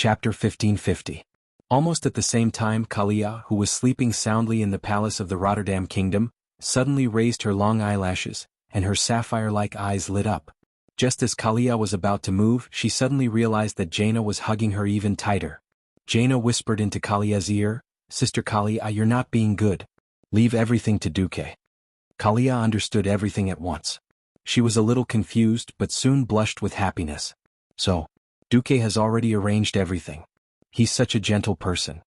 Chapter 1550. Almost at the same time, Kalia, who was sleeping soundly in the palace of the Rotterdam kingdom, suddenly raised her long eyelashes, and her sapphire-like eyes lit up. Just as Kalia was about to move, she suddenly realized that Jaina was hugging her even tighter. Jaina whispered into Kalia's ear, "Sister Kalia, you're not being good. Leave everything to Duque." Kalia understood everything at once. She was a little confused but soon blushed with happiness. So, Duque has already arranged everything. He's such a gentle person.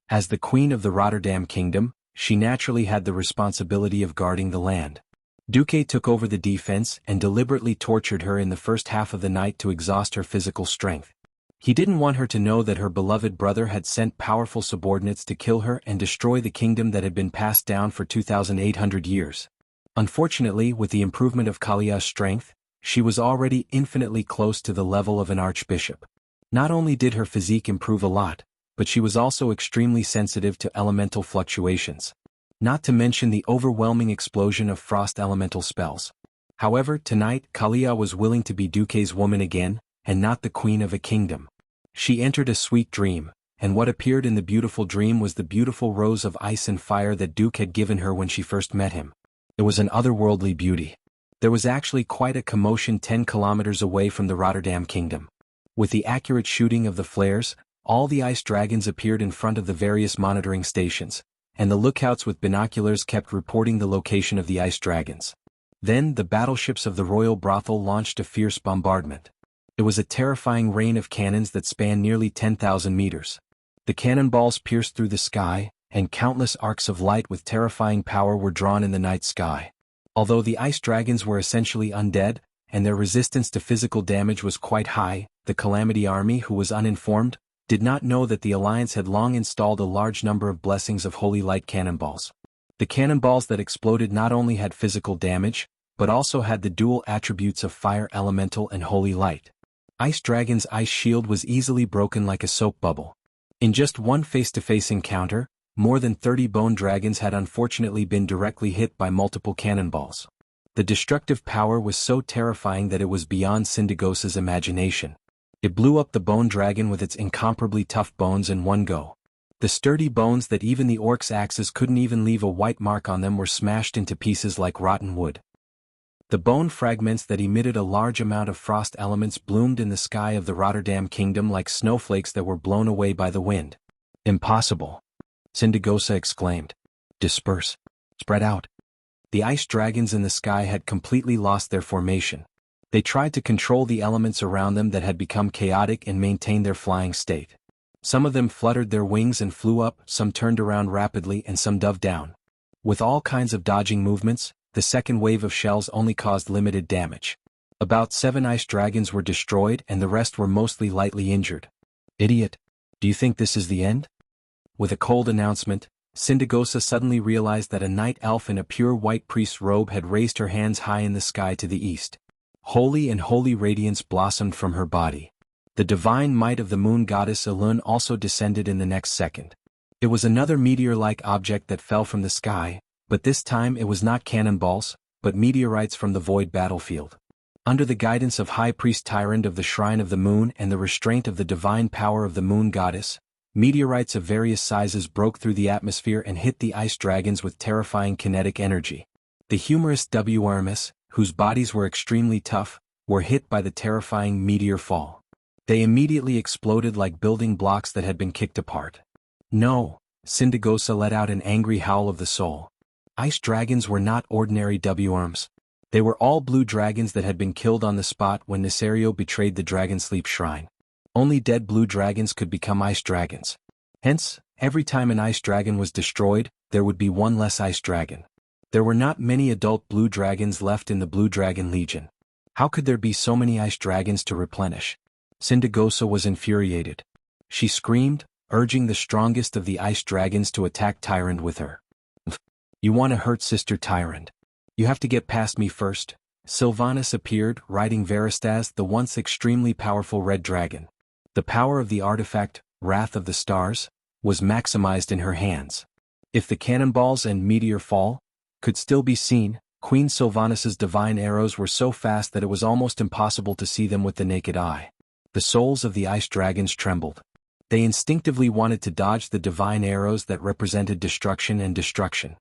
As the queen of the Rotterdam kingdom, she naturally had the responsibility of guarding the land. Duque took over the defense and deliberately tortured her in the first half of the night to exhaust her physical strength. He didn't want her to know that her beloved brother had sent powerful subordinates to kill her and destroy the kingdom that had been passed down for 2,800 years. Unfortunately, with the improvement of Kalia's strength, she was already infinitely close to the level of an archbishop. Not only did her physique improve a lot, but she was also extremely sensitive to elemental fluctuations. Not to mention the overwhelming explosion of frost elemental spells. However, tonight, Kalia was willing to be Duque's woman again, and not the queen of a kingdom. She entered a sweet dream, and what appeared in the beautiful dream was the beautiful rose of ice and fire that Duque had given her when she first met him. It was an otherworldly beauty. There was actually quite a commotion 10 kilometers away from the Rotterdam kingdom. With the accurate shooting of the flares, all the ice dragons appeared in front of the various monitoring stations, and the lookouts with binoculars kept reporting the location of the ice dragons. Then the battleships of the royal brothel launched a fierce bombardment. It was a terrifying rain of cannons that spanned nearly 10,000 meters. The cannonballs pierced through the sky, and countless arcs of light with terrifying power were drawn in the night sky. Although the ice dragons were essentially undead, and their resistance to physical damage was quite high, the Calamity Army, who was uninformed, did not know that the Alliance had long installed a large number of blessings of holy light cannonballs. The cannonballs that exploded not only had physical damage, but also had the dual attributes of fire elemental and holy light. Ice Dragon's ice shield was easily broken like a soap bubble. In just one face-to-face encounter, more than 30 bone dragons had unfortunately been directly hit by multiple cannonballs. The destructive power was so terrifying that it was beyond Syndagosa's imagination. It blew up the bone dragon with its incomparably tough bones in one go. The sturdy bones that even the orc's axes couldn't even leave a white mark on them were smashed into pieces like rotten wood. The bone fragments that emitted a large amount of frost elements bloomed in the sky of the Rotterdam kingdom like snowflakes that were blown away by the wind. "Impossible!" Syndagosa exclaimed. "Disperse. Spread out." The ice dragons in the sky had completely lost their formation. They tried to control the elements around them that had become chaotic and maintain their flying state. Some of them fluttered their wings and flew up, some turned around rapidly and some dove down. With all kinds of dodging movements, the second wave of shells only caused limited damage. About 7 ice dragons were destroyed and the rest were mostly lightly injured. "Idiot! Do you think this is the end?" With a cold announcement, Syndagosa suddenly realized that a night elf in a pure white priest's robe had raised her hands high in the sky to the east. Holy and holy radiance blossomed from her body. The divine might of the moon goddess Elun also descended in the next second. It was another meteor-like object that fell from the sky, but this time it was not cannonballs, but meteorites from the void battlefield. Under the guidance of High Priest Tyrant of the Shrine of the Moon and the restraint of the divine power of the moon goddess, meteorites of various sizes broke through the atmosphere and hit the ice dragons with terrifying kinetic energy. The humorous Wrms, whose bodies were extremely tough, were hit by the terrifying meteor fall. They immediately exploded like building blocks that had been kicked apart. "No!" Syndagosa let out an angry howl of the soul. Ice dragons were not ordinary Wrms. They were all blue dragons that had been killed on the spot when Nisario betrayed the Dragon Sleep Shrine. Only dead blue dragons could become ice dragons. Hence, every time an ice dragon was destroyed, there would be one less ice dragon. There were not many adult blue dragons left in the Blue Dragon Legion. How could there be so many ice dragons to replenish? Syndagosa was infuriated. She screamed, urging the strongest of the ice dragons to attack Tyrant with her. "You want to hurt Sister Tyrant? You have to get past me first." Sylvanas appeared, riding Veristaz, the once extremely powerful red dragon. The power of the artifact, Wrath of the Stars, was maximized in her hands. If the cannonballs and meteor fall could still be seen, Queen Sylvanas's divine arrows were so fast that it was almost impossible to see them with the naked eye. The souls of the ice dragons trembled. They instinctively wanted to dodge the divine arrows that represented destruction and destruction.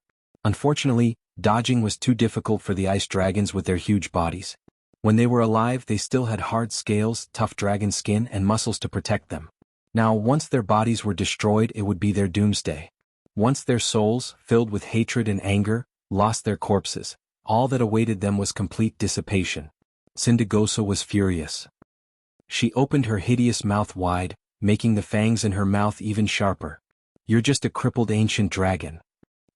Unfortunately, dodging was too difficult for the ice dragons with their huge bodies. When they were alive, they still had hard scales, tough dragon skin, and muscles to protect them. Now, once their bodies were destroyed, it would be their doomsday. Once their souls, filled with hatred and anger, lost their corpses, all that awaited them was complete dissipation. Sindagosa was furious. She opened her hideous mouth wide, making the fangs in her mouth even sharper. "You're just a crippled ancient dragon."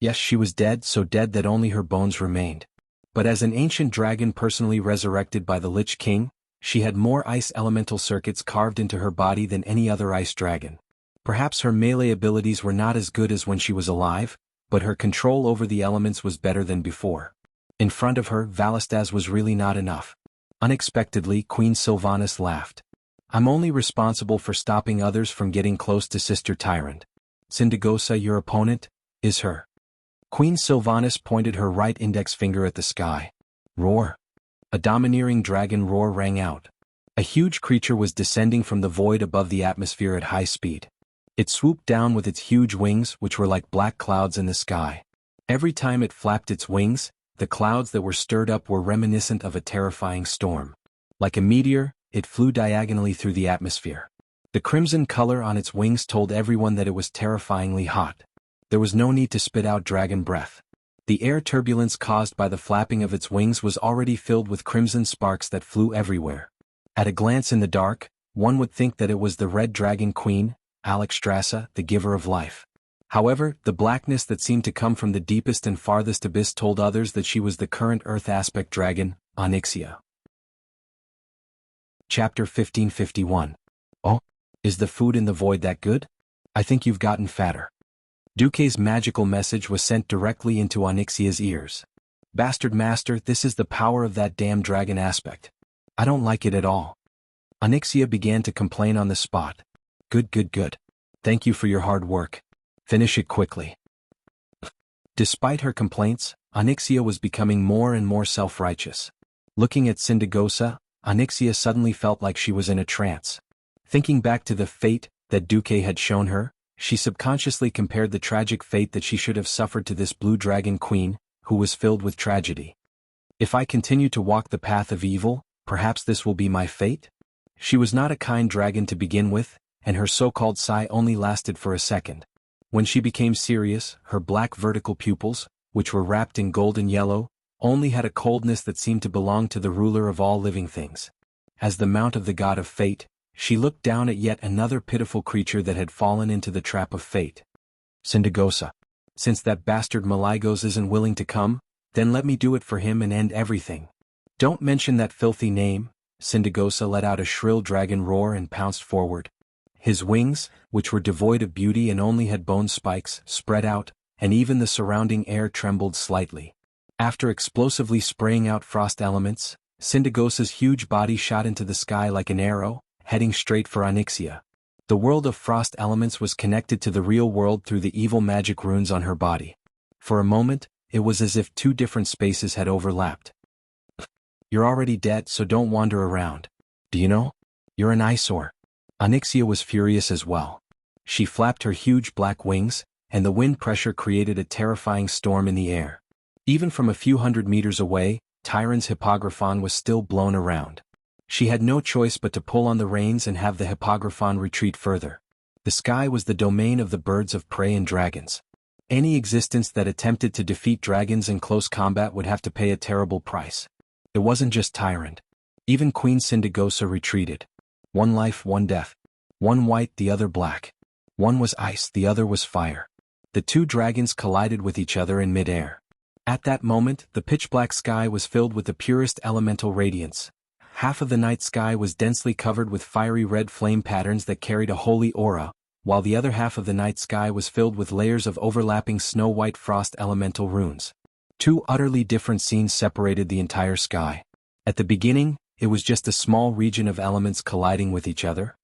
Yes, she was dead, so dead that only her bones remained. But as an ancient dragon personally resurrected by the Lich King, she had more ice elemental circuits carved into her body than any other ice dragon. Perhaps her melee abilities were not as good as when she was alive, but her control over the elements was better than before. In front of her, Valistaz was really not enough. Unexpectedly, Queen Sylvanas laughed. "I'm only responsible for stopping others from getting close to Sister Tyrant. Sindagosa, your opponent, is her." Queen Sylvanas pointed her right index finger at the sky. Roar! A domineering dragon roar rang out. A huge creature was descending from the void above the atmosphere at high speed. It swooped down with its huge wings, which were like black clouds in the sky. Every time it flapped its wings, the clouds that were stirred up were reminiscent of a terrifying storm. Like a meteor, it flew diagonally through the atmosphere. The crimson color on its wings told everyone that it was terrifyingly hot. There was no need to spit out dragon breath. The air turbulence caused by the flapping of its wings was already filled with crimson sparks that flew everywhere. At a glance in the dark, one would think that it was the Red Dragon Queen, Alexstrasza, the giver of life. However, the blackness that seemed to come from the deepest and farthest abyss told others that she was the current Earth aspect dragon, Onyxia. Chapter 1551. Oh, is the food in the void that good? I think you've gotten fatter. Duque's magical message was sent directly into Onyxia's ears. "Bastard master, this is the power of that damn dragon aspect. I don't like it at all." Onyxia began to complain on the spot. Good. Thank you for your hard work. Finish it quickly." Despite her complaints, Onyxia was becoming more and more self-righteous. Looking at Sindagosa, Onyxia suddenly felt like she was in a trance. Thinking back to the fate that Duque had shown her, she subconsciously compared the tragic fate that she should have suffered to this blue dragon queen, who was filled with tragedy. "If I continue to walk the path of evil, perhaps this will be my fate?" She was not a kind dragon to begin with, and her so-called sigh only lasted for a second. When she became serious, her black vertical pupils, which were wrapped in golden yellow, only had a coldness that seemed to belong to the ruler of all living things. As the mount of the god of fate, she looked down at yet another pitiful creature that had fallen into the trap of fate. "Sindagosa. Since that bastard Maligos isn't willing to come, then let me do it for him and end everything." "Don't mention that filthy name." Sindagosa let out a shrill dragon roar and pounced forward. His wings, which were devoid of beauty and only had bone spikes, spread out, and even the surrounding air trembled slightly. After explosively spraying out frost elements, Sindagosa's huge body shot into the sky like an arrow, heading straight for Onyxia. The world of frost elements was connected to the real world through the evil magic runes on her body. For a moment, it was as if two different spaces had overlapped. "You're already dead, so don't wander around. Do you know? You're an eyesore." Onyxia was furious as well. She flapped her huge black wings, and the wind pressure created a terrifying storm in the air. Even from a few hundred meters away, Tyron's Hippogryphon was still blown around. She had no choice but to pull on the reins and have the Hippogryphon retreat further. The sky was the domain of the birds of prey and dragons. Any existence that attempted to defeat dragons in close combat would have to pay a terrible price. It wasn't just Tyrant. Even Queen Sindagosa retreated. One life, one death. One white, the other black. One was ice, the other was fire. The two dragons collided with each other in midair. At that moment, the pitch-black sky was filled with the purest elemental radiance. Half of the night sky was densely covered with fiery red flame patterns that carried a holy aura, while the other half of the night sky was filled with layers of overlapping snow-white frost elemental runes. Two utterly different scenes separated the entire sky. At the beginning, it was just a small region of elements colliding with each other.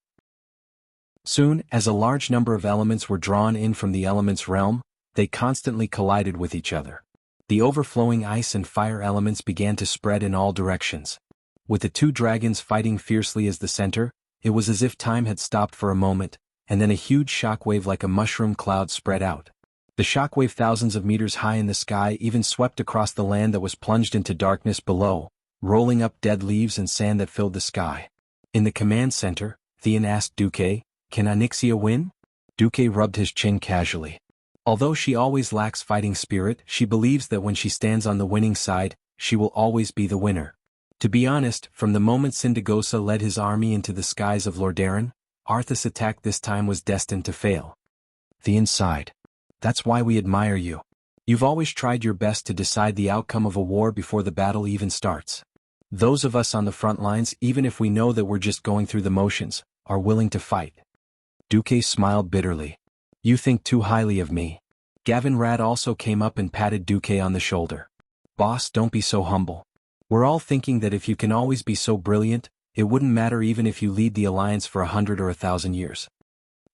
Soon, as a large number of elements were drawn in from the elements realm, they constantly collided with each other. The overflowing ice and fire elements began to spread in all directions. With the two dragons fighting fiercely as the center, it was as if time had stopped for a moment, and then a huge shockwave like a mushroom cloud spread out. The shockwave, thousands of meters high in the sky, even swept across the land that was plunged into darkness below, rolling up dead leaves and sand that filled the sky. In the command center, Theon asked Duque, "Can Onyxia win?" Duque rubbed his chin casually. Although she always lacks fighting spirit, she believes that when she stands on the winning side, she will always be the winner. To be honest, from the moment Sindagosa led his army into the skies of Lordaeron, Arthas' attack this time was destined to fail. Theon sighed. "That's why we admire you. You've always tried your best to decide the outcome of a war before the battle even starts. Those of us on the front lines, even if we know that we're just going through the motions, are willing to fight." Duque smiled bitterly. "You think too highly of me." Gavin Rad also came up and patted Duque on the shoulder. "Boss, don't be so humble. We're all thinking that if you can always be so brilliant, it wouldn't matter even if you lead the Alliance for 100 or 1,000 years."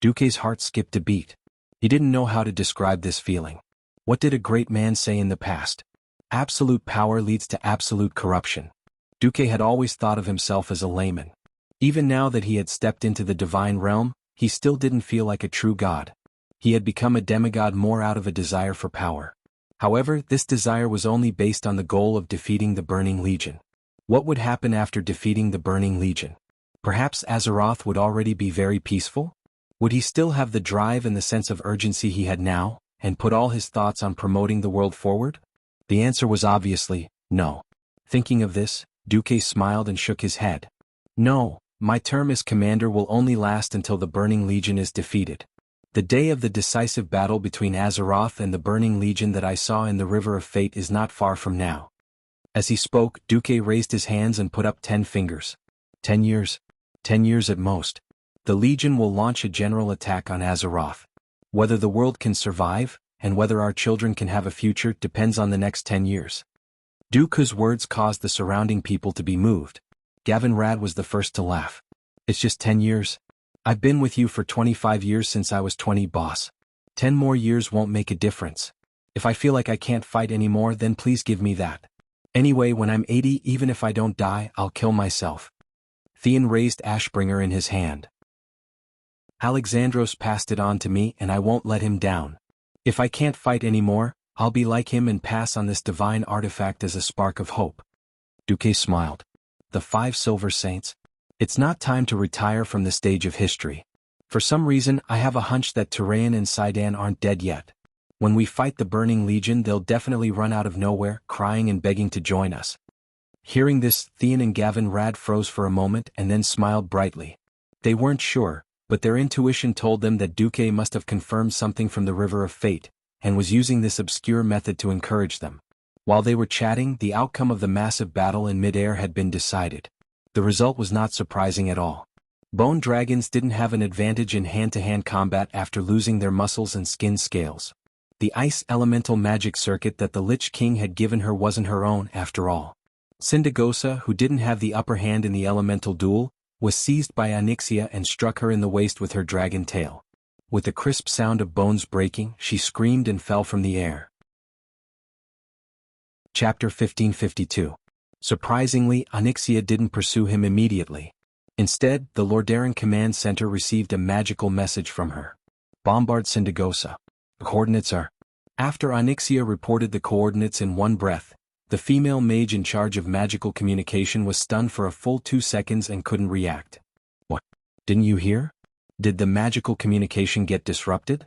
Duque's heart skipped a beat. He didn't know how to describe this feeling. What did a great man say in the past? Absolute power leads to absolute corruption. Duque had always thought of himself as a layman. Even now that he had stepped into the divine realm, he still didn't feel like a true god. He had become a demigod more out of a desire for power. However, this desire was only based on the goal of defeating the Burning Legion. What would happen after defeating the Burning Legion? Perhaps Azeroth would already be very peaceful? Would he still have the drive and the sense of urgency he had now, and put all his thoughts on promoting the world forward? The answer was obviously, no. Thinking of this, Duque smiled and shook his head. "No, my term as commander will only last until the Burning Legion is defeated. The day of the decisive battle between Azeroth and the Burning Legion that I saw in the River of Fate is not far from now." As he spoke, Duque raised his hands and put up 10 fingers. 10 years. 10 years at most. The Legion will launch a general attack on Azeroth. Whether the world can survive, and whether our children can have a future, depends on the next 10 years. Duque's words caused the surrounding people to be moved. Gavin Rad was the first to laugh. "It's just 10 years. I've been with you for 25 years since I was 20, boss. 10 more years won't make a difference. If I feel like I can't fight anymore, then please give me that. Anyway, when I'm 80, even if I don't die, I'll kill myself." Theon raised Ashbringer in his hand. "Alexandros passed it on to me and I won't let him down. If I can't fight anymore, I'll be like him and pass on this divine artifact as a spark of hope." Duque smiled. "The 5 Silver Saints? It's not time to retire from the stage of history. For some reason, I have a hunch that Tyraean and Sidon aren't dead yet. When we fight the Burning Legion, they'll definitely run out of nowhere, crying and begging to join us." Hearing this, Theon and Gavin Rad froze for a moment and then smiled brightly. They weren't sure, but their intuition told them that Duque must have confirmed something from the River of Fate, and was using this obscure method to encourage them. While they were chatting, the outcome of the massive battle in midair had been decided. The result was not surprising at all. Bone dragons didn't have an advantage in hand-to-hand combat after losing their muscles and skin scales. The ice elemental magic circuit that the Lich King had given her wasn't her own after all. Sindagosa, who didn't have the upper hand in the elemental duel, was seized by Onyxia and struck her in the waist with her dragon tail. With the crisp sound of bones breaking, she screamed and fell from the air. Chapter 1552. Surprisingly, Onyxia didn't pursue him immediately. Instead, the Lordaeron Command Center received a magical message from her. "Bombard Sindagosa. The coordinates are..." After Onyxia reported the coordinates in one breath, the female mage in charge of magical communication was stunned for a full 2 seconds and couldn't react. "What? Didn't you hear? Did the magical communication get disrupted?"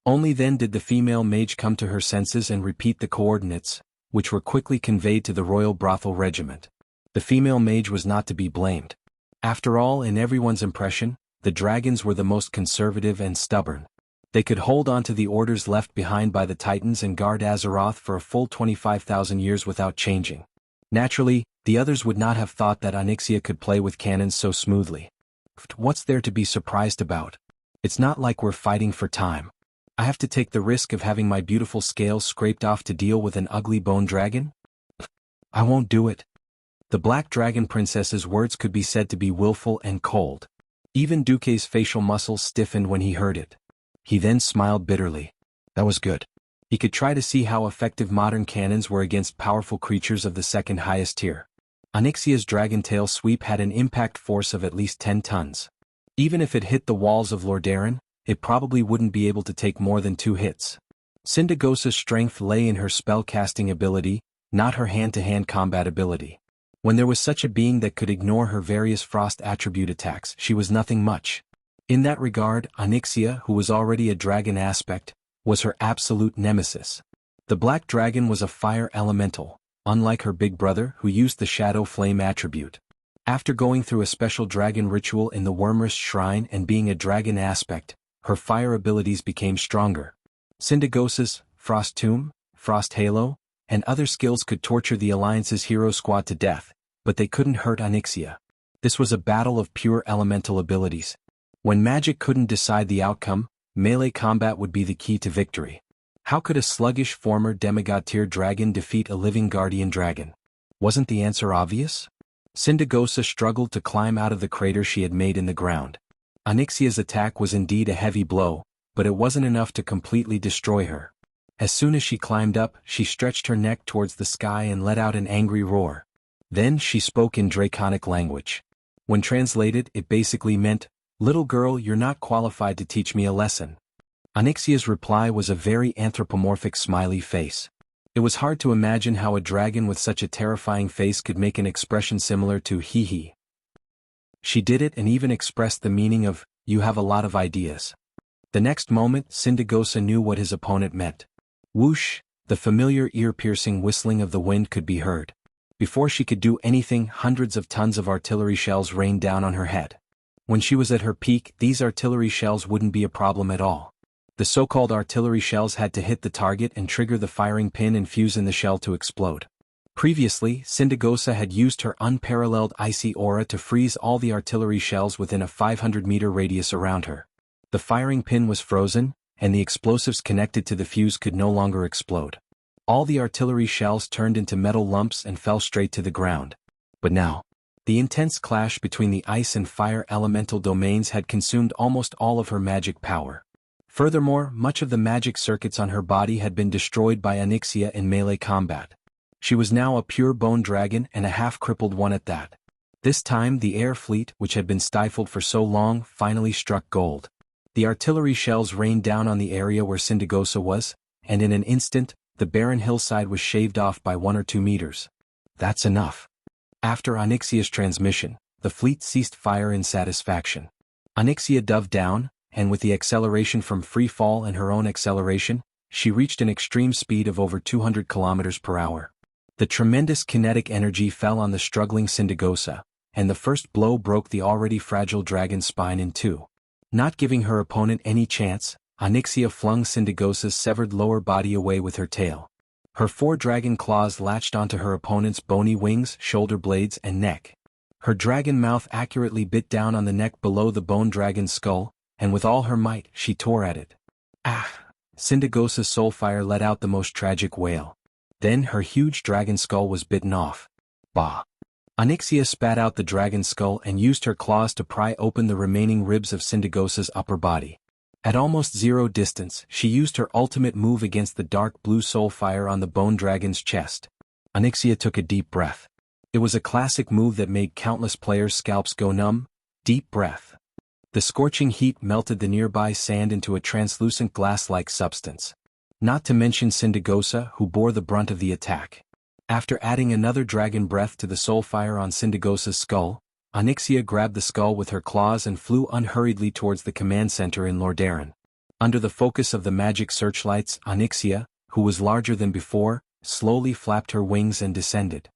Only then did the female mage come to her senses and repeat the coordinates, which were quickly conveyed to the Royal Brothel Regiment. The female mage was not to be blamed. After all, in everyone's impression, the dragons were the most conservative and stubborn. They could hold on to the orders left behind by the Titans and guard Azeroth for a full 25,000 years without changing. Naturally, the others would not have thought that Onyxia could play with cannons so smoothly. What's there to be surprised about? It's not like we're fighting for time. I have to take the risk of having my beautiful scales scraped off to deal with an ugly bone dragon? I won't do it. The Black Dragon Princess's words could be said to be willful and cold. Even Duque's facial muscles stiffened when he heard it. He then smiled bitterly. That was good. He could try to see how effective modern cannons were against powerful creatures of the second highest tier. Onyxia's dragon tail sweep had an impact force of at least 10 tons. Even if it hit the walls of Lordaeron, it probably wouldn't be able to take more than 2 hits. Syndagosa's strength lay in her spell-casting ability, not her hand-to-hand combat ability. When there was such a being that could ignore her various frost attribute attacks, she was nothing much. In that regard, Onyxia, who was already a dragon aspect, was her absolute nemesis. The black dragon was a fire elemental, unlike her big brother who used the shadow flame attribute. After going through a special dragon ritual in the Wormrest Shrine and being a dragon aspect, her fire abilities became stronger. Syndagosa's Frost Tomb, Frost Halo, and other skills could torture the Alliance's hero squad to death, but they couldn't hurt Onyxia. This was a battle of pure elemental abilities. When magic couldn't decide the outcome, melee combat would be the key to victory. How could a sluggish former demigod-tier dragon defeat a living guardian dragon? Wasn't the answer obvious? Syndagosa struggled to climb out of the crater she had made in the ground. Onyxia's attack was indeed a heavy blow, but it wasn't enough to completely destroy her. As soon as she climbed up, she stretched her neck towards the sky and let out an angry roar. Then she spoke in Draconic language. When translated, it basically meant, "Little girl, you're not qualified to teach me a lesson." Onyxia's reply was a very anthropomorphic smiley face. It was hard to imagine how a dragon with such a terrifying face could make an expression similar to hee hee. She did it and even expressed the meaning of, "You have a lot of ideas." The next moment, Syndagosa knew what his opponent meant. Whoosh, the familiar ear-piercing whistling of the wind could be heard. Before she could do anything, hundreds of tons of artillery shells rained down on her head. When she was at her peak, these artillery shells wouldn't be a problem at all. The so-called artillery shells had to hit the target and trigger the firing pin and fuse in the shell to explode. Previously, Syndagosa had used her unparalleled icy aura to freeze all the artillery shells within a 500-meter radius around her. The firing pin was frozen, and the explosives connected to the fuse could no longer explode. All the artillery shells turned into metal lumps and fell straight to the ground. But now, the intense clash between the ice and fire elemental domains had consumed almost all of her magic power. Furthermore, much of the magic circuits on her body had been destroyed by Onyxia in melee combat. She was now a pure bone dragon and a half-crippled one at that. This time the air fleet, which had been stifled for so long, finally struck gold. The artillery shells rained down on the area where Syndagosa was, and in an instant, the barren hillside was shaved off by 1 or 2 meters. That's enough. After Onyxia's transmission, the fleet ceased fire in satisfaction. Onyxia dove down, and with the acceleration from free fall and her own acceleration, she reached an extreme speed of over 200 kilometers per hour. The tremendous kinetic energy fell on the struggling Syndagosa, and the first blow broke the already fragile dragon's spine in 2. Not giving her opponent any chance, Onyxia flung Syndagosa's severed lower body away with her tail. Her 4 dragon claws latched onto her opponent's bony wings, shoulder blades, and neck. Her dragon mouth accurately bit down on the neck below the bone dragon's skull, and with all her might, she tore at it. Ah! Syndagosa's soulfire let out the most tragic wail. Then her huge dragon skull was bitten off. Bah! Onyxia spat out the dragon skull and used her claws to pry open the remaining ribs of Syndagosa's upper body. At almost 0 distance, she used her ultimate move against the dark blue soulfire on the bone dragon's chest. Onyxia took a deep breath. It was a classic move that made countless players' scalps go numb. Deep breath. The scorching heat melted the nearby sand into a translucent glass-like substance. Not to mention Syndagosa, who bore the brunt of the attack. After adding another dragon breath to the soulfire on Syndagosa's skull, Onyxia grabbed the skull with her claws and flew unhurriedly towards the command center in Lordaeron. Under the focus of the magic searchlights, Onyxia, who was larger than before, slowly flapped her wings and descended.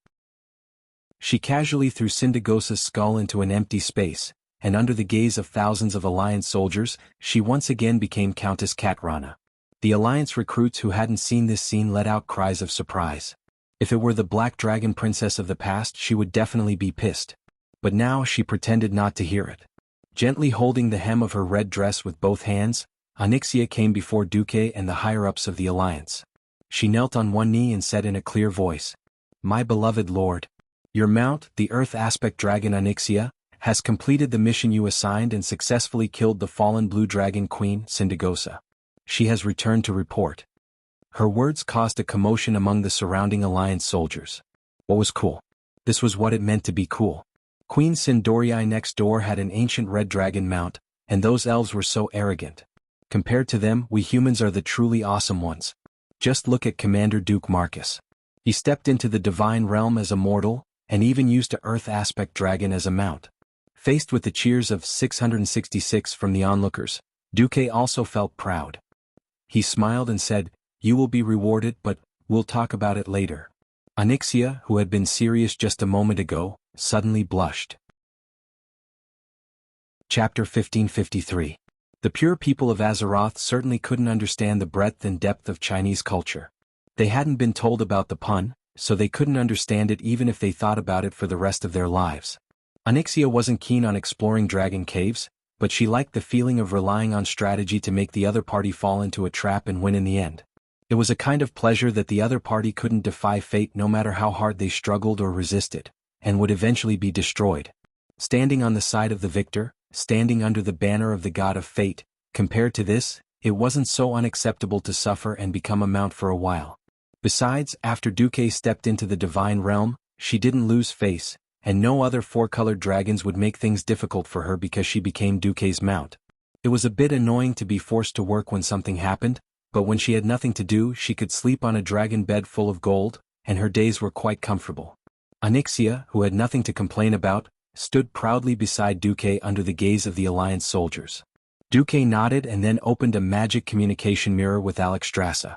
She casually threw Syndagosa's skull into an empty space, and under the gaze of thousands of Alliance soldiers, she once again became Countess Katrana. The Alliance recruits who hadn't seen this scene let out cries of surprise. If it were the Black Dragon Princess of the past, she would definitely be pissed. But now she pretended not to hear it. Gently holding the hem of her red dress with both hands, Onyxia came before Duque and the higher-ups of the Alliance. She knelt on one knee and said in a clear voice, "My beloved lord, your mount, the Earth Aspect Dragon Onyxia, has completed the mission you assigned and successfully killed the fallen Blue Dragon Queen, Syndagosa. She has returned to report." Her words caused a commotion among the surrounding Alliance soldiers. What was cool? This was what it meant to be cool. Queen Sindorii next door had an ancient red dragon mount, and those elves were so arrogant. Compared to them, we humans are the truly awesome ones. Just look at Commander Duke Marcus. He stepped into the divine realm as a mortal, and even used a Earth aspect dragon as a mount. Faced with the cheers of 666 from the onlookers, Duque also felt proud. He smiled and said, "You will be rewarded, but we'll talk about it later." Onyxia, who had been serious just a moment ago, suddenly blushed. Chapter 1553. The pure people of Azeroth certainly couldn't understand the breadth and depth of Chinese culture. They hadn't been told about the pun, so they couldn't understand it even if they thought about it for the rest of their lives. Onyxia wasn't keen on exploring dragon caves, but she liked the feeling of relying on strategy to make the other party fall into a trap and win in the end. It was a kind of pleasure that the other party couldn't defy fate no matter how hard they struggled or resisted, and would eventually be destroyed. Standing on the side of the victor, standing under the banner of the god of fate, compared to this, it wasn't so unacceptable to suffer and become a mount for a while. Besides, after Duque stepped into the divine realm, she didn't lose face, and no other four-colored dragons would make things difficult for her because she became Duque's mount. It was a bit annoying to be forced to work when something happened, but when she had nothing to do she could sleep on a dragon bed full of gold, and her days were quite comfortable. Onyxia, who had nothing to complain about, stood proudly beside Duque under the gaze of the Alliance soldiers. Duque nodded and then opened a magic communication mirror with Alexstrasza.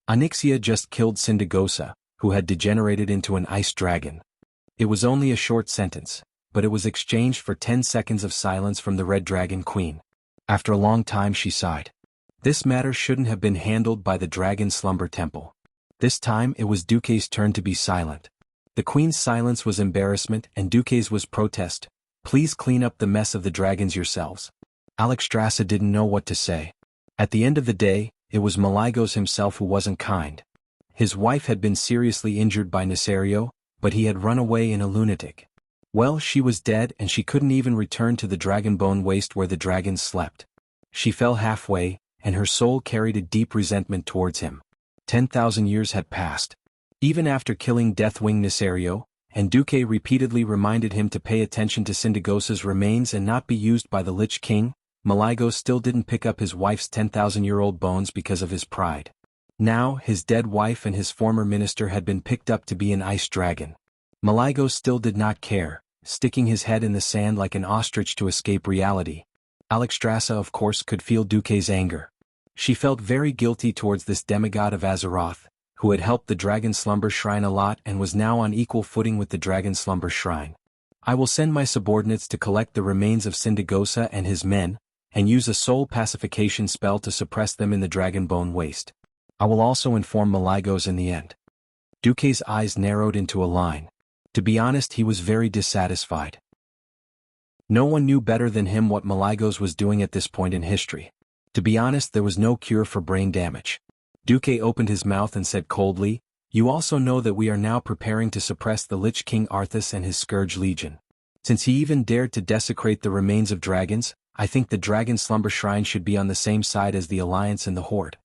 Onyxia just killed Sindagosa, who had degenerated into an ice dragon. It was only a short sentence, but it was exchanged for 10 seconds of silence from the Red Dragon Queen. After a long time she sighed. This matter shouldn't have been handled by the Dragon Slumber Temple. This time it was Duque's turn to be silent. The Queen's silence was embarrassment and Duque's was protest. "Please clean up the mess of the dragons yourselves." Alexstrasza didn't know what to say. At the end of the day, it was Malygos himself who wasn't kind. His wife had been seriously injured by Nesario, but he had run away in a lunatic. Well, she was dead and she couldn't even return to the Dragonbone Waste where the dragons slept. She fell halfway, and her soul carried a deep resentment towards him. 10,000 years had passed. Even after killing Deathwing Nesario, and Duque repeatedly reminded him to pay attention to Sindagosa's remains and not be used by the Lich King, Malygos still didn't pick up his wife's 10,000-year-old bones because of his pride. Now, his dead wife and his former minister had been picked up to be an ice dragon. Malygos still did not care, sticking his head in the sand like an ostrich to escape reality. Alexstrasza of course could feel Duque's anger. She felt very guilty towards this demigod of Azeroth, who had helped the Dragon Slumber Shrine a lot and was now on equal footing with the Dragon Slumber Shrine. "I will send my subordinates to collect the remains of Sindagosa and his men, and use a soul pacification spell to suppress them in the Dragonbone Waste. I will also inform Malygos in the end." Duque's eyes narrowed into a line. To be honest, he was very dissatisfied. No one knew better than him what Malygos was doing at this point in history. To be honest, there was no cure for brain damage. Duque opened his mouth and said coldly, "You also know that we are now preparing to suppress the Lich King Arthas and his Scourge Legion. Since he even dared to desecrate the remains of dragons, I think the Dragon Slumber Shrine should be on the same side as the Alliance and the Horde."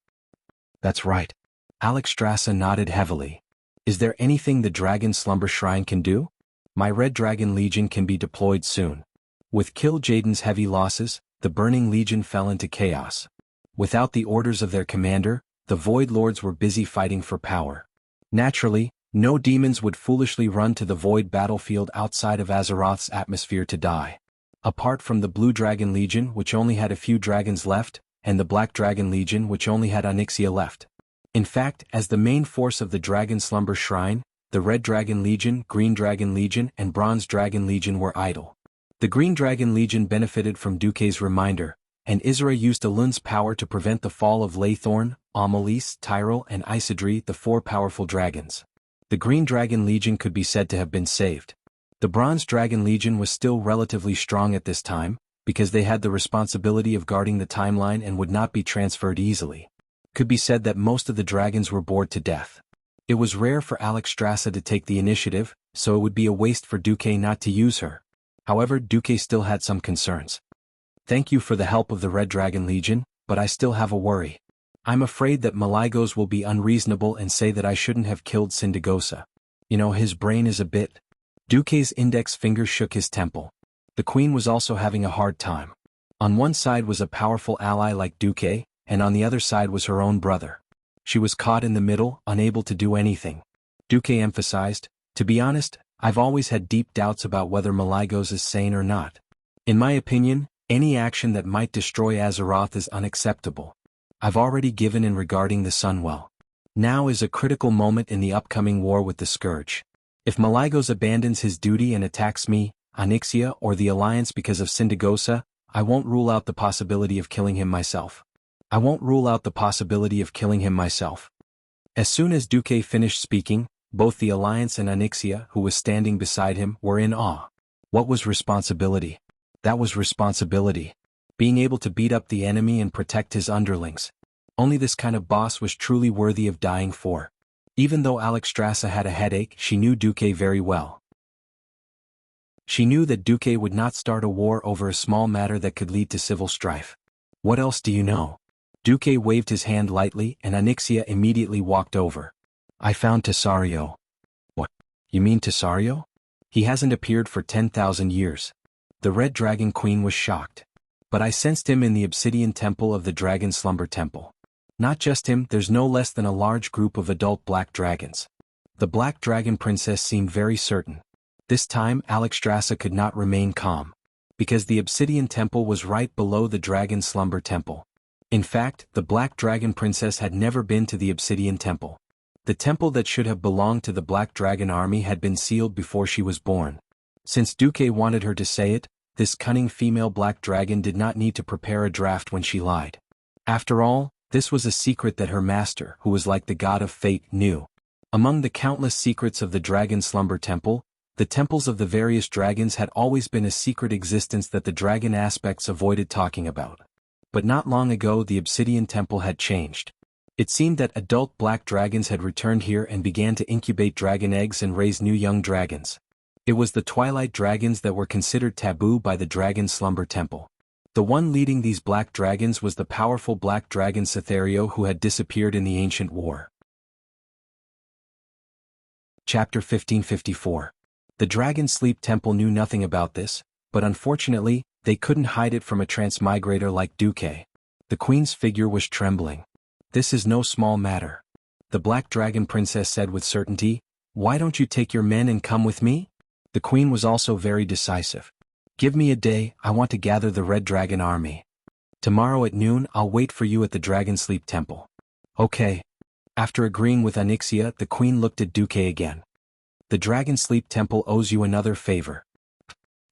"That's right." Alexstrasza nodded heavily. "Is there anything the Dragon Slumber Shrine can do? My Red Dragon Legion can be deployed soon." With Kil'jaeden's heavy losses, the Burning Legion fell into chaos. Without the orders of their commander, the Void Lords were busy fighting for power. Naturally, no demons would foolishly run to the Void battlefield outside of Azeroth's atmosphere to die. Apart from the Blue Dragon Legion, which only had a few dragons left, and the Black Dragon Legion, which only had Onyxia left. In fact, as the main force of the Dragon Slumber Shrine, the Red Dragon Legion, Green Dragon Legion, and Bronze Dragon Legion were idle. The Green Dragon Legion benefited from Duque's reminder, and Isra used Alun's power to prevent the fall of Laythorn, Amalys, Tyrell, and Isidri, the four powerful dragons. The Green Dragon Legion could be said to have been saved. The Bronze Dragon Legion was still relatively strong at this time, because they had the responsibility of guarding the timeline and would not be transferred easily. Could be said that most of the dragons were bored to death. It was rare for Alexstrasza to take the initiative, so it would be a waste for Duque not to use her. However, Duque still had some concerns. "Thank you for the help of the Red Dragon Legion, but I still have a worry. I'm afraid that Malygos will be unreasonable and say that I shouldn't have killed Sindagosa. You know, his brain is a bit..." Duque's index finger shook his temple. The queen was also having a hard time. On one side was a powerful ally like Duque, and on the other side was her own brother. She was caught in the middle, unable to do anything. Duque emphasized, "To be honest, I've always had deep doubts about whether Malygos is sane or not. In my opinion, any action that might destroy Azeroth is unacceptable. I've already given in regarding the Sunwell. Now is a critical moment in the upcoming war with the Scourge. If Malygos abandons his duty and attacks me, Onyxia or the Alliance because of Syndagosa, I won't rule out the possibility of killing him myself. As soon as Duque finished speaking, both the Alliance and Onyxia, who was standing beside him, were in awe. What was responsibility? That was responsibility. Being able to beat up the enemy and protect his underlings. Only this kind of boss was truly worthy of dying for. Even though Alexstrasza had a headache, she knew Duque very well. She knew that Duque would not start a war over a small matter that could lead to civil strife. What else do you know? Duque waved his hand lightly and Onyxia immediately walked over. I found Tesario. What? You mean Tesario? He hasn't appeared for 10,000 years. The Red Dragon Queen was shocked. But I sensed him in the Obsidian Temple of the Dragon Slumber Temple. Not just him, there's no less than a large group of adult black dragons. The Black Dragon Princess seemed very certain. This time Alexstrasza could not remain calm. Because the Obsidian Temple was right below the Dragon Slumber Temple. In fact, the Black Dragon Princess had never been to the Obsidian Temple. The temple that should have belonged to the Black Dragon army had been sealed before she was born. Since Duque wanted her to say it, this cunning female black dragon did not need to prepare a draft when she lied. After all, this was a secret that her master, who was like the god of fate, knew. Among the countless secrets of the Dragon Slumber Temple, the temples of the various dragons had always been a secret existence that the dragon aspects avoided talking about. But not long ago the Obsidian Temple had changed. It seemed that adult black dragons had returned here and began to incubate dragon eggs and raise new young dragons. It was the twilight dragons that were considered taboo by the Dragon Slumber Temple. The one leading these black dragons was the powerful black dragon Cytherio who had disappeared in the ancient war. Chapter 1554. The Dragon Sleep Temple knew nothing about this, but unfortunately, they couldn't hide it from a transmigrator like Duque. The queen's figure was trembling. This is no small matter. The Black Dragon Princess said with certainty, "Why don't you take your men and come with me?" The queen was also very decisive. "Give me a day, I want to gather the Red Dragon army. Tomorrow at noon I'll wait for you at the Dragon Sleep Temple." Okay. After agreeing with Onyxia, the queen looked at Duque again. "The Dragon Sleep Temple owes you another favor.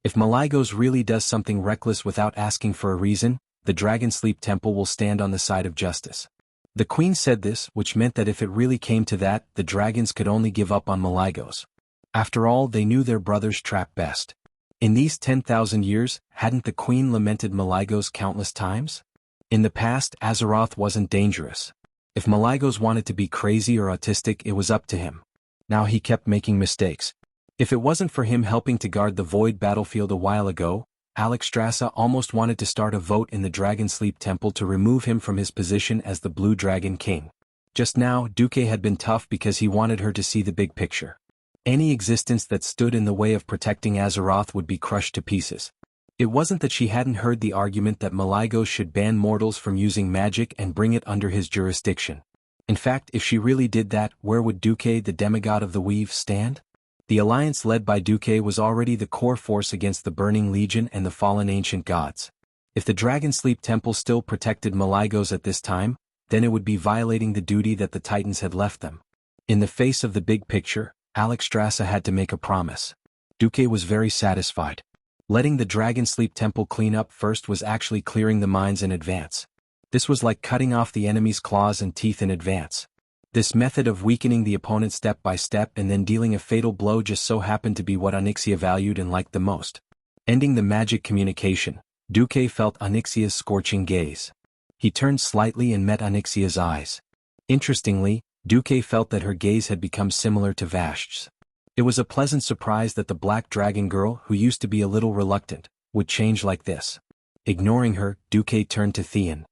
If Malygos really does something reckless without asking for a reason, the Dragon Sleep Temple will stand on the side of justice." The queen said this, which meant that if it really came to that, the dragons could only give up on Malygos. After all, they knew their brother's trap best. In these 10,000 years, hadn't the queen lamented Malygos countless times? In the past, Azeroth wasn't dangerous. If Malygos wanted to be crazy or autistic, it was up to him. Now he kept making mistakes. If it wasn't for him helping to guard the Void battlefield a while ago, Alexstrasza almost wanted to start a vote in the Dragon Sleep Temple to remove him from his position as the Blue Dragon King. Just now, Duque had been tough because he wanted her to see the big picture. Any existence that stood in the way of protecting Azeroth would be crushed to pieces. It wasn't that she hadn't heard the argument that Malygos should ban mortals from using magic and bring it under his jurisdiction. In fact, if she really did that, where would Duque, the demigod of the Weave, stand? The alliance led by Duque was already the core force against the Burning Legion and the fallen ancient gods. If the Dragon Sleep Temple still protected Malygos at this time, then it would be violating the duty that the Titans had left them. In the face of the big picture, Alexstrasza had to make a promise. Duque was very satisfied. Letting the Dragon Sleep Temple clean up first was actually clearing the mines in advance. This was like cutting off the enemy's claws and teeth in advance. This method of weakening the opponent step by step and then dealing a fatal blow just so happened to be what Onyxia valued and liked the most. Ending the magic communication, Duque felt Onyxia's scorching gaze. He turned slightly and met Onyxia's eyes. Interestingly, Duque felt that her gaze had become similar to Vashti's. It was a pleasant surprise that the Black Dragon girl, who used to be a little reluctant, would change like this. Ignoring her, Duque turned to Theon.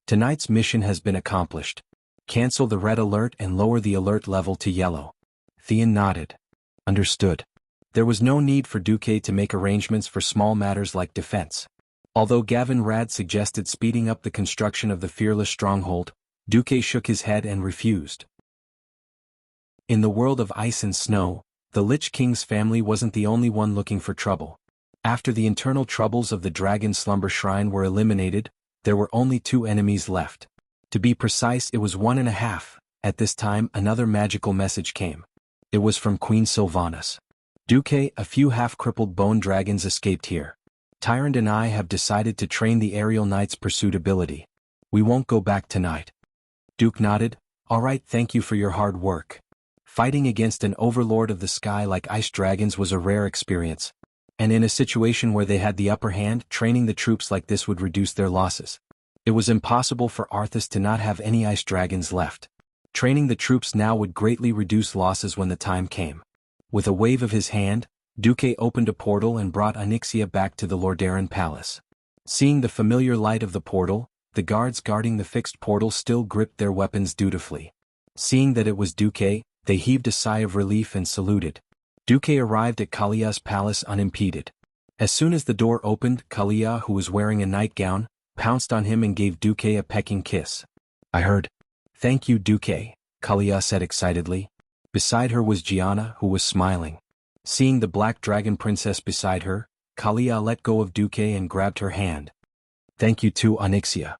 "Tonight's mission has been accomplished. Cancel the red alert and lower the alert level to yellow." Theon nodded. "Understood." There was no need for Duque to make arrangements for small matters like defense. Although Gavin Rad suggested speeding up the construction of the fearless stronghold, Duque shook his head and refused. In the world of ice and snow, the Lich King's family wasn't the only one looking for trouble. After the internal troubles of the Dragon Slumber Shrine were eliminated, there were only 2 enemies left. To be precise, it was 1.5. At this time, another magical message came. It was from Queen Sylvanas. Duque, a few half-crippled bone dragons escaped here. Tyrant and I have decided to train the aerial knight's pursuit ability. We won't go back tonight. Duke nodded. All right, thank you for your hard work. Fighting against an overlord of the sky like ice dragons was a rare experience. And in a situation where they had the upper hand, training the troops like this would reduce their losses. It was impossible for Arthas to not have any ice dragons left. Training the troops now would greatly reduce losses when the time came. With a wave of his hand, Duque opened a portal and brought Onyxia back to the Lordaeron Palace. Seeing the familiar light of the portal, the guards guarding the fixed portal still gripped their weapons dutifully. Seeing that it was Duque, they heaved a sigh of relief and saluted. Duque arrived at Kalia's palace unimpeded. As soon as the door opened, Kalia, who was wearing a nightgown, pounced on him and gave Duque a pecking kiss. I heard. Thank you, Duque, Kalia said excitedly. Beside her was Gianna, who was smiling. Seeing the Black Dragon Princess beside her, Kalia let go of Duque and grabbed her hand. Thank you too, Onyxia.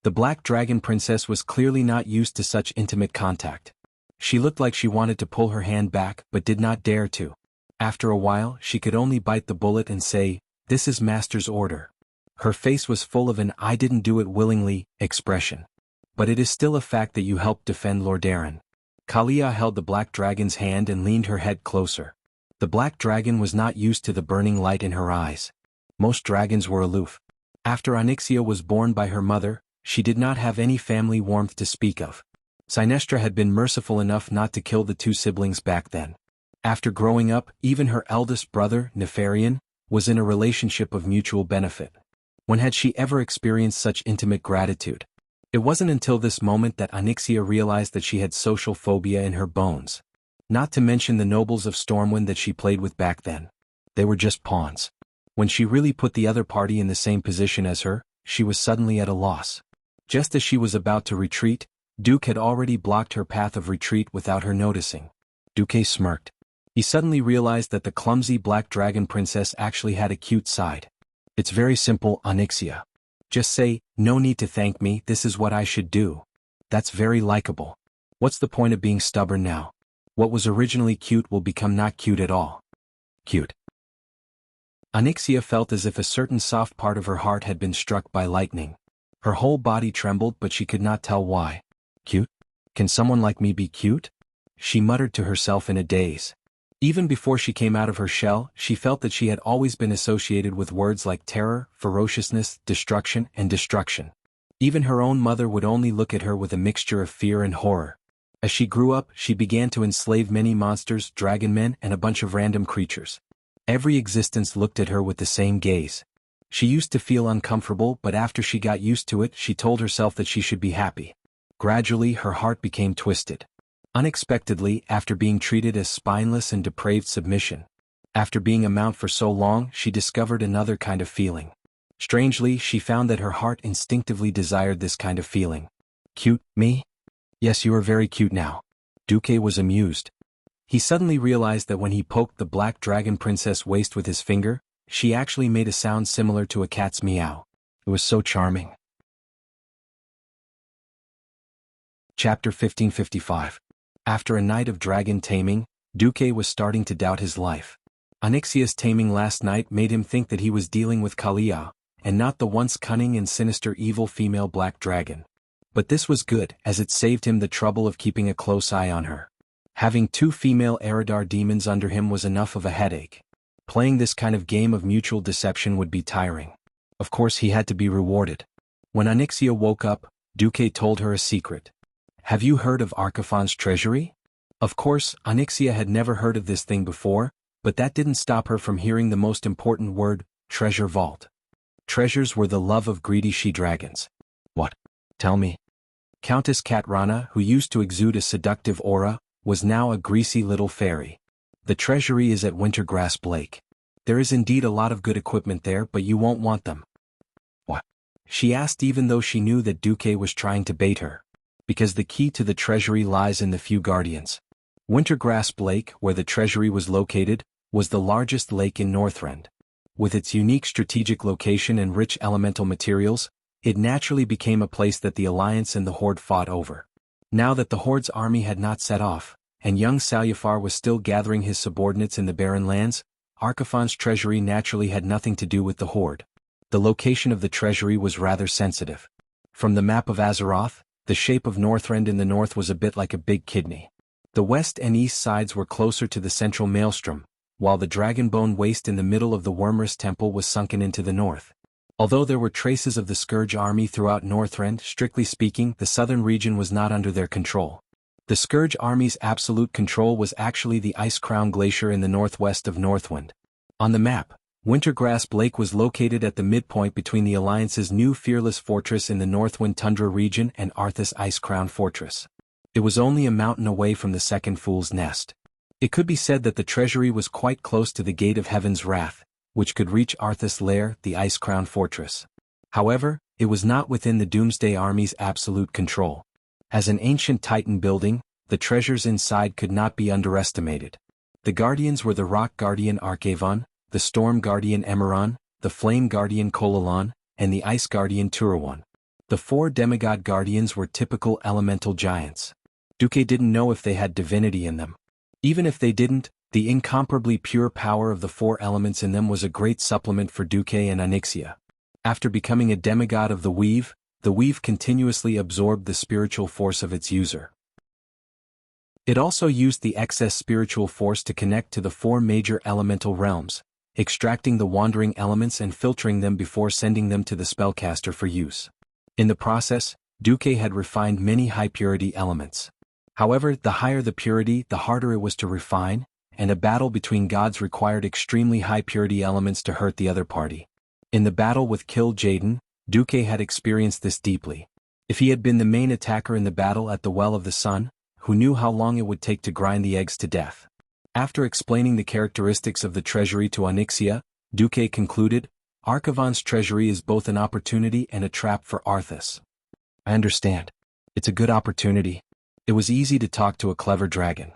The Black Dragon Princess was clearly not used to such intimate contact. She looked like she wanted to pull her hand back but did not dare to. After a while, she could only bite the bullet and say, "This is Master's order." Her face was full of an "I didn't do it willingly" expression. But it is still a fact that you helped defend Lordaeron. Kalia held the Black Dragon's hand and leaned her head closer. The Black Dragon was not used to the burning light in her eyes. Most dragons were aloof. After Onyxia was born by her mother, she did not have any family warmth to speak of. Sinestra had been merciful enough not to kill the 2 siblings back then. After growing up, even her eldest brother, Nefarian, was in a relationship of mutual benefit. When had she ever experienced such intimate gratitude? It wasn't until this moment that Onyxia realized that she had social phobia in her bones. Not to mention the nobles of Stormwind that she played with back then. They were just pawns. When she really put the other party in the same position as her, she was suddenly at a loss. Just as she was about to retreat, Duke had already blocked her path of retreat without her noticing. Duque smirked. He suddenly realized that the clumsy Black Dragon Princess actually had a cute side. It's very simple, Onyxia. Just say, "No need to thank me, this is what I should do." That's very likable. What's the point of being stubborn now? What was originally cute will become not cute at all. Cute. Onyxia felt as if a certain soft part of her heart had been struck by lightning. Her whole body trembled but she could not tell why. Cute? Can someone like me be cute? She muttered to herself in a daze. Even before she came out of her shell, she felt that she had always been associated with words like terror, ferociousness, destruction, and destruction. Even her own mother would only look at her with a mixture of fear and horror. As she grew up, she began to enslave many monsters, dragon men, and a bunch of random creatures. Every existence looked at her with the same gaze. She used to feel uncomfortable, but after she got used to it, she told herself that she should be happy. Gradually, her heart became twisted. Unexpectedly, after being treated as spineless and depraved submission. After being a mount for so long, she discovered another kind of feeling. Strangely, she found that her heart instinctively desired this kind of feeling. Cute, me? Yes, you are very cute now. Duque was amused. He suddenly realized that when he poked the Black Dragon Princess' waist with his finger, she actually made a sound similar to a cat's meow. It was so charming. Chapter 1555. After a night of dragon taming, Duque was starting to doubt his life. Onyxia's taming last night made him think that he was dealing with Kalia, and not the once cunning and sinister evil female black dragon. But this was good, as it saved him the trouble of keeping a close eye on her. Having 2 female Eridar demons under him was enough of a headache. Playing this kind of game of mutual deception would be tiring. Of course he had to be rewarded. When Onyxia woke up, Duque told her a secret. Have you heard of Arcaphon's treasury? Of course, Onyxia had never heard of this thing before, but that didn't stop her from hearing the most important word, treasure vault. Treasures were the love of greedy she-dragons. What? Tell me. Countess Katrana, who used to exude a seductive aura, was now a greasy little fairy. The treasury is at Wintergrass Lake. There is indeed a lot of good equipment there, but you won't want them. What? She asked, even though she knew that Duque was trying to bait her. Because the key to the treasury lies in the few guardians. Wintergrass Lake, where the treasury was located, was the largest lake in Northrend. With its unique strategic location and rich elemental materials, it naturally became a place that the Alliance and the Horde fought over. Now that the Horde's army had not set off, and young Salyafar was still gathering his subordinates in the barren lands, Arcaphon's treasury naturally had nothing to do with the Horde. The location of the treasury was rather sensitive. From the map of Azeroth, the shape of Northrend in the north was a bit like a big kidney. The west and east sides were closer to the central maelstrom, while the Dragonbone Waste in the middle of the Wormrest Temple was sunken into the north. Although there were traces of the Scourge army throughout Northrend, strictly speaking, the southern region was not under their control. The Scourge army's absolute control was actually the Ice Crown Glacier in the northwest of Northwind. On the map, Wintergrass Lake was located at the midpoint between the Alliance's new Fearless Fortress in the Northwind Tundra region and Arthas Ice Crown Fortress. It was only a mountain away from the Second Fool's Nest. It could be said that the treasury was quite close to the Gate of Heaven's Wrath, which could reach Arthas' lair, the Ice Crown Fortress. However, it was not within the Doomsday Army's absolute control. As an ancient Titan building, the treasures inside could not be underestimated. The Guardians were the Rock Guardian Archavon, the Storm Guardian Emeron, the Flame Guardian Kolalon, and the Ice Guardian Turawan. The 4 demigod guardians were typical elemental giants. Duque didn't know if they had divinity in them. Even if they didn't, the incomparably pure power of the 4 elements in them was a great supplement for Duque and Onyxia. After becoming a demigod of the Weave continuously absorbed the spiritual force of its user. It also used the excess spiritual force to connect to the 4 major elemental realms, extracting the wandering elements and filtering them before sending them to the spellcaster for use. In the process, Duque had refined many high-purity elements. However, the higher the purity, the harder it was to refine, and a battle between gods required extremely high-purity elements to hurt the other party. In the battle with Kill Jaden, Duque had experienced this deeply. If he had been the main attacker in the battle at the Well of the Sun, who knew how long it would take to grind the eggs to death? After explaining the characteristics of the treasury to Onyxia, Duque concluded, Archavon's treasury is both an opportunity and a trap for Arthas. I understand. It's a good opportunity. It was easy to talk to a clever dragon.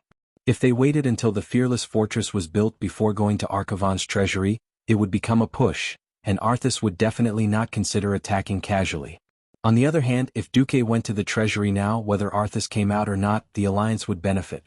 If they waited until the Fearless Fortress was built before going to Archavon's treasury, it would become a push, and Arthas would definitely not consider attacking casually. On the other hand, if Duque went to the treasury now, whether Arthas came out or not, the Alliance would benefit.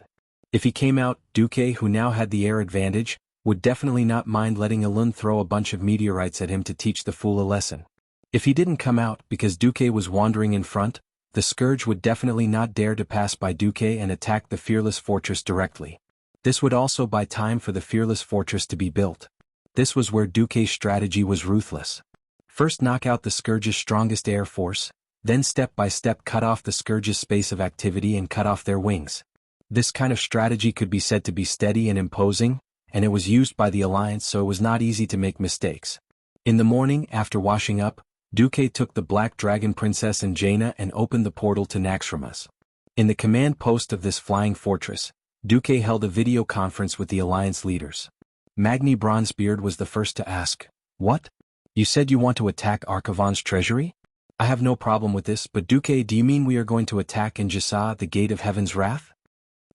If he came out, Duque, who now had the air advantage, would definitely not mind letting Elun throw a bunch of meteorites at him to teach the fool a lesson. If he didn't come out because Duque was wandering in front, the Scourge would definitely not dare to pass by Duque and attack the Fearless Fortress directly. This would also buy time for the Fearless Fortress to be built. This was where Duque's strategy was ruthless. First knock out the Scourge's strongest air force, then step by step cut off the Scourge's space of activity and cut off their wings. This kind of strategy could be said to be steady and imposing, and it was used by the Alliance, so it was not easy to make mistakes. In the morning, after washing up, Duque took the Black Dragon Princess and Jaina and opened the portal to Naxxramas. In the command post of this flying fortress, Duque held a video conference with the Alliance leaders. Magni Bronzebeard was the first to ask, "What? You said you want to attack Archavon's treasury? I have no problem with this, but Duque, do you mean we are going to attack in Jasa, the Gate of Heaven's Wrath?"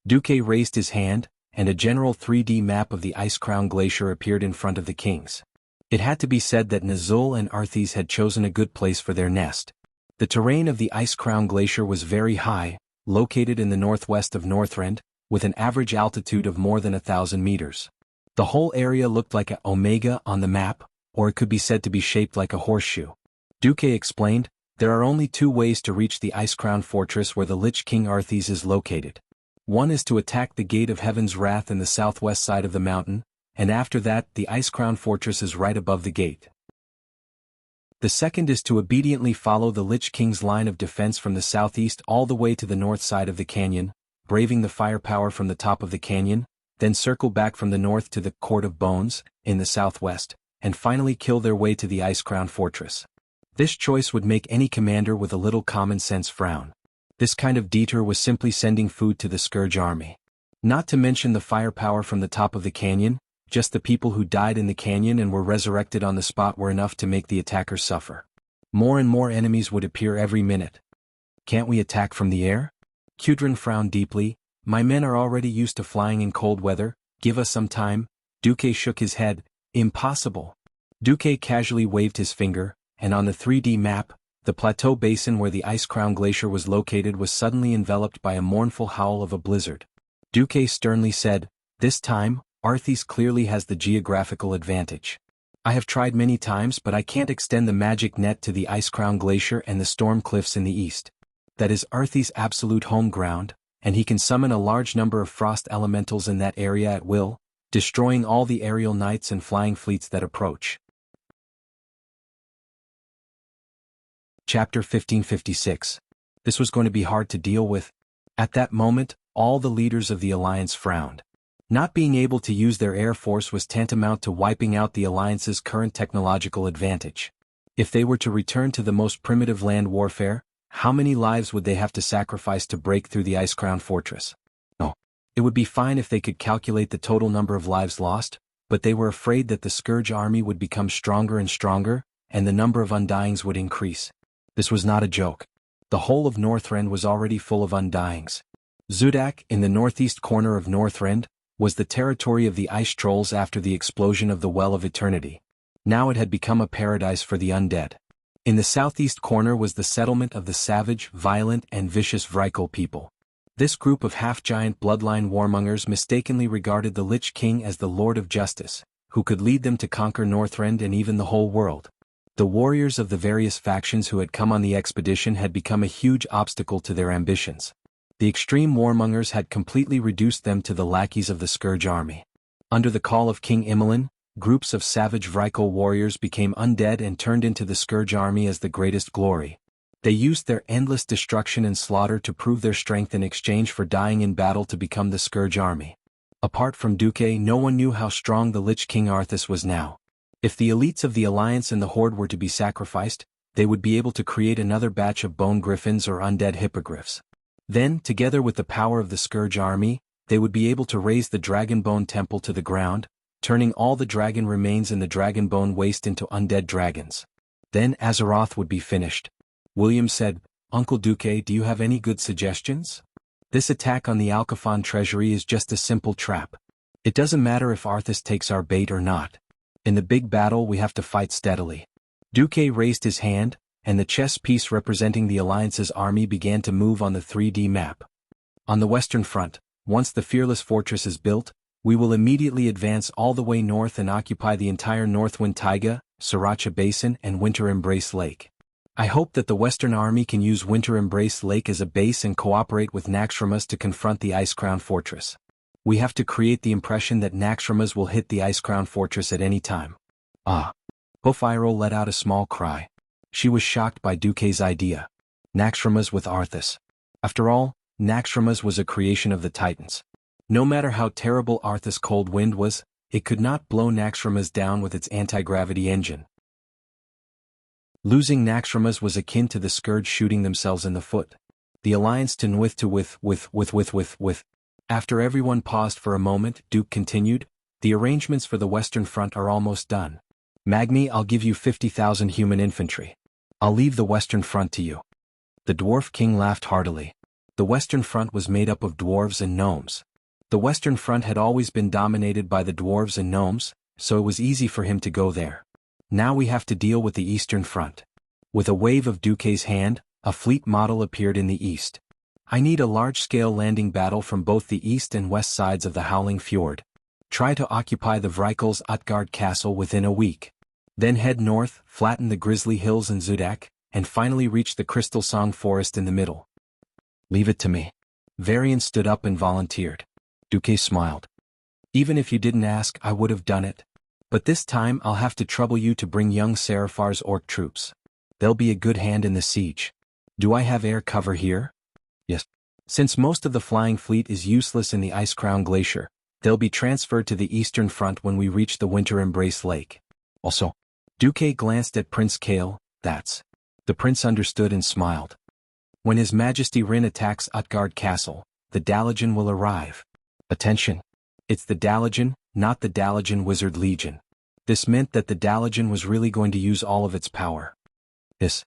Duque raised his hand, and a general 3D map of the Ice Crown Glacier appeared in front of the kings. It had to be said that Nazul and Arthas had chosen a good place for their nest. The terrain of the Ice Crown Glacier was very high, located in the northwest of Northrend, with an average altitude of more than 1,000 meters. The whole area looked like an omega on the map, or it could be said to be shaped like a horseshoe. Duque explained, there are only 2 ways to reach the Ice Crown Fortress where the Lich King Arthas is located. One is to attack the Gate of Heaven's Wrath in the southwest side of the mountain, and after that, the Ice Crown Fortress is right above the gate. The second is to obediently follow the Lich King's line of defense from the southeast all the way to the north side of the canyon, braving the firepower from the top of the canyon, then circle back from the north to the Court of Bones, in the southwest, and finally kill their way to the Ice Crown Fortress. This choice would make any commander with a little common sense frown. This kind of detour was simply sending food to the Scourge army. Not to mention the firepower from the top of the canyon, just the people who died in the canyon and were resurrected on the spot were enough to make the attackers suffer. More and more enemies would appear every minute. Can't we attack from the air? Kudrin frowned deeply. My men are already used to flying in cold weather, give us some time. Duque shook his head. Impossible. Duque casually waved his finger, and on the 3D map, the plateau basin where the Ice Crown Glacier was located was suddenly enveloped by a mournful howl of a blizzard. Duque sternly said, "This time, Arthas clearly has the geographical advantage. I have tried many times but I can't extend the magic net to the Ice Crown Glacier and the storm cliffs in the east. That is Arthas' absolute home ground, and he can summon a large number of frost elementals in that area at will, destroying all the aerial knights and flying fleets that approach." Chapter 1556. This was going to be hard to deal with. At that moment, all the leaders of the Alliance frowned. Not being able to use their air force was tantamount to wiping out the Alliance's current technological advantage. If they were to return to the most primitive land warfare, how many lives would they have to sacrifice to break through the Ice Crown Fortress? No. It would be fine if they could calculate the total number of lives lost, but they were afraid that the Scourge army would become stronger and stronger, and the number of undyings would increase. This was not a joke. The whole of Northrend was already full of undyings. Zudak, in the northeast corner of Northrend, was the territory of the ice trolls after the explosion of the Well of Eternity. Now it had become a paradise for the undead. In the southeast corner was the settlement of the savage, violent, and vicious Vrykul people. This group of half-giant bloodline warmongers mistakenly regarded the Lich King as the Lord of Justice, who could lead them to conquer Northrend and even the whole world. The warriors of the various factions who had come on the expedition had become a huge obstacle to their ambitions. The extreme warmongers had completely reduced them to the lackeys of the Scourge army. Under the call of King Imolan, groups of savage Vrykul warriors became undead and turned into the Scourge army as the greatest glory. They used their endless destruction and slaughter to prove their strength in exchange for dying in battle to become the Scourge army. Apart from Duque, no one knew how strong the Lich King Arthas was now. If the elites of the Alliance and the Horde were to be sacrificed, they would be able to create another batch of bone griffins or undead hippogriffs. Then, together with the power of the Scourge army, they would be able to raise the Dragonbone Temple to the ground, turning all the dragon remains in the Dragonbone Waste into undead dragons. Then Azeroth would be finished. William said, "Uncle Duque, do you have any good suggestions? This attack on the Alcaphon treasury is just a simple trap. It doesn't matter if Arthas takes our bait or not. In the big battle we have to fight steadily." Duque raised his hand, and the chess piece representing the Alliance's army began to move on the 3D map. On the western front, once the Fearless Fortress is built, we will immediately advance all the way north and occupy the entire Northwind Taiga, Sriracha Basin and Winter Embrace Lake. I hope that the Western Army can use Winter Embrace Lake as a base and cooperate with Naxxramas to confront the Ice Crown Fortress. We have to create the impression that Naxxramas will hit the Ice Crown Fortress at any time. Ah. Hoof-Iroh let out a small cry. She was shocked by Duque's idea. Naxxramas with Arthas. After all, Naxxramas was a creation of the Titans. No matter how terrible Arthas' cold wind was, it could not blow Naxxramas down with its anti-gravity engine. Losing Naxxramas was akin to the Scourge shooting themselves in the foot. The alliance to with. After everyone paused for a moment, Duke continued, "The arrangements for the Western Front are almost done. Magni, I'll give you 50,000 human infantry. I'll leave the Western Front to you." The Dwarf King laughed heartily. The Western Front was made up of dwarves and gnomes. The Western Front had always been dominated by the dwarves and gnomes, so it was easy for him to go there. Now we have to deal with the Eastern Front. With a wave of Duque's hand, a fleet model appeared in the east. I need a large-scale landing battle from both the east and west sides of the Howling Fjord. Try to occupy the Vrykul's Utgard Castle within a week. Then head north, flatten the Grizzly Hills and Zudak, and finally reach the Crystal Song Forest in the middle. Leave it to me. Varian stood up and volunteered. Duque smiled. Even if you didn't ask, I would have done it. But this time I'll have to trouble you to bring young Seraphar's orc troops. They'll be a good hand in the siege. Do I have air cover here? Yes. Since most of the flying fleet is useless in the Ice Crown Glacier, they'll be transferred to the Eastern Front when we reach the Winter Embrace Lake. Also, Duque glanced at Prince Kale. That's. The prince understood and smiled. When His Majesty Rin attacks Utgard Castle, the Dalajan will arrive. Attention! It's the Dalajan, not the Dalajan Wizard Legion. This meant that the Dalajan was really going to use all of its power. This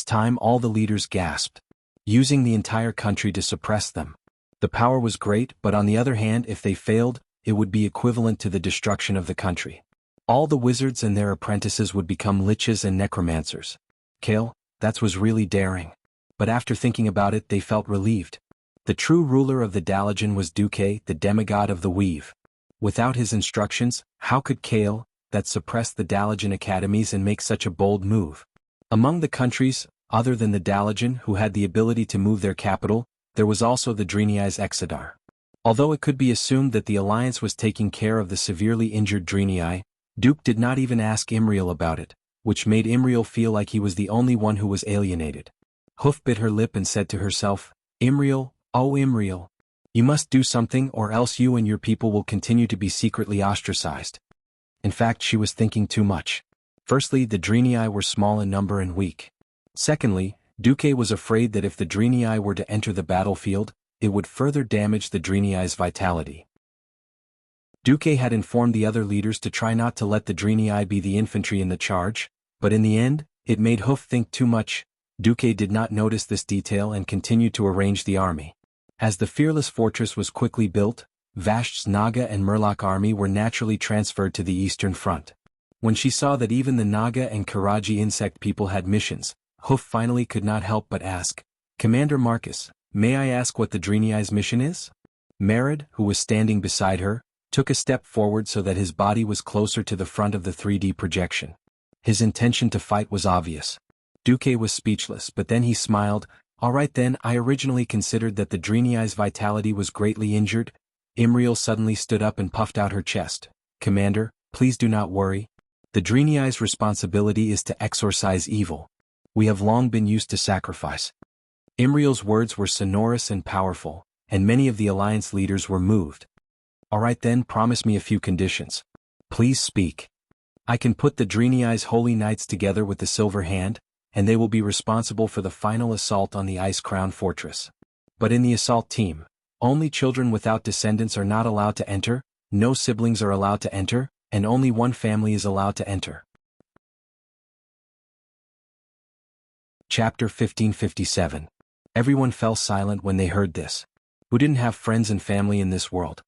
time all the leaders gasped, using the entire country to suppress them. The power was great, but on the other hand, if they failed, it would be equivalent to the destruction of the country. All the wizards and their apprentices would become liches and necromancers. Kale, that was really daring. But after thinking about it, they felt relieved. The true ruler of the Dalajan was Duque, the demigod of the weave. Without his instructions, how could Kale, that suppressed the Dalajan academies, and make such a bold move? Among the countries, other than the Dalajan who had the ability to move their capital, there was also the Driniai's Exodar. Although it could be assumed that the alliance was taking care of the severely injured Driniai, Duke did not even ask Imriel about it, which made Imriel feel like he was the only one who was alienated. Hoof bit her lip and said to herself, Imriel, oh Imriel, you must do something or else you and your people will continue to be secretly ostracized. In fact, she was thinking too much. Firstly, the Driniai were small in number and weak. Secondly, Duque was afraid that if the Driniai were to enter the battlefield, it would further damage the Driniai's vitality. Duque had informed the other leaders to try not to let the Driniai be the infantry in the charge, but in the end, it made Hoof think too much. Duque did not notice this detail and continued to arrange the army. As the fearless fortress was quickly built, Vasht's Naga and Murloc army were naturally transferred to the eastern front. When she saw that even the Naga and Karaji insect people had missions, Hoof finally could not help but ask, Commander Marcus, may I ask what the Driniai's mission is? Merid, who was standing beside her, took a step forward so that his body was closer to the front of the 3D projection. His intention to fight was obvious. Duque was speechless, but then he smiled. All right then, I originally considered that the Driniai's vitality was greatly injured. Imriel suddenly stood up and puffed out her chest. Commander, please do not worry. The Driniai's responsibility is to exorcise evil. We have long been used to sacrifice. Imriel's words were sonorous and powerful, and many of the alliance leaders were moved. All right then, promise me a few conditions. Please speak. I can put the Driniai's holy knights together with the Silver Hand, and they will be responsible for the final assault on the Ice Crown Fortress. But in the assault team, only children without descendants are not allowed to enter, no siblings are allowed to enter, and only one family is allowed to enter. Chapter 1557. Everyone fell silent when they heard this. Who didn't have friends and family in this world?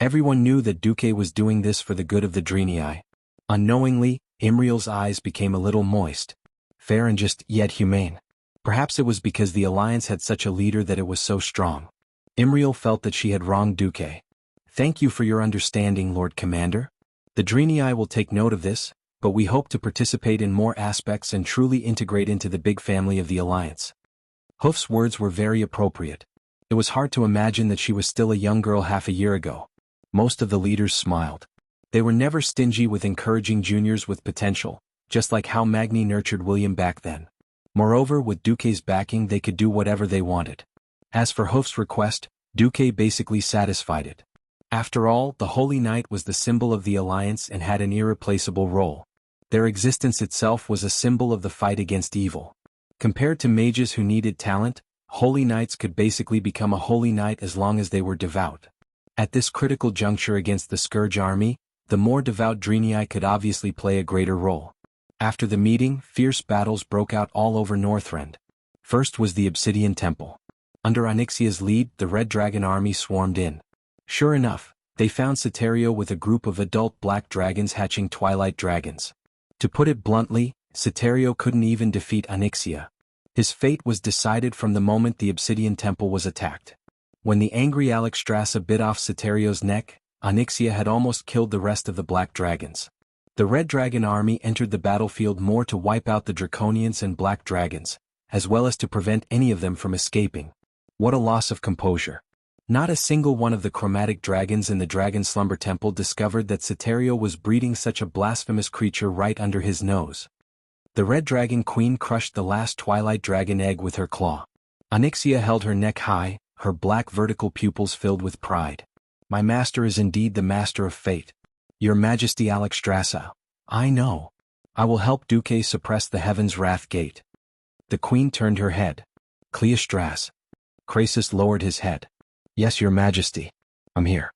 Everyone knew that Duque was doing this for the good of the Driniai. Unknowingly, Imriel's eyes became a little moist. Fair and just, yet humane. Perhaps it was because the alliance had such a leader that it was so strong. Imriel felt that she had wronged Duque. Thank you for your understanding, Lord Commander. The Driniai will take note of this, but we hope to participate in more aspects and truly integrate into the big family of the alliance. Hoof's words were very appropriate. It was hard to imagine that she was still a young girl half a year ago. Most of the leaders smiled. They were never stingy with encouraging juniors with potential, just like how Magni nurtured William back then. Moreover, with Duque's backing, they could do whatever they wanted. As for Hoof's request, Duque basically satisfied it. After all, the Holy Knight was the symbol of the alliance and had an irreplaceable role. Their existence itself was a symbol of the fight against evil. Compared to mages who needed talent, Holy Knights could basically become a Holy Knight as long as they were devout. At this critical juncture against the Scourge army, the more devout Driniai could obviously play a greater role. After the meeting, fierce battles broke out all over Northrend. First was the Obsidian Temple. Under Onyxia's lead, the Red Dragon army swarmed in. Sure enough, they found Soterio with a group of adult black dragons hatching twilight dragons. To put it bluntly, Soterio couldn't even defeat Onyxia. His fate was decided from the moment the Obsidian Temple was attacked. When the angry Alexstrasza bit off Soterio's neck, Onyxia had almost killed the rest of the black dragons. The Red Dragon army entered the battlefield more to wipe out the Draconians and black dragons, as well as to prevent any of them from escaping. What a loss of composure. Not a single one of the chromatic dragons in the Dragon Slumber Temple discovered that Soterio was breeding such a blasphemous creature right under his nose. The Red Dragon Queen crushed the last Twilight Dragon egg with her claw. Onyxia held her neck high, her black vertical pupils filled with pride. My master is indeed the master of fate. Your Majesty Alexstrasza. I know. I will help Duque suppress the Heaven's Wrath Gate. The Queen turned her head. Cleostras. Krasus lowered his head. Yes, Your Majesty. I'm here.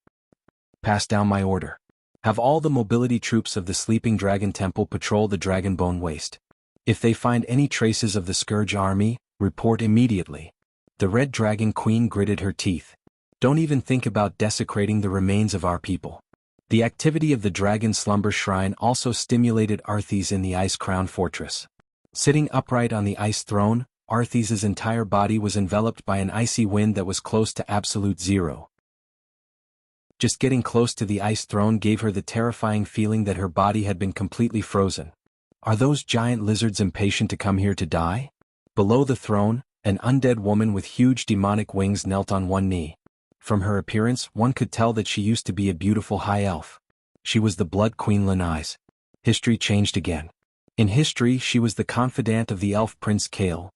Pass down my order. Have all the mobility troops of the Sleeping Dragon Temple patrol the Dragonbone Waste. If they find any traces of the Scourge army, report immediately. The Red Dragon Queen gritted her teeth. Don't even think about desecrating the remains of our people. The activity of the Dragon Slumber Shrine also stimulated Arthas in the Ice Crown Fortress. Sitting upright on the ice throne, Arthas' entire body was enveloped by an icy wind that was close to absolute zero. Just getting close to the ice throne gave her the terrifying feeling that her body had been completely frozen. Are those giant lizards impatient to come here to die? Below the throne, an undead woman with huge demonic wings knelt on one knee. From her appearance, one could tell that she used to be a beautiful high elf. She was the Blood Queen Lanais. History changed again. In history, she was the confidant of the elf prince Kael.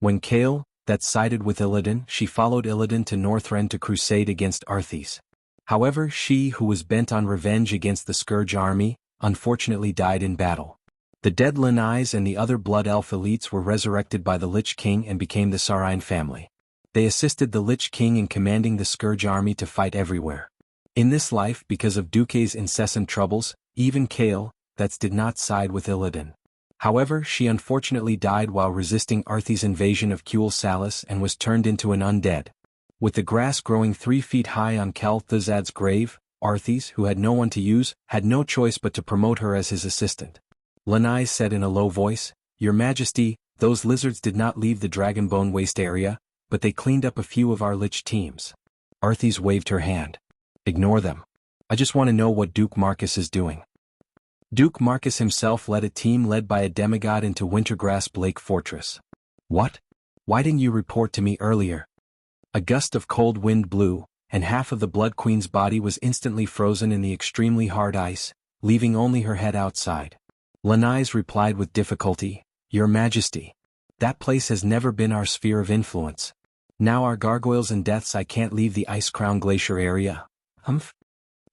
When Kael sided with Illidan, she followed Illidan to Northrend to crusade against Arthas. However, she who was bent on revenge against the Scourge army, unfortunately died in battle. The dead Lanais and the other Blood Elf elites were resurrected by the Lich King and became the Sarine family. They assisted the Lich King in commanding the Scourge army to fight everywhere. In this life, because of Duke's incessant troubles, even Kael did not side with Illidan. However, she unfortunately died while resisting Arthas' invasion of Kuel Salis and was turned into an undead. With the grass growing 3 feet high on Kel'Thuzad's grave, Arthas, who had no one to use, had no choice but to promote her as his assistant. Lanais said in a low voice, "Your Majesty, those lizards did not leave the Dragonbone Waste area, but they cleaned up a few of our Lich teams." Arthas waved her hand. "Ignore them. I just want to know what Duke Marcus is doing." Duke Marcus himself led a team led by a demigod into Wintergrasp Lake Fortress. "What? Why didn't you report to me earlier?" A gust of cold wind blew, and half of the Blood Queen's body was instantly frozen in the extremely hard ice, leaving only her head outside. Lanais replied with difficulty, "Your Majesty, that place has never been our sphere of influence. Now our gargoyles and deaths I can't leave the Ice Crown Glacier area." "Humph?"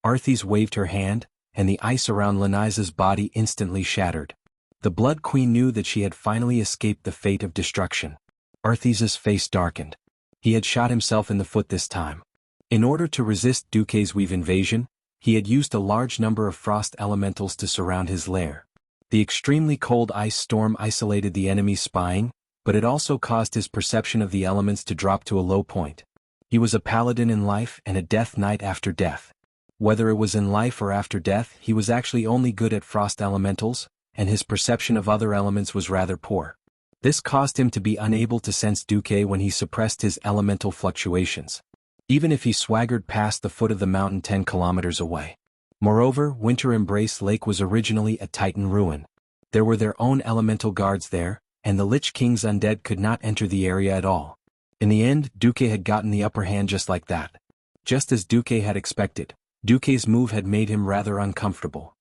Arthas waved her hand, and the ice around Lanais' body instantly shattered. The Blood Queen knew that she had finally escaped the fate of destruction. Arthas' face darkened. He had shot himself in the foot this time. In order to resist Duke's Weave invasion, he had used a large number of frost elementals to surround his lair. The extremely cold ice storm isolated the enemy's spying, but it also caused his perception of the elements to drop to a low point. He was a paladin in life and a death knight after death. Whether it was in life or after death, he was actually only good at frost elementals, and his perception of other elements was rather poor. This caused him to be unable to sense Duke when he suppressed his elemental fluctuations, even if he swaggered past the foot of the mountain 10 kilometers away. Moreover, Winter Embrace Lake was originally a Titan ruin. There were their own elemental guards there, and the Lich King's undead could not enter the area at all. In the end, Duke had gotten the upper hand just like that. Just as Duke had expected, Duke's move had made him rather uncomfortable.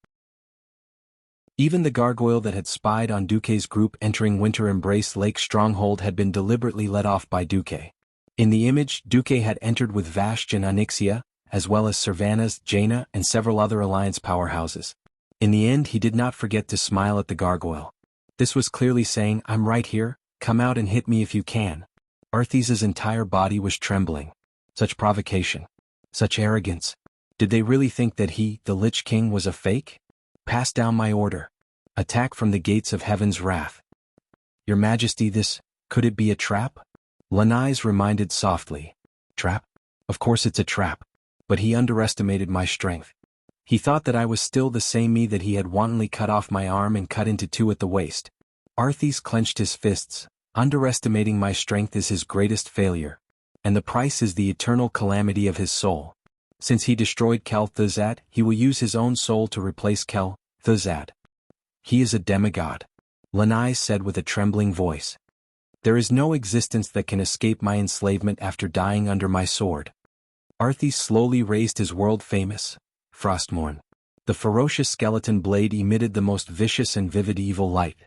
Even the gargoyle that had spied on Duke's group entering Winter Embrace Lake stronghold had been deliberately let off by Duke. In the image, Duke had entered with Vashj and Onyxia, as well as Sylvanas, Jaina, and several other Alliance powerhouses. In the end, he did not forget to smile at the gargoyle. This was clearly saying, "I'm right here, come out and hit me if you can." Arthas' entire body was trembling. Such provocation. Such arrogance. Did they really think that he, the Lich King, was a fake? "Pass down my order. Attack from the gates of heaven's wrath." "Your Majesty, could it be a trap?" Lanais reminded softly. "Trap? Of course it's a trap. But he underestimated my strength. He thought that I was still the same me that he had wantonly cut off my arm and cut into 2 at the waist." Arthas clenched his fists. "Underestimating my strength is his greatest failure. And the price is the eternal calamity of his soul. Since he destroyed Kel'Thuzad, he will use his own soul to replace Kel'Thuzad. He is a demigod," Lanais said with a trembling voice. "There is no existence that can escape my enslavement after dying under my sword." Arthas slowly raised his world-famous Frostmourne. The ferocious skeleton blade emitted the most vicious and vivid evil light.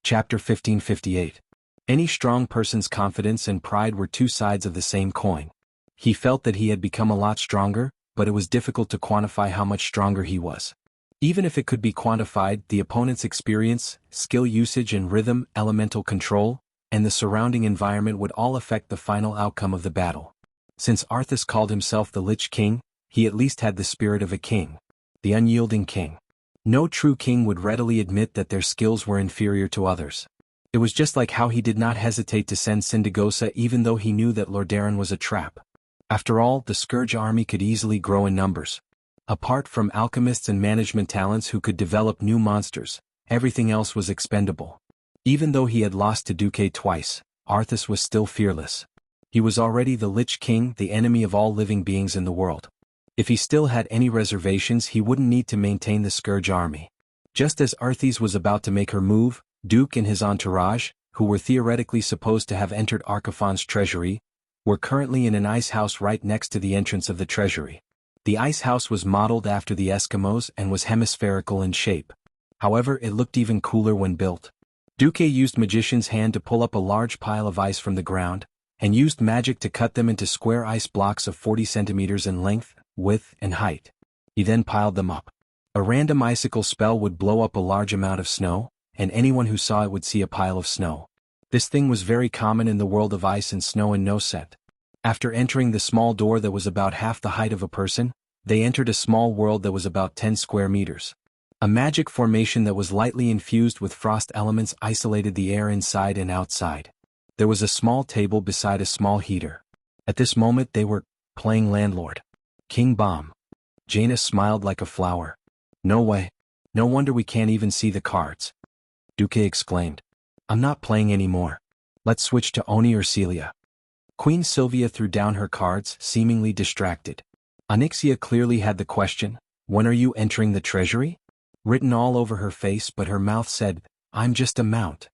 Chapter 1558. Any strong person's confidence and pride were 2 sides of the same coin. He felt that he had become a lot stronger, but it was difficult to quantify how much stronger he was. Even if it could be quantified, the opponent's experience, skill usage and rhythm, elemental control, and the surrounding environment would all affect the final outcome of the battle. Since Arthas called himself the Lich King, he at least had the spirit of a king. The unyielding king. No true king would readily admit that their skills were inferior to others. It was just like how he did not hesitate to send Sindagosa even though he knew that Lordaeron was a trap. After all, the Scourge army could easily grow in numbers. Apart from alchemists and management talents who could develop new monsters, everything else was expendable. Even though he had lost to Duque twice, Arthas was still fearless. He was already the Lich King, the enemy of all living beings in the world. If he still had any reservations, he wouldn't need to maintain the Scourge army. Just as Arthas was about to make her move, Duke and his entourage, who were theoretically supposed to have entered Arcaphon's treasury, were currently in an ice house right next to the entrance of the treasury. The ice house was modeled after the Eskimos and was hemispherical in shape. However, it looked even cooler when built. Duque used Magician's hand to pull up a large pile of ice from the ground, and used magic to cut them into square ice blocks of 40 centimeters in length, width, and height. He then piled them up. A random icicle spell would blow up a large amount of snow, and anyone who saw it would see a pile of snow. This thing was very common in the world of ice and snow and no scent. After entering the small door that was about half the height of a person, they entered a small world that was about 10 square meters. A magic formation that was lightly infused with frost elements isolated the air inside and outside. There was a small table beside a small heater. At this moment they were playing landlord. King Bomb. Jaina smiled like a flower. No way. No wonder we can't even see the cards. Duque exclaimed. I'm not playing anymore. Let's switch to Oni or Celia. Queen Sylvia threw down her cards, seemingly distracted. Onyxia clearly had the question, when are you entering the treasury? Written all over her face, but her mouth said, I'm just a mount.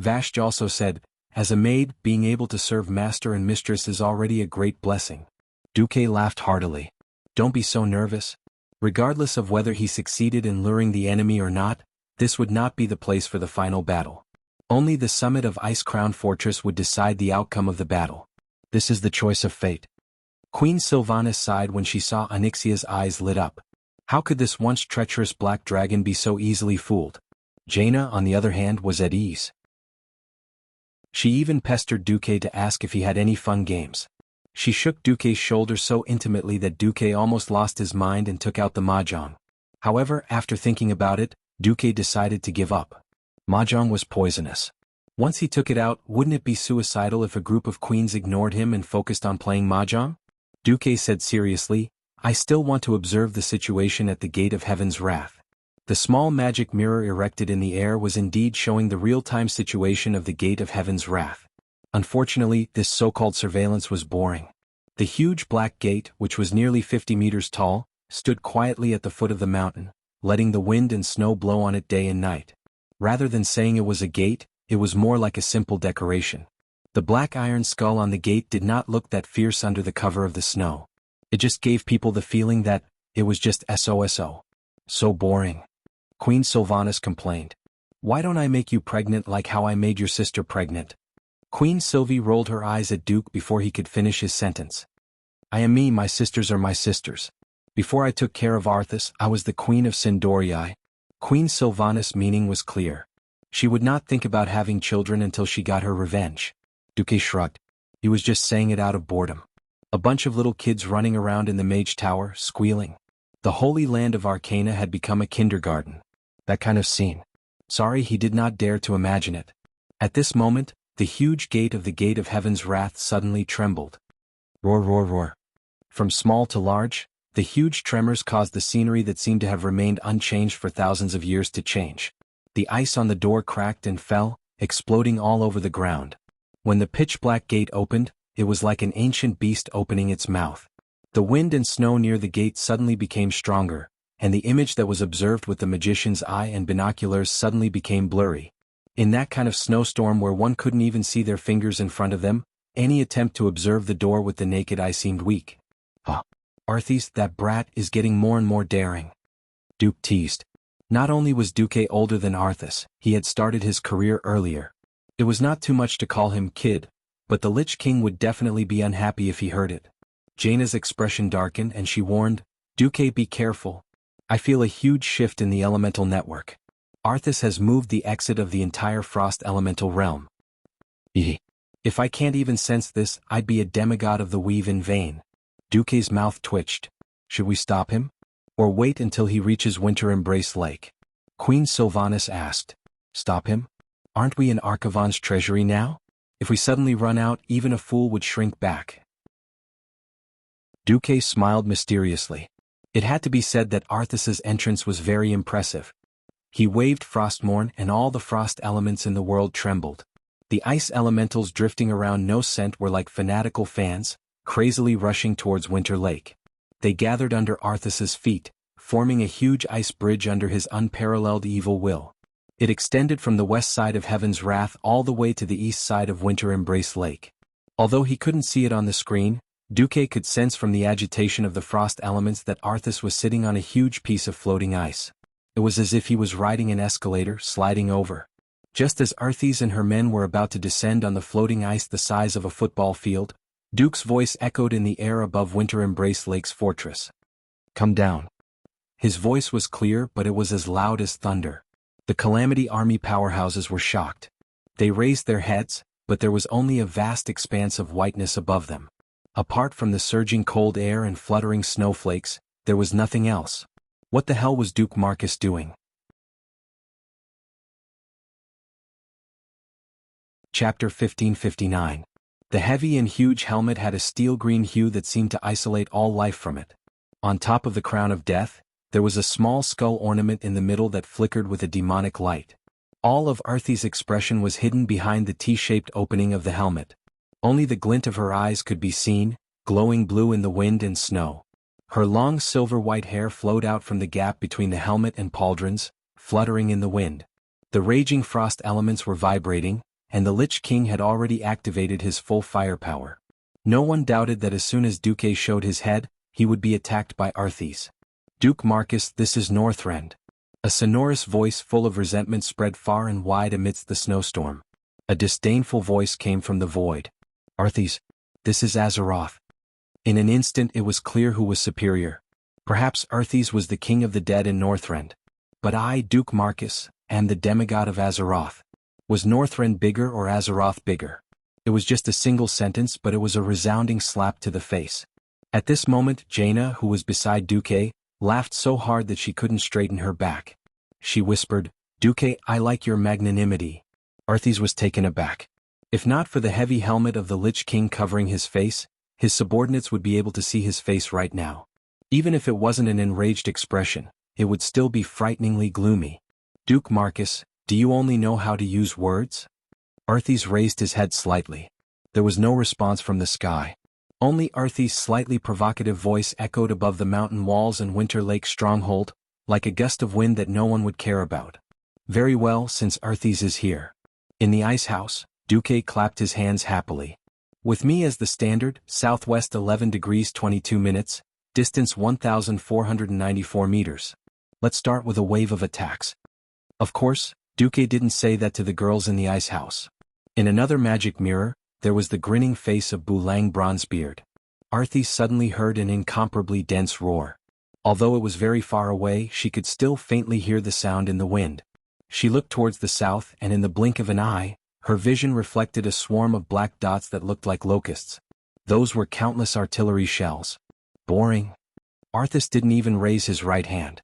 Vashj also said, as a maid, being able to serve master and mistress is already a great blessing. Duque laughed heartily. Don't be so nervous. Regardless of whether he succeeded in luring the enemy or not, this would not be the place for the final battle. Only the summit of Ice Crown Fortress would decide the outcome of the battle. This is the choice of fate. Queen Sylvanas sighed when she saw Onyxia's eyes lit up. How could this once treacherous black dragon be so easily fooled? Jaina, on the other hand, was at ease. She even pestered Duque to ask if he had any fun games. She shook Duque's shoulder so intimately that Duque almost lost his mind and took out the mahjong. However, after thinking about it, Duque decided to give up. Mahjong was poisonous. Once he took it out, wouldn't it be suicidal if a group of queens ignored him and focused on playing mahjong? Duque said seriously, I still want to observe the situation at the Gate of Heaven's Wrath. The small magic mirror erected in the air was indeed showing the real-time situation of the Gate of Heaven's Wrath. Unfortunately, this so-called surveillance was boring. The huge black gate, which was nearly 50 meters tall, stood quietly at the foot of the mountain, letting the wind and snow blow on it day and night. Rather than saying it was a gate, it was more like a simple decoration. The black iron skull on the gate did not look that fierce under the cover of the snow. It just gave people the feeling that it was just SOSO. So boring. Queen Sylvanas complained. Why don't I make you pregnant like how I made your sister pregnant? Queen Sylvie rolled her eyes at Duke before he could finish his sentence. I am me, my sisters are my sisters. Before I took care of Arthas, I was the Queen of Sindorii. Queen Sylvanas' meaning was clear. She would not think about having children until she got her revenge. Duque shrugged. He was just saying it out of boredom. A bunch of little kids running around in the Mage Tower, squealing. The holy land of Arcana had become a kindergarten. That kind of scene. Sorry, he did not dare to imagine it. At this moment, the huge gate of the Gate of Heaven's Wrath suddenly trembled. Roar, roar, roar. From small to large, the huge tremors caused the scenery that seemed to have remained unchanged for thousands of years to change. The ice on the door cracked and fell, exploding all over the ground. When the pitch-black gate opened, it was like an ancient beast opening its mouth. The wind and snow near the gate suddenly became stronger, and the image that was observed with the magician's eye and binoculars suddenly became blurry. In that kind of snowstorm where one couldn't even see their fingers in front of them, any attempt to observe the door with the naked eye seemed weak. Arthas, that brat, is getting more and more daring. Duke teased. Not only was Duque older than Arthas, he had started his career earlier. It was not too much to call him kid, but the Lich King would definitely be unhappy if he heard it. Jaina's expression darkened and she warned, Duque, be careful. I feel a huge shift in the elemental network. Arthas has moved the exit of the entire frost elemental realm. If I can't even sense this, I'd be a demigod of the weave in vain. Duque's mouth twitched. Should we stop him? Or wait until he reaches Winter Embrace Lake? Queen Sylvanas asked. Stop him? Aren't we in Archivon's treasury now? If we suddenly run out, even a fool would shrink back. Duque smiled mysteriously. It had to be said that Arthas's entrance was very impressive. He waved Frostmourne and all the frost elements in the world trembled. The ice elementals drifting around No Scent were like fanatical fans, crazily rushing towards Winter Lake. They gathered under Arthas's feet, forming a huge ice bridge under his unparalleled evil will. It extended from the west side of Heaven's Wrath all the way to the east side of Winter Embrace Lake. Although he couldn't see it on the screen, Duque could sense from the agitation of the frost elements that Arthas was sitting on a huge piece of floating ice. It was as if he was riding an escalator, sliding over. Just as Arthas and her men were about to descend on the floating ice the size of a football field, Duke's voice echoed in the air above Winter Embrace Lake's fortress. Come down. His voice was clear, but it was as loud as thunder. The Calamity Army powerhouses were shocked. They raised their heads, but there was only a vast expanse of whiteness above them. Apart from the surging cold air and fluttering snowflakes, there was nothing else. What the hell was Duke Marcus doing? Chapter 1559. The heavy and huge helmet had a steel-green hue that seemed to isolate all life from it. On top of the crown of death, there was a small skull ornament in the middle that flickered with a demonic light. All of Arthas's expression was hidden behind the T-shaped opening of the helmet. Only the glint of her eyes could be seen, glowing blue in the wind and snow. Her long silver-white hair flowed out from the gap between the helmet and pauldrons, fluttering in the wind. The raging frost elements were vibrating, and the Lich King had already activated his full firepower. No one doubted that as soon as Duque showed his head, he would be attacked by Arthas. Duke Marcus, this is Northrend. A sonorous voice full of resentment spread far and wide amidst the snowstorm. A disdainful voice came from the void. Arthas, this is Azeroth. In an instant it was clear who was superior. Perhaps Arthas was the king of the dead in Northrend. But I, Duke Marcus, am the demigod of Azeroth. Was Northrend bigger or Azeroth bigger? It was just a single sentence, but it was a resounding slap to the face. At this moment, Jaina, who was beside Duque, laughed so hard that she couldn't straighten her back. She whispered, Duque, I like your magnanimity. Arthas was taken aback. If not for the heavy helmet of the Lich King covering his face, his subordinates would be able to see his face right now. Even if it wasn't an enraged expression, it would still be frighteningly gloomy. Duke Marcus, do you only know how to use words? Arthas raised his head slightly. There was no response from the sky. Only Arthas' slightly provocative voice echoed above the mountain walls and Winter Lake stronghold, like a gust of wind that no one would care about. Very well, since Arthas is here. In the ice house, Duque clapped his hands happily. With me as the standard, southwest 11 degrees 22 minutes, distance 1,494 meters. Let's start with a wave of attacks. Of course, Duque didn't say that to the girls in the ice house. In another magic mirror, there was the grinning face of Bulang Bronzebeard. Arthas suddenly heard an incomparably dense roar. Although it was very far away, she could still faintly hear the sound in the wind. She looked towards the south, and in the blink of an eye, her vision reflected a swarm of black dots that looked like locusts. Those were countless artillery shells. Boring. Arthas didn't even raise his right hand.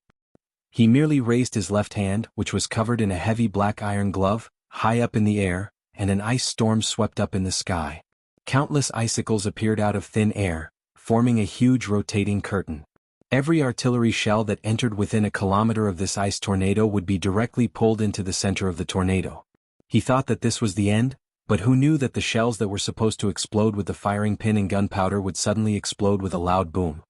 He merely raised his left hand, which was covered in a heavy black iron glove, high up in the air, and an ice storm swept up in the sky. Countless icicles appeared out of thin air, forming a huge rotating curtain. Every artillery shell that entered within a kilometer of this ice tornado would be directly pulled into the center of the tornado. He thought that this was the end, but who knew that the shells that were supposed to explode with the firing pin and gunpowder would suddenly explode with a loud boom.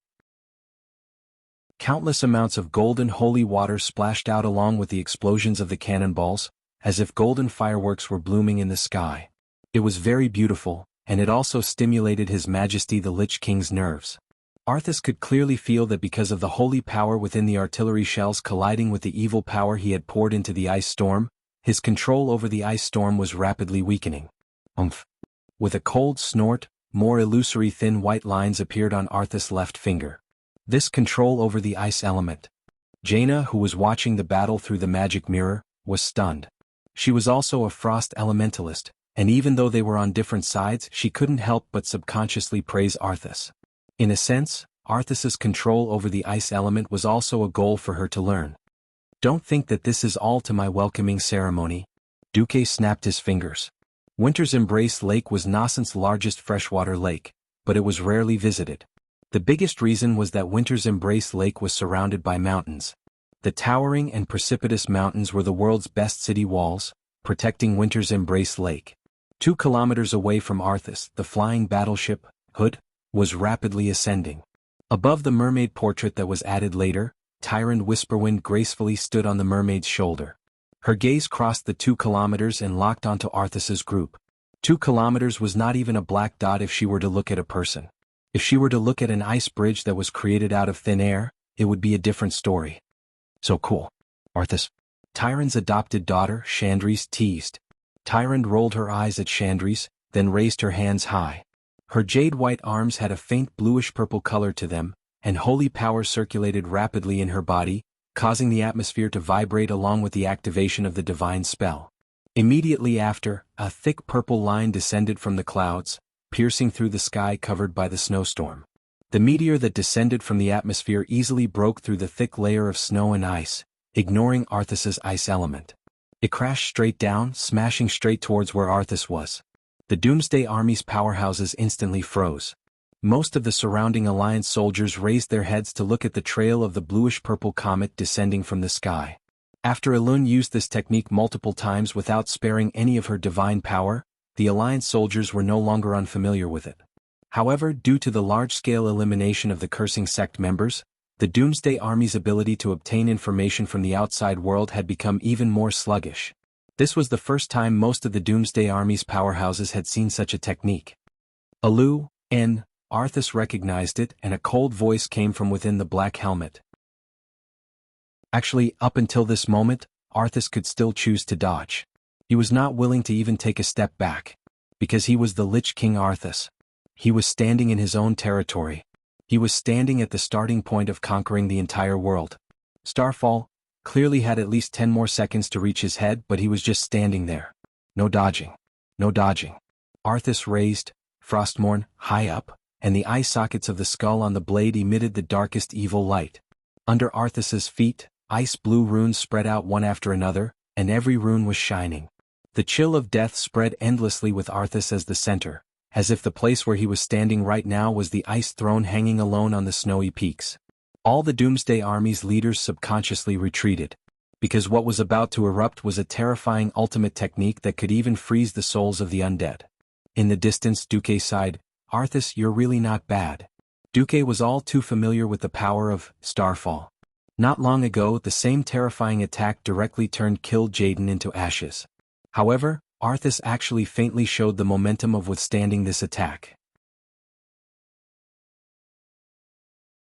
Countless amounts of golden holy water splashed out along with the explosions of the cannonballs, as if golden fireworks were blooming in the sky. It was very beautiful, and it also stimulated His Majesty the Lich King's nerves. Arthas could clearly feel that because of the holy power within the artillery shells colliding with the evil power he had poured into the ice storm, his control over the ice storm was rapidly weakening. Umph. With a cold snort, more illusory thin white lines appeared on Arthas' left finger. This control over the ice element. Jaina, who was watching the battle through the magic mirror, was stunned. She was also a frost elementalist, and even though they were on different sides, she couldn't help but subconsciously praise Arthas. In a sense, Arthas's control over the ice element was also a goal for her to learn. Don't think that this is all to my welcoming ceremony. Duque snapped his fingers. Winter's Embrace Lake was Nascent's largest freshwater lake, but it was rarely visited. The biggest reason was that Winter's Embrace Lake was surrounded by mountains. The towering and precipitous mountains were the world's best city walls, protecting Winter's Embrace Lake. 2 kilometers away from Arthas, the flying battleship, Hood, was rapidly ascending. Above the mermaid portrait that was added later, Tyrande Whisperwind gracefully stood on the mermaid's shoulder. Her gaze crossed the 2 kilometers and locked onto Arthas's group. 2 kilometers was not even a black dot if she were to look at a person. If she were to look at an ice bridge that was created out of thin air, it would be a different story. So cool. Arthas. Tyrande's adopted daughter, Chandrise, teased. Tyrande rolled her eyes at Chandrise, then raised her hands high. Her jade-white arms had a faint bluish-purple color to them, and holy power circulated rapidly in her body, causing the atmosphere to vibrate along with the activation of the divine spell. Immediately after, a thick purple line descended from the clouds, piercing through the sky covered by the snowstorm. The meteor that descended from the atmosphere easily broke through the thick layer of snow and ice, ignoring Arthas's ice element. It crashed straight down, smashing straight towards where Arthas was. The Doomsday Army's powerhouses instantly froze. Most of the surrounding Alliance soldiers raised their heads to look at the trail of the bluish-purple comet descending from the sky. After Elune used this technique multiple times without sparing any of her divine power, the Alliance soldiers were no longer unfamiliar with it. However, due to the large-scale elimination of the Cursing Sect members, the Doomsday Army's ability to obtain information from the outside world had become even more sluggish. This was the first time most of the Doomsday Army's powerhouses had seen such a technique. Alu, N. Arthas recognized it, and a cold voice came from within the black helmet. Actually, up until this moment, Arthas could still choose to dodge. He was not willing to even take a step back. Because he was the Lich King Arthas. He was standing in his own territory. He was standing at the starting point of conquering the entire world. Starfall clearly had at least 10 more seconds to reach his head, but he was just standing there. No dodging. No dodging. Arthas raised, Frostmourne, high up, and the eye sockets of the skull on the blade emitted the darkest evil light. Under Arthas's feet, ice blue runes spread out one after another, and every rune was shining. The chill of death spread endlessly with Arthas as the center, as if the place where he was standing right now was the ice throne hanging alone on the snowy peaks. All the Doomsday Army's leaders subconsciously retreated, because what was about to erupt was a terrifying ultimate technique that could even freeze the souls of the undead. In the distance, Duque sighed, "Arthas, you're really not bad." Duque was all too familiar with the power of Starfall. Not long ago, the same terrifying attack directly turned Kill Jaden into ashes. However, Arthas actually faintly showed the momentum of withstanding this attack.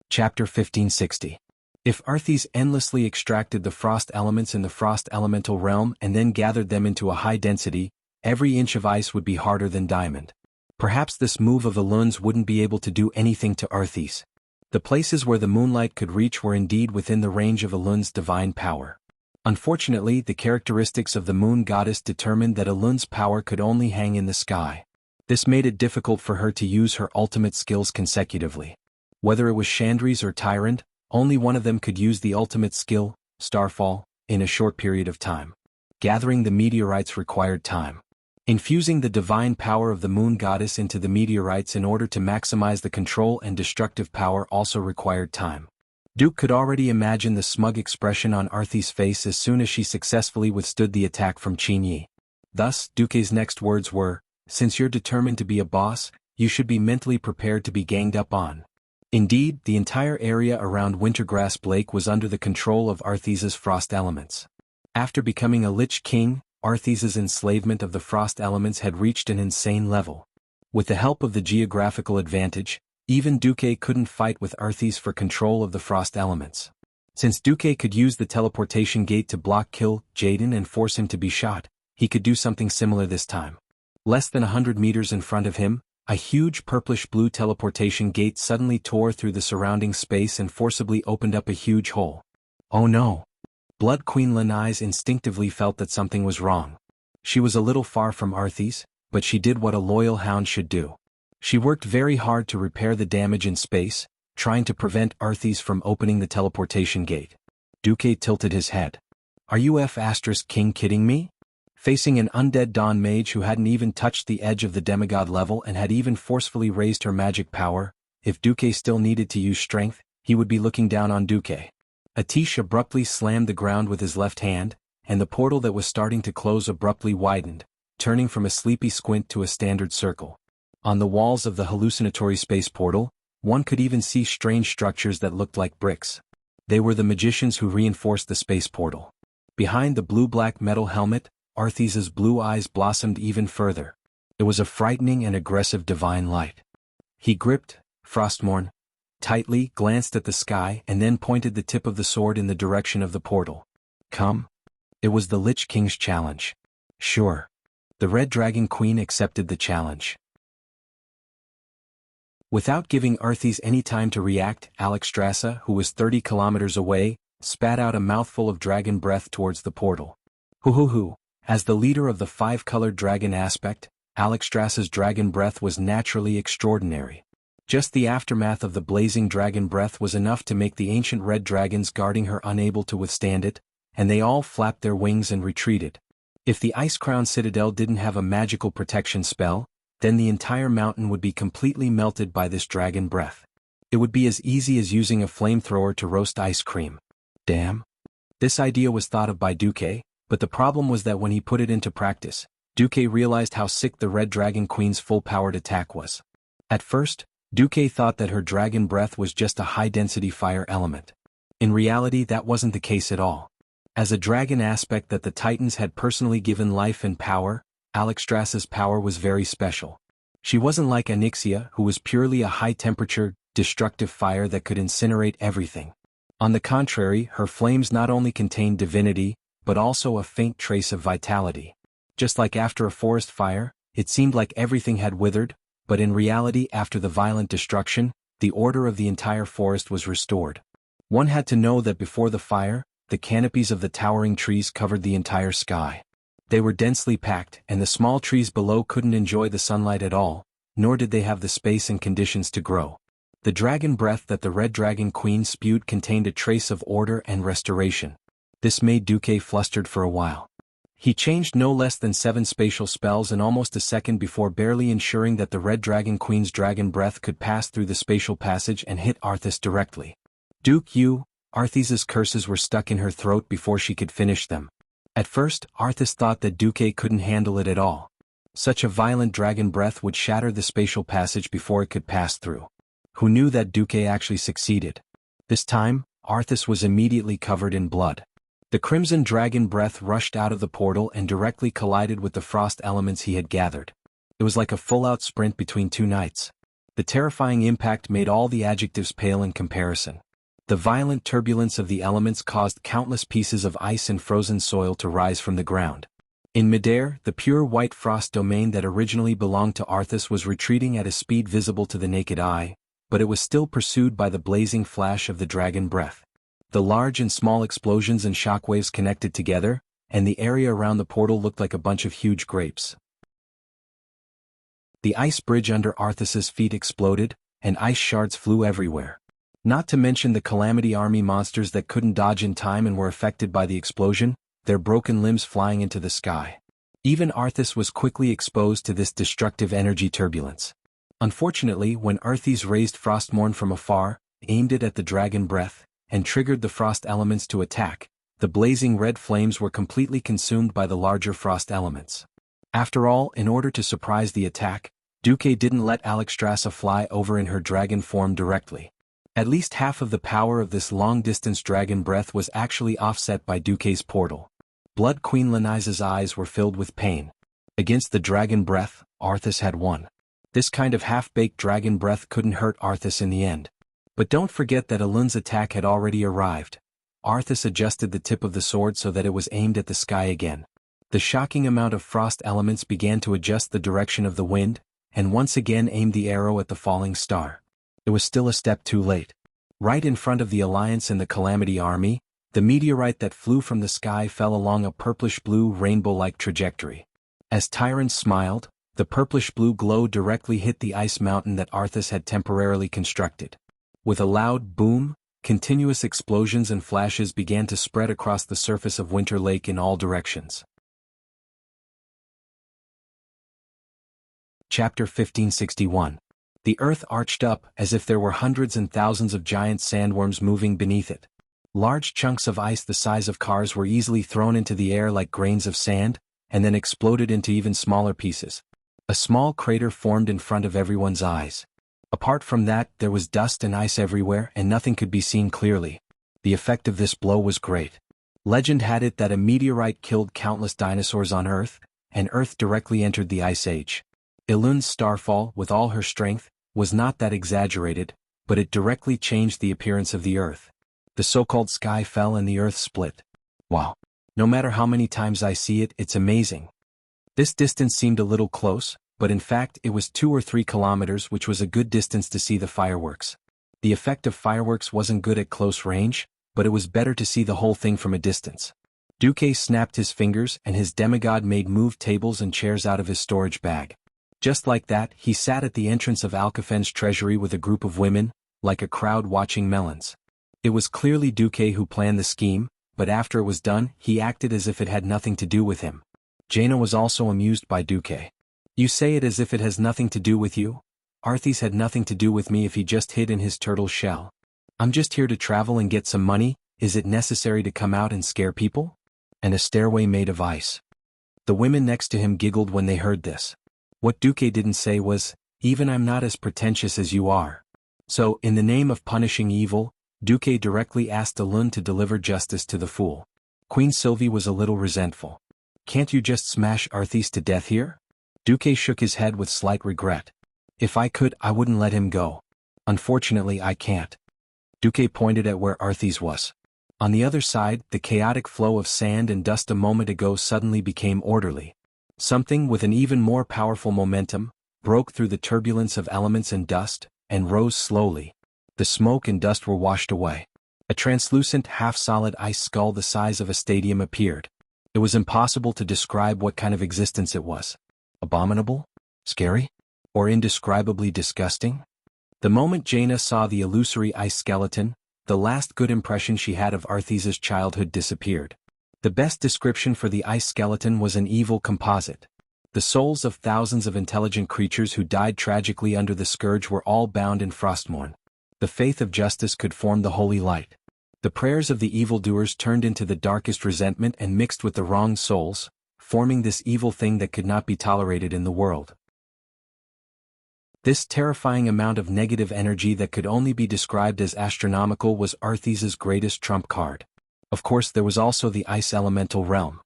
Chapter 1560. If Arthas endlessly extracted the frost elements in the frost elemental realm and then gathered them into a high density, every inch of ice would be harder than diamond. Perhaps this move of Elune's wouldn't be able to do anything to Arthas. The places where the moonlight could reach were indeed within the range of Elune's divine power. Unfortunately, the characteristics of the moon goddess determined that Elune's power could only hang in the sky. This made it difficult for her to use her ultimate skills consecutively. Whether it was Chandrise or Tyrande, only one of them could use the ultimate skill, Starfall, in a short period of time. Gathering the meteorites required time. Infusing the divine power of the moon goddess into the meteorites in order to maximize the control and destructive power also required time. Duke could already imagine the smug expression on Arthas' face as soon as she successfully withstood the attack from Qinyi. Thus, Duque's next words were, "Since you're determined to be a boss, you should be mentally prepared to be ganged up on." Indeed, the entire area around Wintergrasp Lake was under the control of Arthas's frost elements. After becoming a Lich King, Arthas's enslavement of the frost elements had reached an insane level. With the help of the geographical advantage, even Duque couldn't fight with Arthas for control of the frost elements. Since Duque could use the teleportation gate to block Kill Jaden and force him to be shot, he could do something similar this time. Less than 100 meters in front of him, a huge purplish-blue teleportation gate suddenly tore through the surrounding space and forcibly opened up a huge hole. Oh no! Blood Queen Lanai's instinctively felt that something was wrong. She was a little far from Arthas, but she did what a loyal hound should do. She worked very hard to repair the damage in space, trying to prevent Arthas from opening the teleportation gate. Duque tilted his head. Are you King kidding me? Facing an undead Dawn mage who hadn't even touched the edge of the demigod level and had even forcefully raised her magic power, if Duque still needed to use strength, he would be looking down on Duque. Atish abruptly slammed the ground with his left hand, and the portal that was starting to close abruptly widened, turning from a sleepy squint to a standard circle. On the walls of the hallucinatory space portal, one could even see strange structures that looked like bricks. They were the magicians who reinforced the space portal. Behind the blue-black metal helmet, Arthas's blue eyes blossomed even further. It was a frightening and aggressive divine light. He gripped Frostmourne tightly, glanced at the sky, and then pointed the tip of the sword in the direction of the portal. Come. It was the Lich King's challenge. Sure. The Red Dragon Queen accepted the challenge. Without giving Arthas any time to react, Alexstrasza, who was 30 kilometers away, spat out a mouthful of dragon breath towards the portal. Hoo. As the leader of the five-colored dragon aspect, Alexstrasza's dragon breath was naturally extraordinary. Just the aftermath of the blazing dragon breath was enough to make the ancient red dragons guarding her unable to withstand it, and they all flapped their wings and retreated. If the Ice-Crown Citadel didn't have a magical protection spell, then the entire mountain would be completely melted by this dragon breath. It would be as easy as using a flamethrower to roast ice cream. Damn. This idea was thought of by Duque, but the problem was that when he put it into practice, Duque realized how sick the Red Dragon Queen's full-powered attack was. At first, Duque thought that her dragon breath was just a high-density fire element. In reality, that wasn't the case at all. As a dragon aspect that the Titans had personally given life and power, Alexstrasza's power was very special. She wasn't like Onyxia, who was purely a high-temperature, destructive fire that could incinerate everything. On the contrary, her flames not only contained divinity, but also a faint trace of vitality. Just like after a forest fire, it seemed like everything had withered, but in reality, after the violent destruction, the order of the entire forest was restored. One had to know that before the fire, the canopies of the towering trees covered the entire sky. They were densely packed, and the small trees below couldn't enjoy the sunlight at all, nor did they have the space and conditions to grow. The dragon breath that the Red Dragon Queen spewed contained a trace of order and restoration. This made Duque flustered for a while. He changed no less than 7 spatial spells in almost a second before barely ensuring that the Red Dragon Queen's dragon breath could pass through the spatial passage and hit Arthas directly. Arthas's curses were stuck in her throat before she could finish them. At first, Arthas thought that Duque couldn't handle it at all. Such a violent dragon breath would shatter the spatial passage before it could pass through. Who knew that Duque actually succeeded? This time, Arthas was immediately covered in blood. The crimson dragon breath rushed out of the portal and directly collided with the frost elements he had gathered. It was like a full-out sprint between two knights. The terrifying impact made all the adjectives pale in comparison. The violent turbulence of the elements caused countless pieces of ice and frozen soil to rise from the ground. In midair, the pure white frost domain that originally belonged to Arthas was retreating at a speed visible to the naked eye, but it was still pursued by the blazing flash of the dragon breath. The large and small explosions and shockwaves connected together, and the area around the portal looked like a bunch of huge grapes. The ice bridge under Arthas's feet exploded, and ice shards flew everywhere. Not to mention the Calamity Army monsters that couldn't dodge in time and were affected by the explosion, their broken limbs flying into the sky. Even Arthas was quickly exposed to this destructive energy turbulence. Unfortunately, when Arthas raised Frostmourne from afar, aimed it at the dragon breath, and triggered the frost elements to attack, the blazing red flames were completely consumed by the larger frost elements. After all, in order to surprise the attack, Duque didn't let Alexstrasza fly over in her dragon form directly. At least half of the power of this long-distance dragon breath was actually offset by Duque's portal. Blood Queen Laniza's eyes were filled with pain. Against the dragon breath, Arthas had won. This kind of half-baked dragon breath couldn't hurt Arthas in the end. But don't forget that Alun's attack had already arrived. Arthas adjusted the tip of the sword so that it was aimed at the sky again. The shocking amount of frost elements began to adjust the direction of the wind, and once again aimed the arrow at the falling star. It was still a step too late. Right in front of the Alliance and the Calamity Army, the meteorite that flew from the sky fell along a purplish-blue rainbow-like trajectory. As Tyrant smiled, the purplish-blue glow directly hit the ice mountain that Arthas had temporarily constructed. With a loud boom, continuous explosions and flashes began to spread across the surface of Winter Lake in all directions. Chapter 1561. The earth arched up as if there were hundreds and thousands of giant sandworms moving beneath it. Large chunks of ice the size of cars were easily thrown into the air like grains of sand, and then exploded into even smaller pieces. A small crater formed in front of everyone's eyes. Apart from that, there was dust and ice everywhere and nothing could be seen clearly. The effect of this blow was great. Legend had it that a meteorite killed countless dinosaurs on Earth, and Earth directly entered the Ice Age. Elun's starfall, with all her strength, was not that exaggerated, but it directly changed the appearance of the Earth. The so-called sky fell and the Earth split. Wow. No matter how many times I see it, it's amazing. This distance seemed a little close, but in fact it was 2 or 3 kilometers, which was a good distance to see the fireworks. The effect of fireworks wasn't good at close range, but it was better to see the whole thing from a distance. Duque snapped his fingers and his demigod made move tables and chairs out of his storage bag. Just like that, he sat at the entrance of Alcafen's treasury with a group of women, like a crowd watching melons. It was clearly Duque who planned the scheme, but after it was done, he acted as if it had nothing to do with him. Jaina was also amused by Duque. You say it as if it has nothing to do with you? Arthas had nothing to do with me if he just hid in his turtle shell. I'm just here to travel and get some money. Is it necessary to come out and scare people? And a stairway made of ice. The women next to him giggled when they heard this. What Duque didn't say was, even I'm not as pretentious as you are. So, in the name of punishing evil, Duque directly asked Elun to deliver justice to the fool. Queen Sylvie was a little resentful. Can't you just smash Arthas to death here? Duque shook his head with slight regret. If I could, I wouldn't let him go. Unfortunately, I can't. Duque pointed at where Arthas was. On the other side, the chaotic flow of sand and dust a moment ago suddenly became orderly. Something with an even more powerful momentum broke through the turbulence of elements and dust, and rose slowly. The smoke and dust were washed away. A translucent half-solid ice skull the size of a stadium appeared. It was impossible to describe what kind of existence it was. Abominable? Scary? Or indescribably disgusting? The moment Jaina saw the illusory ice skeleton, the last good impression she had of Arthas's childhood disappeared. The best description for the ice skeleton was an evil composite. The souls of thousands of intelligent creatures who died tragically under the scourge were all bound in Frostmourne. The faith of justice could form the holy light. The prayers of the evildoers turned into the darkest resentment and mixed with the wrong souls, forming this evil thing that could not be tolerated in the world. This terrifying amount of negative energy that could only be described as astronomical was Arthas's greatest trump card. Of course, there was also the ice elemental realm.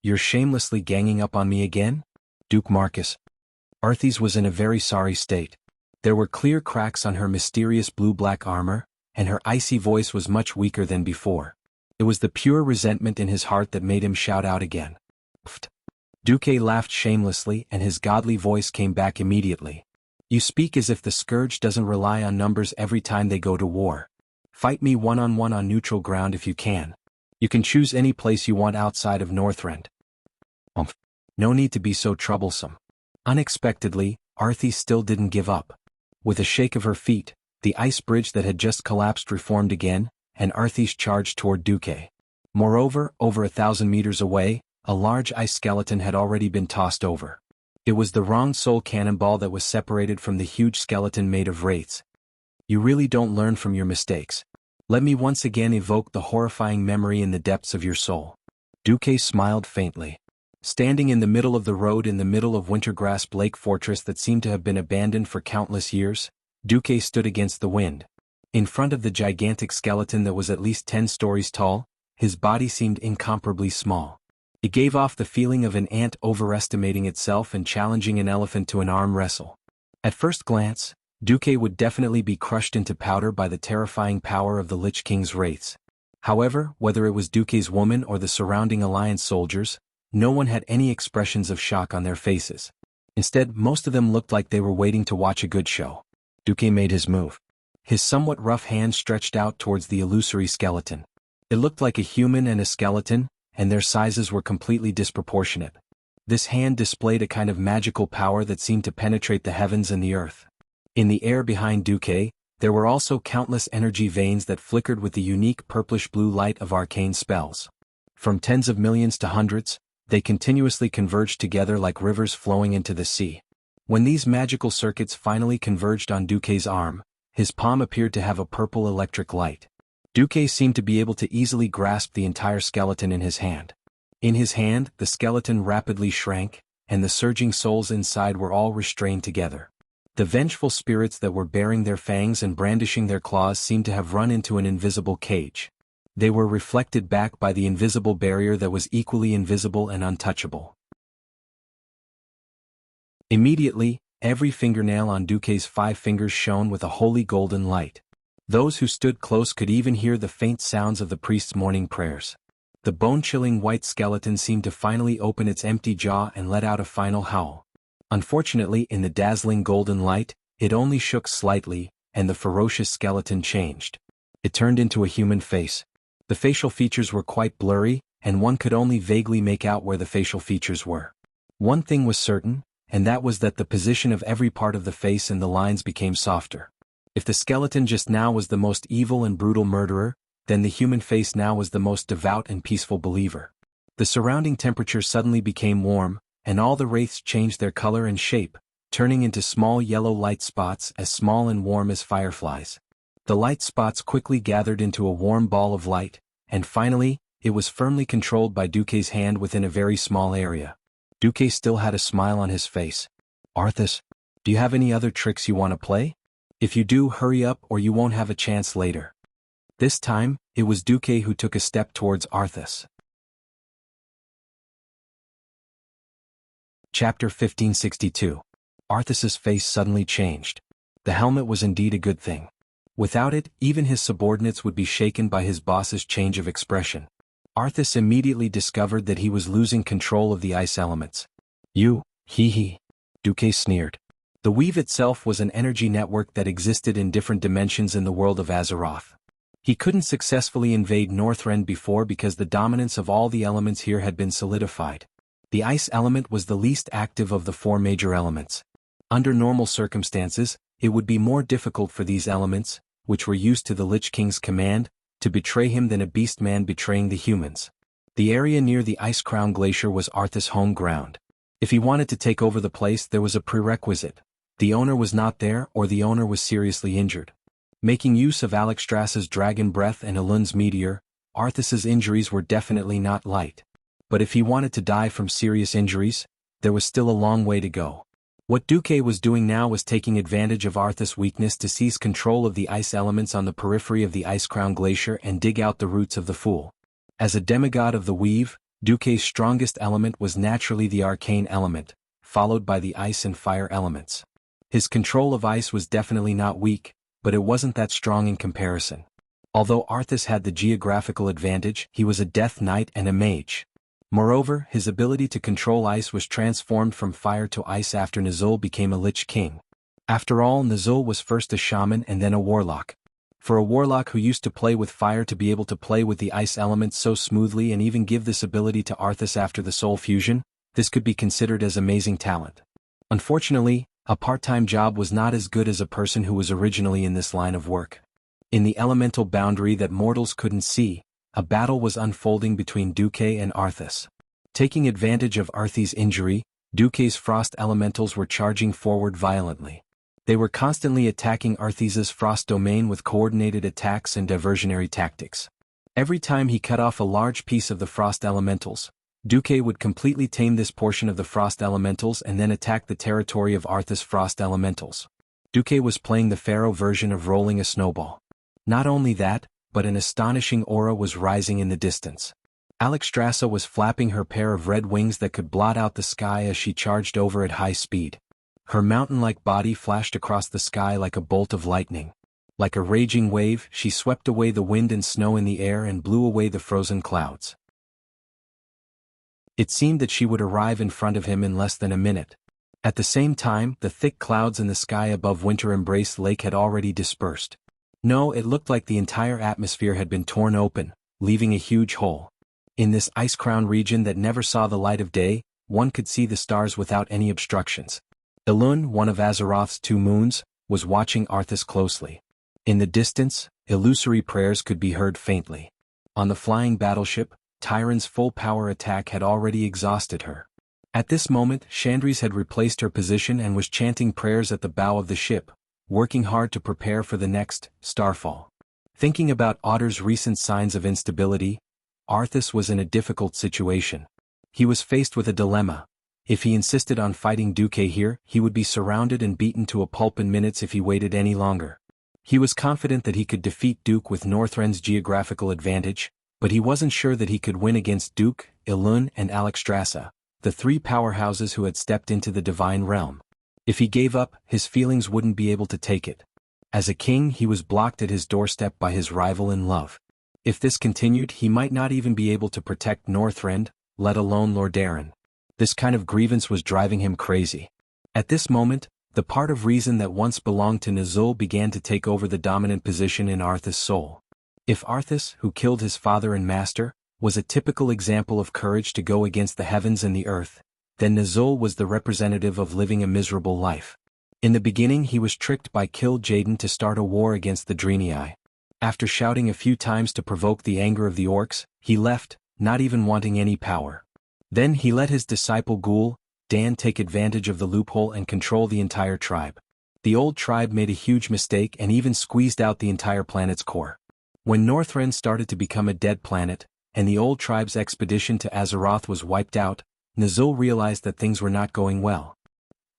You're shamelessly ganging up on me again? Duke Marcus. Arthas was in a very sorry state. There were clear cracks on her mysterious blue-black armor, and her icy voice was much weaker than before. It was the pure resentment in his heart that made him shout out again. Pfft. Duque laughed shamelessly and his godly voice came back immediately. You speak as if the scourge doesn't rely on numbers every time they go to war. Fight me one-on-one on neutral ground if you can. You can choose any place you want outside of Northrend. No need to be so troublesome. Unexpectedly, Arthas still didn't give up. With a shake of her feet, the ice bridge that had just collapsed reformed again, and Arthas charged toward Duque. Moreover, over 1,000 meters away, a large ice skeleton had already been tossed over. It was the wrong soul cannonball that was separated from the huge skeleton made of wraiths. You really don't learn from your mistakes. Let me once again evoke the horrifying memory in the depths of your soul. Duque smiled faintly. Standing in the middle of the road in the middle of Wintergrasp Lake Fortress that seemed to have been abandoned for countless years, Duque stood against the wind. In front of the gigantic skeleton that was at least 10 stories tall, his body seemed incomparably small. It gave off the feeling of an ant overestimating itself and challenging an elephant to an arm wrestle. At first glance, Duque would definitely be crushed into powder by the terrifying power of the Lich King's wraiths. However, whether it was Duque's woman or the surrounding Alliance soldiers, no one had any expressions of shock on their faces. Instead, most of them looked like they were waiting to watch a good show. Duque made his move. His somewhat rough hand stretched out towards the illusory skeleton. It looked like a human and a skeleton, and their sizes were completely disproportionate. This hand displayed a kind of magical power that seemed to penetrate the heavens and the earth. In the air behind Duque, there were also countless energy veins that flickered with the unique purplish-blue light of arcane spells. From tens of millions to hundreds, they continuously converged together like rivers flowing into the sea. When these magical circuits finally converged on Duque's arm, his palm appeared to have a purple electric light. Duque seemed to be able to easily grasp the entire skeleton in his hand. In his hand, the skeleton rapidly shrank, and the surging souls inside were all restrained together. The vengeful spirits that were baring their fangs and brandishing their claws seemed to have run into an invisible cage. They were reflected back by the invisible barrier that was equally invisible and untouchable. Immediately, every fingernail on Duque's 5 fingers shone with a holy golden light. Those who stood close could even hear the faint sounds of the priest's morning prayers. The bone-chilling white skeleton seemed to finally open its empty jaw and let out a final howl. Unfortunately, in the dazzling golden light, it only shook slightly, and the ferocious skeleton changed. It turned into a human face. The facial features were quite blurry, and one could only vaguely make out where the facial features were. One thing was certain, and that was that the position of every part of the face and the lines became softer. If the skeleton just now was the most evil and brutal murderer, then the human face now was the most devout and peaceful believer. The surrounding temperature suddenly became warm, and all the wraiths changed their color and shape, turning into small yellow light spots as small and warm as fireflies. The light spots quickly gathered into a warm ball of light, and finally, it was firmly controlled by Duque's hand within a very small area. Duque still had a smile on his face. "Arthas, do you have any other tricks you want to play? If you do, hurry up or you won't have a chance later." This time, it was Duque who took a step towards Arthas. Chapter 1562. Arthas's face suddenly changed. The helmet was indeed a good thing. Without it, even his subordinates would be shaken by his boss's change of expression. Arthas immediately discovered that he was losing control of the ice elements. "You, hee," Duque sneered. The weave itself was an energy network that existed in different dimensions in the world of Azeroth. He couldn't successfully invade Northrend before because the dominance of all the elements here had been solidified. The ice element was the least active of the 4 major elements. Under normal circumstances, it would be more difficult for these elements, which were used to the Lich King's command, to betray him than a beast man betraying the humans. The area near the Ice Crown Glacier was Arthas' home ground. If he wanted to take over the place, there was a prerequisite. The owner was not there or the owner was seriously injured. Making use of Alexstrasza's Dragon Breath and Elund's Meteor, Arthas's injuries were definitely not light. But if he wanted to die from serious injuries, there was still a long way to go. What Duque was doing now was taking advantage of Arthas' weakness to seize control of the ice elements on the periphery of the Ice Crown Glacier and dig out the roots of the Fool. As a demigod of the weave, Duque's strongest element was naturally the arcane element, followed by the ice and fire elements. His control of ice was definitely not weak, but it wasn't that strong in comparison. Although Arthas had the geographical advantage, he was a Death Knight and a mage. Moreover, his ability to control ice was transformed from fire to ice after Nazul became a Lich King. After all, Nazul was first a shaman and then a warlock. For a warlock who used to play with fire to be able to play with the ice elements so smoothly and even give this ability to Arthas after the soul fusion, this could be considered as amazing talent. Unfortunately, a part-time job was not as good as a person who was originally in this line of work. In the elemental boundary that mortals couldn't see, a battle was unfolding between Duque and Arthas. Taking advantage of Arthas' injury, Duque's frost elementals were charging forward violently. They were constantly attacking Arthas' frost domain with coordinated attacks and diversionary tactics. Every time he cut off a large piece of the frost elementals, Duque would completely tame this portion of the frost elementals and then attack the territory of Arthas' frost elementals. Duque was playing the Pharaoh version of rolling a snowball. Not only that, but an astonishing aura was rising in the distance. Alexstrasza was flapping her pair of red wings that could blot out the sky as she charged over at high speed. Her mountain-like body flashed across the sky like a bolt of lightning. Like a raging wave, she swept away the wind and snow in the air and blew away the frozen clouds. It seemed that she would arrive in front of him in less than a minute. At the same time, the thick clouds in the sky above Winter Embrace Lake had already dispersed. No, it looked like the entire atmosphere had been torn open, leaving a huge hole. In this ice-crown region that never saw the light of day, one could see the stars without any obstructions. Elun, one of Azeroth's 2 moons, was watching Arthas closely. In the distance, illusory prayers could be heard faintly. On the flying battleship, Tyron's full-power attack had already exhausted her. At this moment, Chandris had replaced her position and was chanting prayers at the bow of the ship, working hard to prepare for the next starfall. Thinking about Otter's recent signs of instability, Arthas was in a difficult situation. He was faced with a dilemma. If he insisted on fighting Duque here, he would be surrounded and beaten to a pulp in minutes if he waited any longer. He was confident that he could defeat Duke with Northrend's geographical advantage, but he wasn't sure that he could win against Duke, Elun and Alexstrasza, the 3 powerhouses who had stepped into the divine realm. If he gave up, his feelings wouldn't be able to take it. As a king, he was blocked at his doorstep by his rival in love. If this continued, he might not even be able to protect Northrend, let alone Lordaeron. This kind of grievance was driving him crazy. At this moment, the part of reason that once belonged to Nazul began to take over the dominant position in Arthas' soul. If Arthas, who killed his father and master, was a typical example of courage to go against the heavens and the earth, then Nazul was the representative of living a miserable life. In the beginning he was tricked by Kil'jaeden to start a war against the Draenei. After shouting a few times to provoke the anger of the orcs, he left, not even wanting any power. Then he let his disciple Ghoul, Dan, take advantage of the loophole and control the entire tribe. The old tribe made a huge mistake and even squeezed out the entire planet's core. When Northrend started to become a dead planet, and the old tribe's expedition to Azeroth was wiped out, Nazul realized that things were not going well.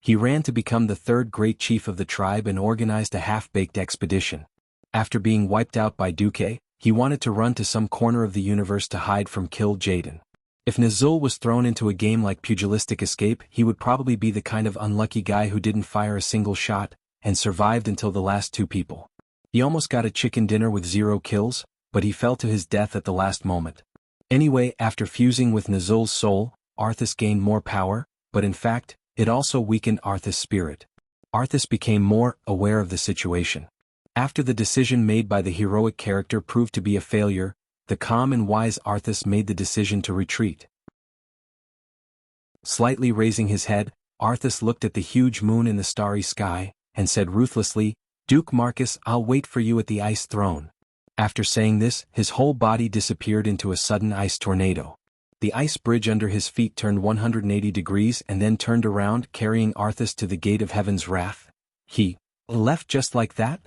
He ran to become the 3rd great chief of the tribe and organized a half-baked expedition. After being wiped out by Duque, he wanted to run to some corner of the universe to hide from Kil'jaeden. If Nazul was thrown into a game like Pugilistic Escape, he would probably be the kind of unlucky guy who didn't fire a single shot, and survived until the last 2 people. He almost got a chicken dinner with 0 kills, but he fell to his death at the last moment. Anyway, after fusing with Nazul's soul, Arthas gained more power, but in fact, it also weakened Arthas' spirit. Arthas became more aware of the situation. After the decision made by the heroic character proved to be a failure, the calm and wise Arthas made the decision to retreat. Slightly raising his head, Arthas looked at the huge moon in the starry sky, and said ruthlessly, "Duke Marcus, I'll wait for you at the ice throne." After saying this, his whole body disappeared into a sudden ice tornado. The ice bridge under his feet turned 180 degrees and then turned around, carrying Arthas to the gate of heaven's wrath. He left just like that?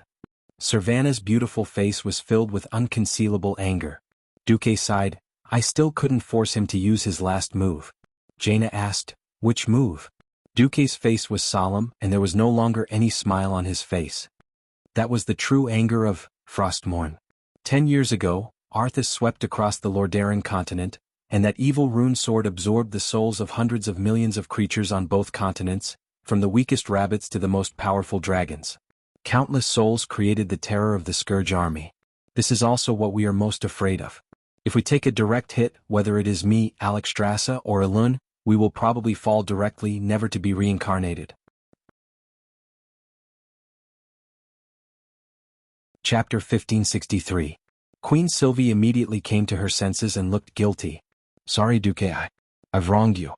Servana's beautiful face was filled with unconcealable anger. Duque sighed. "I still couldn't force him to use his last move." Jaina asked, "Which move?" Duque's face was solemn and there was no longer any smile on his face. That was the true anger of Frostmourne. 10 years ago, Arthas swept across the Lordaeron continent, and that evil rune sword absorbed the souls of hundreds of millions of creatures on both continents, from the weakest rabbits to the most powerful dragons. Countless souls created the terror of the Scourge army. This is also what we are most afraid of. If we take a direct hit, whether it is me, Alexstrasza, or Elun, we will probably fall directly, never to be reincarnated. Chapter 1563. Queen Sylvie immediately came to her senses and looked guilty. "Sorry, Duque, I've wronged you."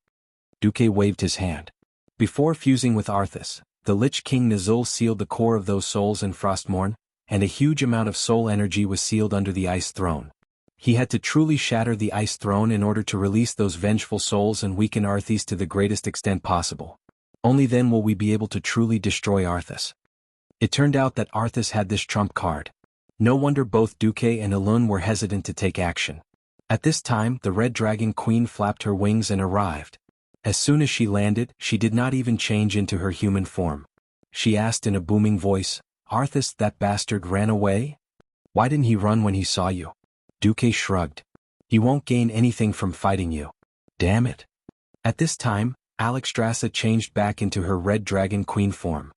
Duque waved his hand. Before fusing with Arthas, the Lich King Nazul sealed the core of those souls in Frostmourne, and a huge amount of soul energy was sealed under the Ice Throne. He had to truly shatter the Ice Throne in order to release those vengeful souls and weaken Arthas to the greatest extent possible. Only then will we be able to truly destroy Arthas. It turned out that Arthas had this trump card. No wonder both Duque and Elun were hesitant to take action. At this time, the Red Dragon Queen flapped her wings and arrived. As soon as she landed, she did not even change into her human form. She asked in a booming voice, "Arthas, that bastard ran away? Why didn't he run when he saw you?" Duque shrugged. "He won't gain anything from fighting you." "Damn it." At this time, Alexstrasza changed back into her Red Dragon Queen form.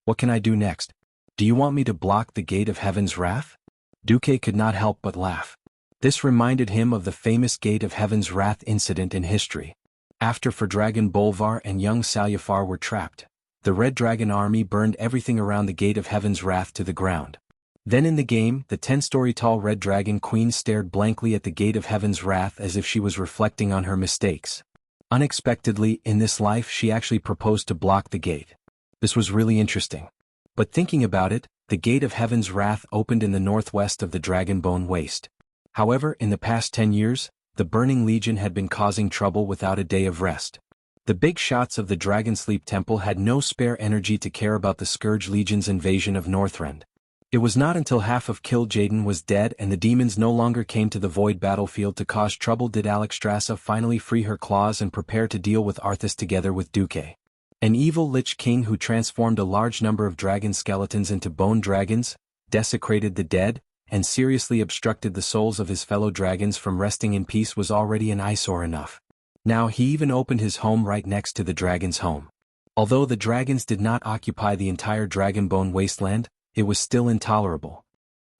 "What can I do next? Do you want me to block the gate of heaven's wrath?" Duque could not help but laugh. This reminded him of the famous Gate of Heaven's Wrath incident in history. After Fordragon Bolvar and young Salyafar were trapped, the Red Dragon army burned everything around the Gate of Heaven's Wrath to the ground. Then in the game, the 10-story-tall Red Dragon Queen stared blankly at the Gate of Heaven's Wrath as if she was reflecting on her mistakes. Unexpectedly, in this life she actually proposed to block the gate. This was really interesting. But thinking about it, the gate of heaven's wrath opened in the northwest of the Dragonbone Waste. However, in the past 10 years, the Burning Legion had been causing trouble without a day of rest. The big shots of the Dragonsleep Temple had no spare energy to care about the Scourge Legion's invasion of Northrend. It was not until half of Kil'jaeden was dead and the demons no longer came to the Void battlefield to cause trouble did Alexstrasza finally free her claws and prepare to deal with Arthas together with Duque, an evil Lich King who transformed a large number of dragon skeletons into bone dragons, desecrated the dead, and seriously obstructed the souls of his fellow dragons from resting in peace was already an eyesore enough. Now he even opened his home right next to the dragon's home. Although the dragons did not occupy the entire Dragonbone wasteland, it was still intolerable.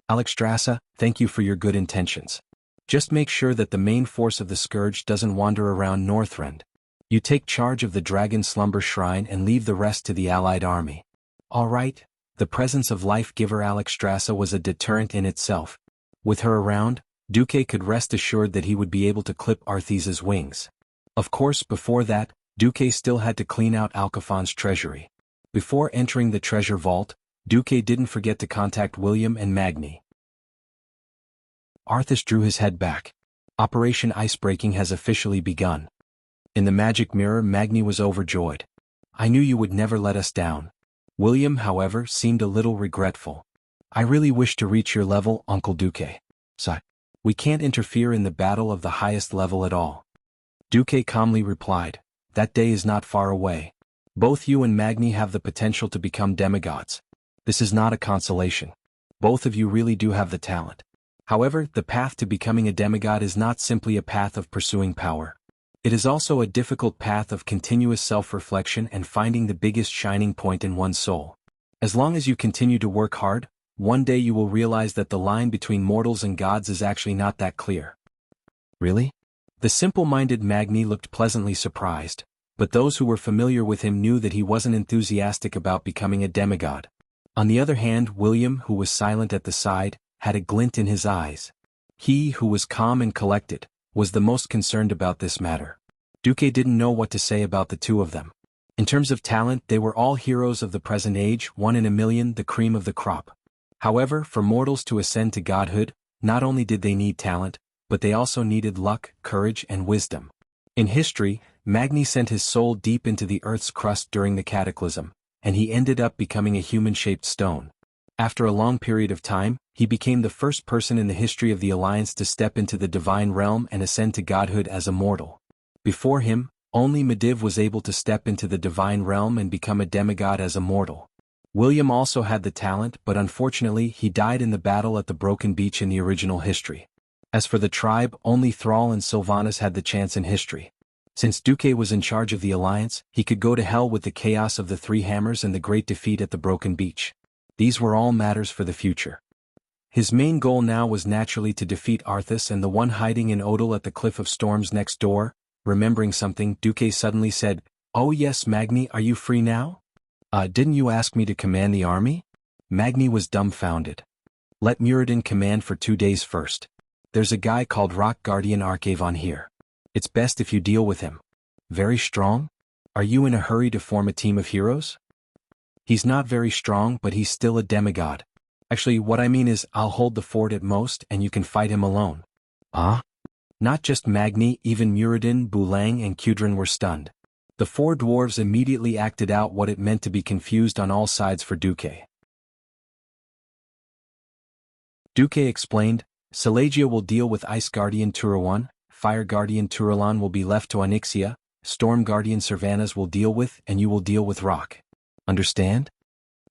Alexstrasza, thank you for your good intentions. Just make sure that the main force of the Scourge doesn't wander around Northrend. You take charge of the Dragon Slumber Shrine and leave the rest to the allied army. All right, the presence of Life-Giver Alexstrasza was a deterrent in itself. With her around, Duque could rest assured that he would be able to clip Arthas's wings. Of course, before that, Duque still had to clean out Alcafon's treasury. Before entering the treasure vault, Duque didn't forget to contact William and Magni. Arthas drew his head back. Operation Icebreaking has officially begun. In the magic mirror, Magni was overjoyed. I knew you would never let us down. William, however, seemed a little regretful. I really wish to reach your level, Uncle Duque. So, we can't interfere in the battle of the highest level at all. Duque calmly replied, that day is not far away. Both you and Magni have the potential to become demigods. This is not a consolation. Both of you really do have the talent. However, the path to becoming a demigod is not simply a path of pursuing power. It is also a difficult path of continuous self-reflection and finding the biggest shining point in one's soul. As long as you continue to work hard, one day you will realize that the line between mortals and gods is actually not that clear. Really? The simple-minded Magni looked pleasantly surprised, but those who were familiar with him knew that he wasn't enthusiastic about becoming a demigod. On the other hand, William, who was silent at the side, had a glint in his eyes. He, who was calm and collected, was the most concerned about this matter. Duque didn't know what to say about the two of them. In terms of talent, they were all heroes of the present age, one in a million, the cream of the crop. However, for mortals to ascend to godhood, not only did they need talent, but they also needed luck, courage, and wisdom. In history, Magni sent his soul deep into the earth's crust during the cataclysm, and he ended up becoming a human-shaped stone. After a long period of time, he became the first person in the history of the Alliance to step into the divine realm and ascend to godhood as a mortal. Before him, only Medivh was able to step into the divine realm and become a demigod as a mortal. William also had the talent, but unfortunately he died in the battle at the Broken Beach in the original history. As for the tribe, only Thrall and Sylvanas had the chance in history. Since Duque was in charge of the Alliance, he could go to hell with the chaos of the Three Hammers and the great defeat at the Broken Beach. These were all matters for the future. His main goal now was naturally to defeat Arthas and the one hiding in Odal at the Cliff of Storms next door. Remembering something, Duque suddenly said, "Oh yes, Magni, are you free now? Didn't you ask me to command the army?" Magni was dumbfounded. "Let Muradin command for 2 days first. There's a guy called Rock Guardian Archavon here. It's best if you deal with him. Very strong? Are you in a hurry to form a team of heroes?" "He's not very strong, but he's still a demigod. Actually, what I mean is, I'll hold the fort at most and you can fight him alone." "Ah?" Not just Magni, even Muradin, Bulang and Kudrin were stunned. The four dwarves immediately acted out what it meant to be confused on all sides for Duque. Duque explained, "Selagia will deal with Ice Guardian Turawan, Fire Guardian Turalan will be left to Onyxia, Storm Guardian Sylvanas will deal with, and you will deal with Rock. Understand?"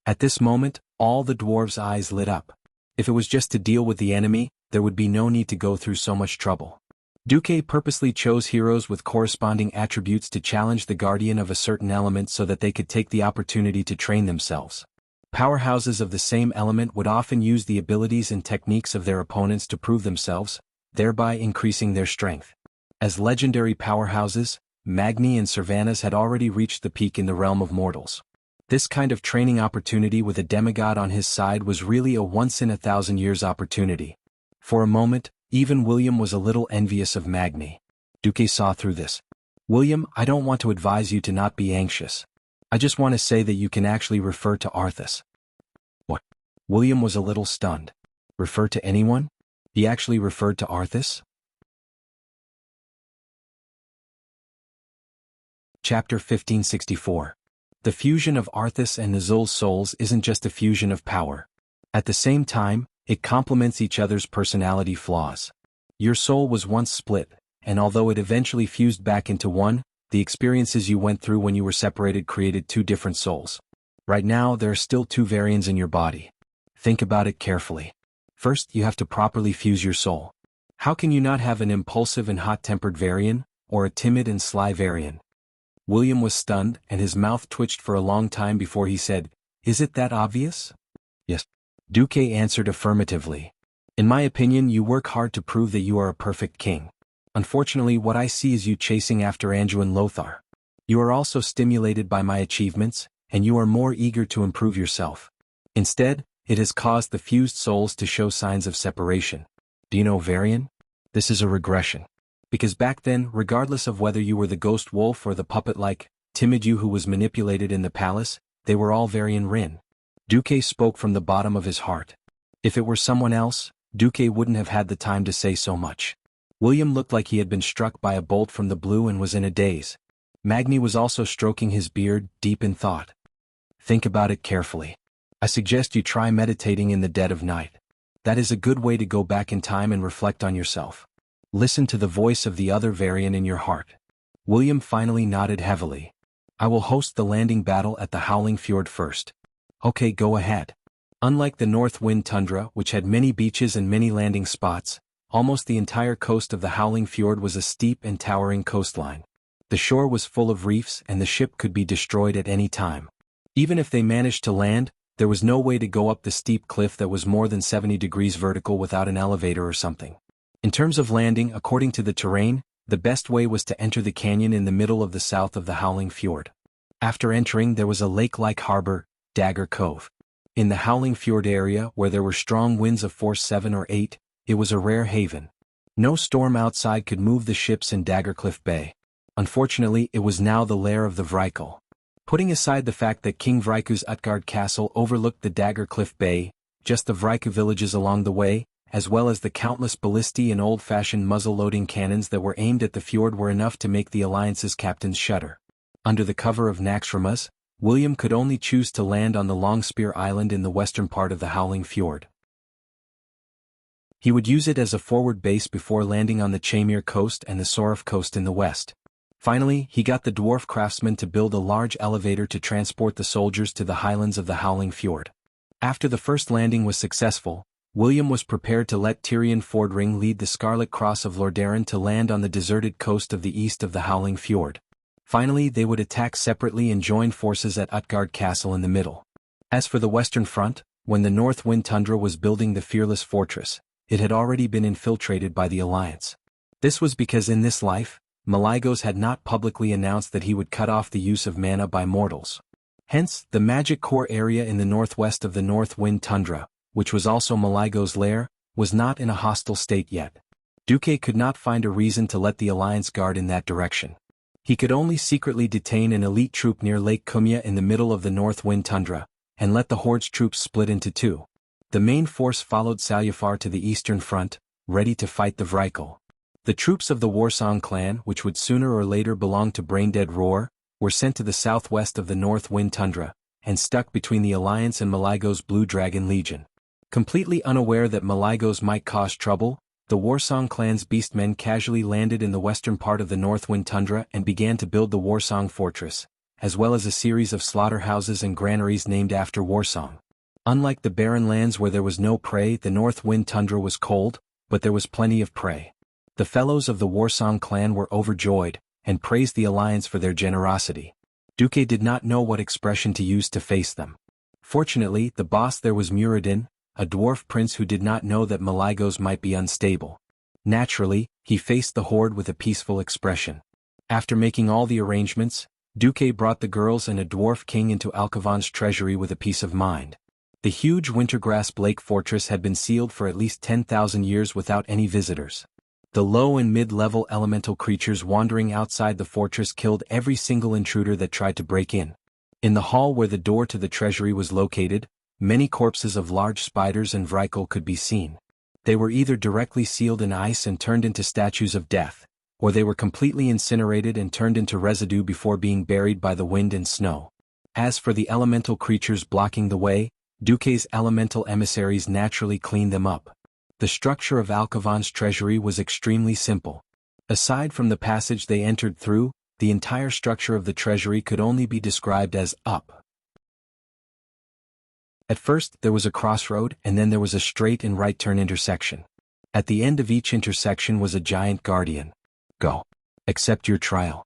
At this moment, all the dwarves' eyes lit up. If it was just to deal with the enemy, there would be no need to go through so much trouble. Duque purposely chose heroes with corresponding attributes to challenge the guardian of a certain element so that they could take the opportunity to train themselves. Powerhouses of the same element would often use the abilities and techniques of their opponents to prove themselves, thereby increasing their strength. As legendary powerhouses, Magni and Sylvanas had already reached the peak in the realm of mortals. This kind of training opportunity with a demigod on his side was really a once-in-a-thousand-years opportunity. For a moment, even William was a little envious of Magni. Duque saw through this. William, I don't want to advise you to not be anxious. I just want to say that you can actually refer to Arthas. What? William was a little stunned. Refer to anyone? He actually referred to Arthas? Chapter 1564. The fusion of Arthas and Nazul's souls isn't just a fusion of power. At the same time, it complements each other's personality flaws. Your soul was once split, and although it eventually fused back into one, the experiences you went through when you were separated created two different souls. Right now, there are still two variants in your body. Think about it carefully. First, you have to properly fuse your soul. How can you not have an impulsive and hot-tempered variant, or a timid and sly variant? William was stunned, and his mouth twitched for a long time before he said, "Is it that obvious?" "Yes." Duque answered affirmatively. "In my opinion, you work hard to prove that you are a perfect king. Unfortunately, what I see is you chasing after Anduin Lothar. You are also stimulated by my achievements, and you are more eager to improve yourself. Instead, it has caused the fused souls to show signs of separation. Do you know Varian? This is a regression. Because back then, regardless of whether you were the ghost wolf or the puppet-like, timid you who was manipulated in the palace, they were all Varian Rin." Duque spoke from the bottom of his heart. If it were someone else, Duque wouldn't have had the time to say so much. William looked like he had been struck by a bolt from the blue and was in a daze. Magni was also stroking his beard, deep in thought. "Think about it carefully. I suggest you try meditating in the dead of night. That is a good way to go back in time and reflect on yourself. Listen to the voice of the other variant in your heart." William finally nodded heavily. "I will host the landing battle at the Howling Fjord first." "Okay, go ahead." Unlike the North Wind Tundra, which had many beaches and many landing spots, almost the entire coast of the Howling Fjord was a steep and towering coastline. The shore was full of reefs and the ship could be destroyed at any time. Even if they managed to land, there was no way to go up the steep cliff that was more than 70 degrees vertical without an elevator or something. In terms of landing, according to the terrain, the best way was to enter the canyon in the middle of the south of the Howling Fjord. After entering, there was a lake-like harbor, Dagger Cove. In the Howling Fjord area, where there were strong winds of force 7 or 8, it was a rare haven. No storm outside could move the ships in Daggercliff Bay. Unfortunately, it was now the lair of the Vrykul. Putting aside the fact that King Vryku's Utgard castle overlooked the Daggercliff Bay, just the Vryku villages along the way, as well as the countless ballistae and old-fashioned muzzle-loading cannons that were aimed at the fjord were enough to make the Alliance's captains shudder. Under the cover of Naxxramas, William could only choose to land on the Longspear Island in the western part of the Howling Fjord. He would use it as a forward base before landing on the Chamir coast and the Sorif coast in the west. Finally, he got the dwarf craftsman to build a large elevator to transport the soldiers to the highlands of the Howling Fjord. After the first landing was successful, William was prepared to let Tyrion Fordring lead the Scarlet Cross of Lordaeron to land on the deserted coast of the east of the Howling Fjord. Finally, they would attack separately and join forces at Utgard Castle in the middle. As for the western front, when the North Wind Tundra was building the Fearless Fortress, it had already been infiltrated by the Alliance. This was because in this life, Malygos had not publicly announced that he would cut off the use of mana by mortals. Hence, the magic core area in the northwest of the North Wind Tundra, which was also Malygos' lair, was not in a hostile state yet. Duque could not find a reason to let the Alliance guard in that direction. He could only secretly detain an elite troop near Lake Cumia in the middle of the North Wind Tundra, and let the Horde's troops split into two. The main force followed Salyafar to the eastern front, ready to fight the Vrykul. The troops of the Warsong clan, which would sooner or later belong to Braindead Roar, were sent to the southwest of the North Wind Tundra, and stuck between the Alliance and Malygos' Blue Dragon Legion. Completely unaware that Malygos might cause trouble, the Warsong clan's beastmen casually landed in the western part of the Northwind Tundra and began to build the Warsong Fortress, as well as a series of slaughterhouses and granaries named after Warsong. Unlike the barren lands where there was no prey, the Northwind Tundra was cold, but there was plenty of prey. The fellows of the Warsong clan were overjoyed, and praised the Alliance for their generosity. Duque did not know what expression to use to face them. Fortunately, the boss there was Muradin, a dwarf prince who did not know that Malygos might be unstable. Naturally, he faced the Horde with a peaceful expression. After making all the arrangements, Duque brought the girls and a dwarf king into Alkavon's treasury with a peace of mind. The huge Wintergrasp Lake fortress had been sealed for at least 10,000 years without any visitors. The low and mid-level elemental creatures wandering outside the fortress killed every single intruder that tried to break in. In the hall where the door to the treasury was located, many corpses of large spiders and vrykul could be seen. They were either directly sealed in ice and turned into statues of death, or they were completely incinerated and turned into residue before being buried by the wind and snow. As for the elemental creatures blocking the way, Duque's elemental emissaries naturally cleaned them up. The structure of Alcavan's treasury was extremely simple. Aside from the passage they entered through, the entire structure of the treasury could only be described as up. At first, there was a crossroad, and then there was a straight and right turn intersection. At the end of each intersection was a giant guardian. Go. Accept your trial.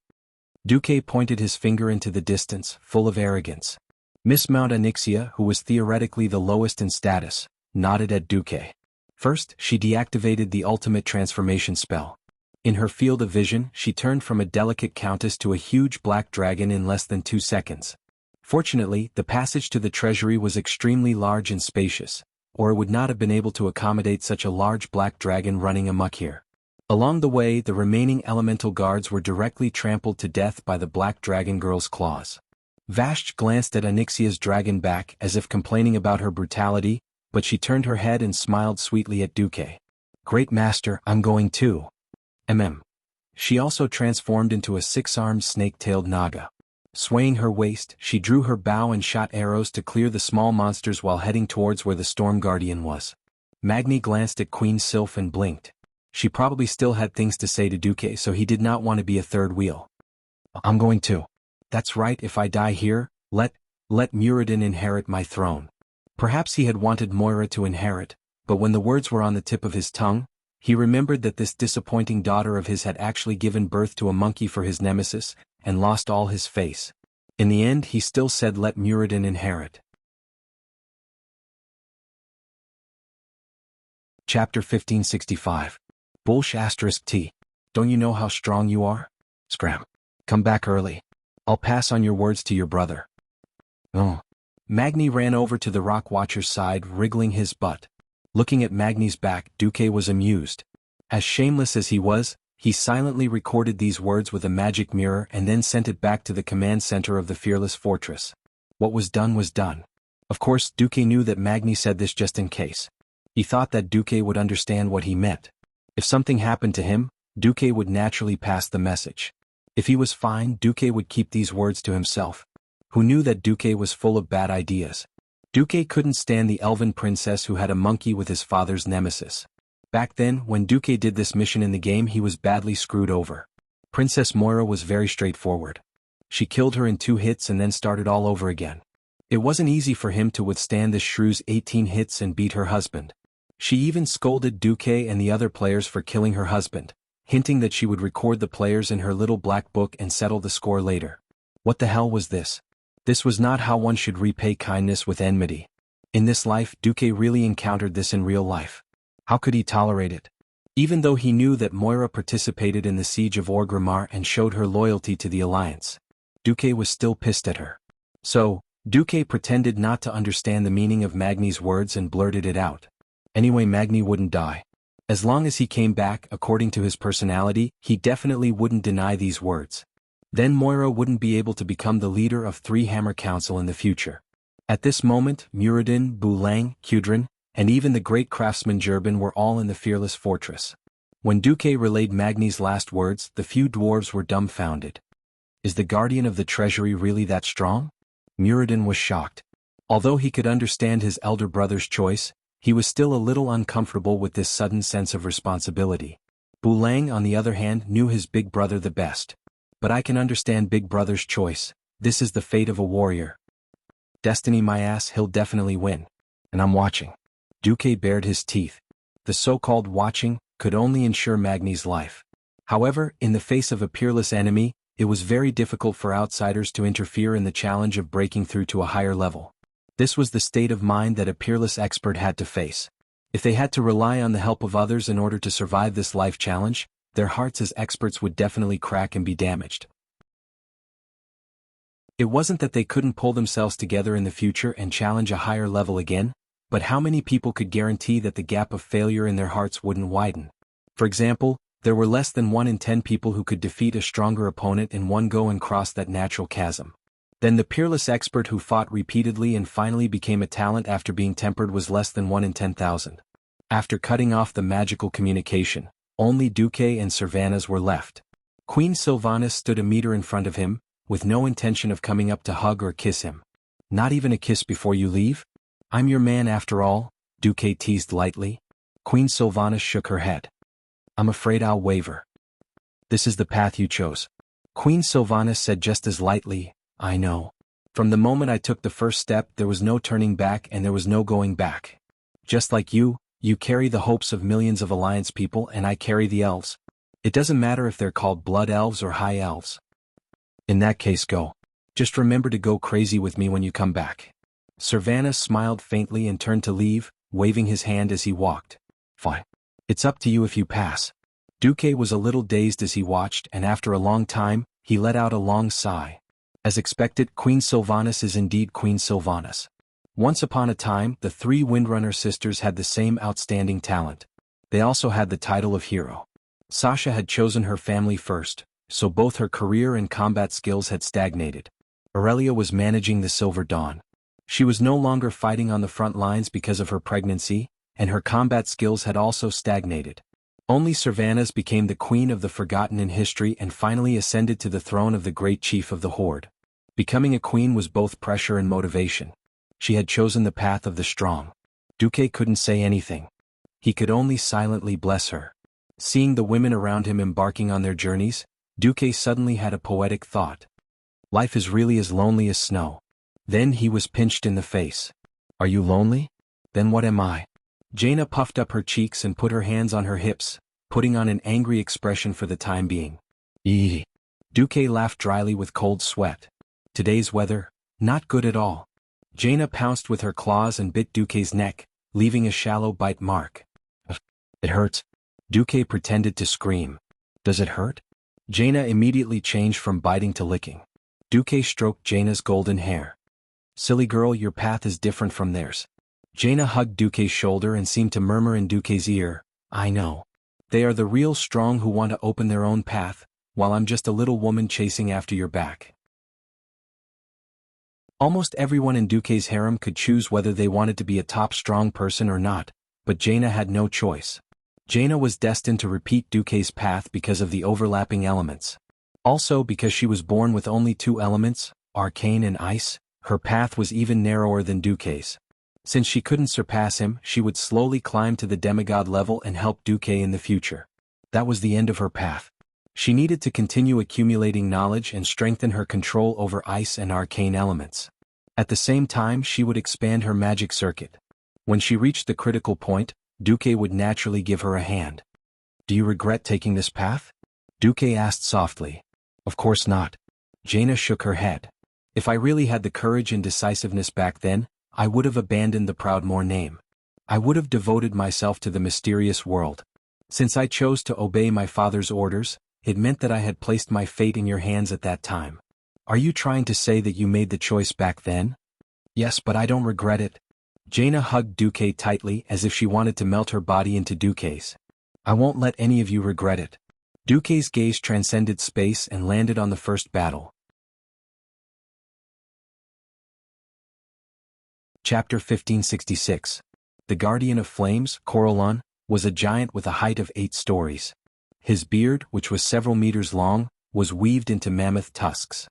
Duque pointed his finger into the distance, full of arrogance. Miss Mount Onyxia, who was theoretically the lowest in status, nodded at Duque. First, she deactivated the ultimate transformation spell. In her field of vision, she turned from a delicate countess to a huge black dragon in less than 2 seconds. Fortunately, the passage to the treasury was extremely large and spacious, or it would not have been able to accommodate such a large black dragon running amok here. Along the way, the remaining elemental guards were directly trampled to death by the black dragon girl's claws. Vashj glanced at Onyxia's dragon back as if complaining about her brutality, but she turned her head and smiled sweetly at Duque. Great master, I'm going too. She also transformed into a 6-armed snake-tailed naga. Swaying her waist, she drew her bow and shot arrows to clear the small monsters while heading towards where the Storm Guardian was. Magni glanced at Queen Sylph and blinked. She probably still had things to say to Duque, so he did not want to be a third wheel. I'm going too. That's right, if I die here, let Muradin inherit my throne. Perhaps he had wanted Moira to inherit, but when the words were on the tip of his tongue, he remembered that this disappointing daughter of his had actually given birth to a monkey for his nemesis, and lost all his face. In the end, he still said let Muradin inherit. Chapter 1565. Bullsh *T. Don't you know how strong you are? Scram. Come back early. I'll pass on your words to your brother. Oh. Magni ran over to the Rock Watcher's side, wriggling his butt. Looking at Magni's back, Duque was amused. As shameless as he was, he silently recorded these words with a magic mirror and then sent it back to the command center of the fearless fortress. What was done was done. Of course, Duque knew that Magni said this just in case. He thought that Duque would understand what he meant. If something happened to him, Duque would naturally pass the message. If he was fine, Duque would keep these words to himself. Who knew that Duque was full of bad ideas? Duque couldn't stand the elven princess who had a monkey with his father's nemesis. Back then, when Duque did this mission in the game, he was badly screwed over. Princess Moira was very straightforward. She killed her in 2 hits and then started all over again. It wasn't easy for him to withstand the shrew's 18 hits and beat her husband. She even scolded Duque and the other players for killing her husband, hinting that she would record the players in her little black book and settle the score later. What the hell was this? This was not how one should repay kindness with enmity. In this life, Duque really encountered this in real life. How could he tolerate it? Even though he knew that Moira participated in the siege of Orgrimmar and showed her loyalty to the Alliance, Duque was still pissed at her. So, Duque pretended not to understand the meaning of Magni's words and blurted it out. Anyway, Magni wouldn't die. As long as he came back according to his personality, he definitely wouldn't deny these words. Then Moira wouldn't be able to become the leader of 3 Hammer Council in the future. At this moment, Muradin, Bulang, Kudrin, and even the great craftsman Jurban were all in the fearless fortress. When Duque relayed Magni's last words, the few dwarves were dumbfounded. Is the guardian of the treasury really that strong? Muradin was shocked. Although he could understand his elder brother's choice, he was still a little uncomfortable with this sudden sense of responsibility. Bulang, on the other hand, knew his big brother the best. But I can understand big brother's choice. This is the fate of a warrior. Destiny my ass, he'll definitely win. And I'm watching. Duque bared his teeth. The so-called watching could only ensure Magni's life. However, in the face of a peerless enemy, it was very difficult for outsiders to interfere in the challenge of breaking through to a higher level. This was the state of mind that a peerless expert had to face. If they had to rely on the help of others in order to survive this life challenge, their hearts as experts would definitely crack and be damaged. It wasn't that they couldn't pull themselves together in the future and challenge a higher level again, but how many people could guarantee that the gap of failure in their hearts wouldn't widen? For example, There were less than 1 in 10 people who could defeat a stronger opponent in one go and cross that natural chasm. Then the peerless expert who fought repeatedly and finally became a talent after being tempered was less than 1 in 10,000. After cutting off the magical communication, only Duque and Sylvanas were left. Queen Sylvanas stood a meter in front of him, with no intention of coming up to hug or kiss him. Not even a kiss before you leave? I'm your man after all, Duque teased lightly. Queen Sylvanas shook her head. I'm afraid I'll waver. This is the path you chose. Queen Sylvanas said just as lightly, I know. From the moment I took the first step there was no turning back and there was no going back. Just like you carry the hopes of millions of Alliance people and I carry the elves. It doesn't matter if they're called blood elves or high elves. In that case go. Just remember to go crazy with me when you come back. Sylvanas smiled faintly and turned to leave, waving his hand as he walked. Fine. It's up to you if you pass. Duque was a little dazed as he watched and after a long time, he let out a long sigh. As expected, Queen Sylvanas is indeed Queen Sylvanas. Once upon a time, the 3 Windrunner sisters had the same outstanding talent. They also had the title of hero. Sasha had chosen her family first, so both her career and combat skills had stagnated. Aurelia was managing the Silver Dawn. She was no longer fighting on the front lines because of her pregnancy, and her combat skills had also stagnated. Only Sylvanas became the queen of the Forgotten in history and finally ascended to the throne of the great chief of the Horde. Becoming a queen was both pressure and motivation. She had chosen the path of the strong. Duque couldn't say anything. He could only silently bless her. Seeing the women around him embarking on their journeys, Duque suddenly had a poetic thought. Life is really as lonely as snow. Then he was pinched in the face. Are you lonely? Then what am I? Jaina puffed up her cheeks and put her hands on her hips, putting on an angry expression for the time being. Eee. Duque laughed dryly with cold sweat. Today's weather, not good at all. Jaina pounced with her claws and bit Duque's neck, leaving a shallow bite mark. It hurts. Duque pretended to scream. Does it hurt? Jaina immediately changed from biting to licking. Duque stroked Jaina's golden hair. Silly girl, your path is different from theirs. Jaina hugged Duque's shoulder and seemed to murmur in Duque's ear, I know. They are the real strong who want to open their own path, while I'm just a little woman chasing after your back. Almost everyone in Duque's harem could choose whether they wanted to be a top strong person or not, but Jaina had no choice. Jaina was destined to repeat Duque's path because of the overlapping elements. Also because she was born with only 2 elements, arcane and ice, her path was even narrower than Duque's. Since she couldn't surpass him, she would slowly climb to the demigod level and help Duque in the future. That was the end of her path. She needed to continue accumulating knowledge and strengthen her control over ice and arcane elements. At the same time, she would expand her magic circuit. When she reached the critical point, Duque would naturally give her a hand. Do you regret taking this path? Duque asked softly. Of course not. Jaina shook her head. If I really had the courage and decisiveness back then, I would have abandoned the Proudmoore name. I would have devoted myself to the mysterious world. Since I chose to obey my father's orders, it meant that I had placed my fate in your hands at that time. Are you trying to say that you made the choice back then? Yes, but I don't regret it. Jaina hugged Duque tightly as if she wanted to melt her body into Duque's. I won't let any of you regret it. Duque's gaze transcended space and landed on the first battle. Chapter 1566. The Guardian of Flames, Corellon, was a giant with a height of 8 stories. His beard, which was several meters long, was weaved into mammoth tusks.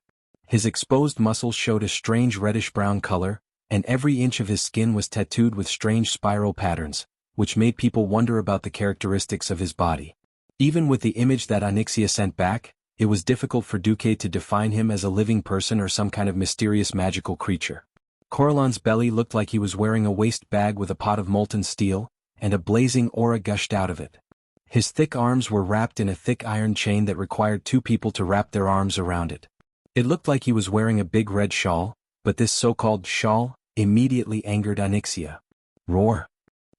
His exposed muscles showed a strange reddish-brown color, and every inch of his skin was tattooed with strange spiral patterns, which made people wonder about the characteristics of his body. Even with the image that Onyxia sent back, it was difficult for Duque to define him as a living person or some kind of mysterious magical creature. Corellon's belly looked like he was wearing a waist bag with a pot of molten steel, and a blazing aura gushed out of it. His thick arms were wrapped in a thick iron chain that required 2 people to wrap their arms around it. It looked like he was wearing a big red shawl, but this so-called shawl immediately angered Onyxia. Roar.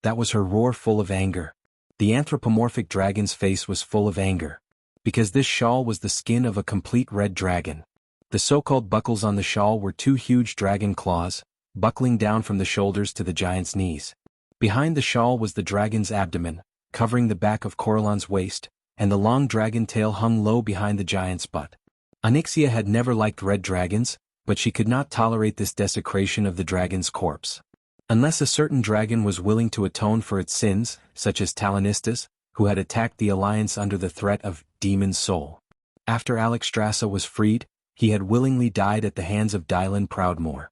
That was her roar, full of anger. The anthropomorphic dragon's face was full of anger. Because this shawl was the skin of a complete red dragon. The so-called buckles on the shawl were 2 huge dragon claws, buckling down from the shoulders to the giant's knees. Behind the shawl was the dragon's abdomen, covering the back of Corellon's waist, and the long dragon tail hung low behind the giant's butt. Onyxia had never liked red dragons, but she could not tolerate this desecration of the dragon's corpse. Unless a certain dragon was willing to atone for its sins, such as Talonistus, who had attacked the Alliance under the threat of Demon's Soul. After Alexstrasza was freed, he had willingly died at the hands of Dylan Proudmoore.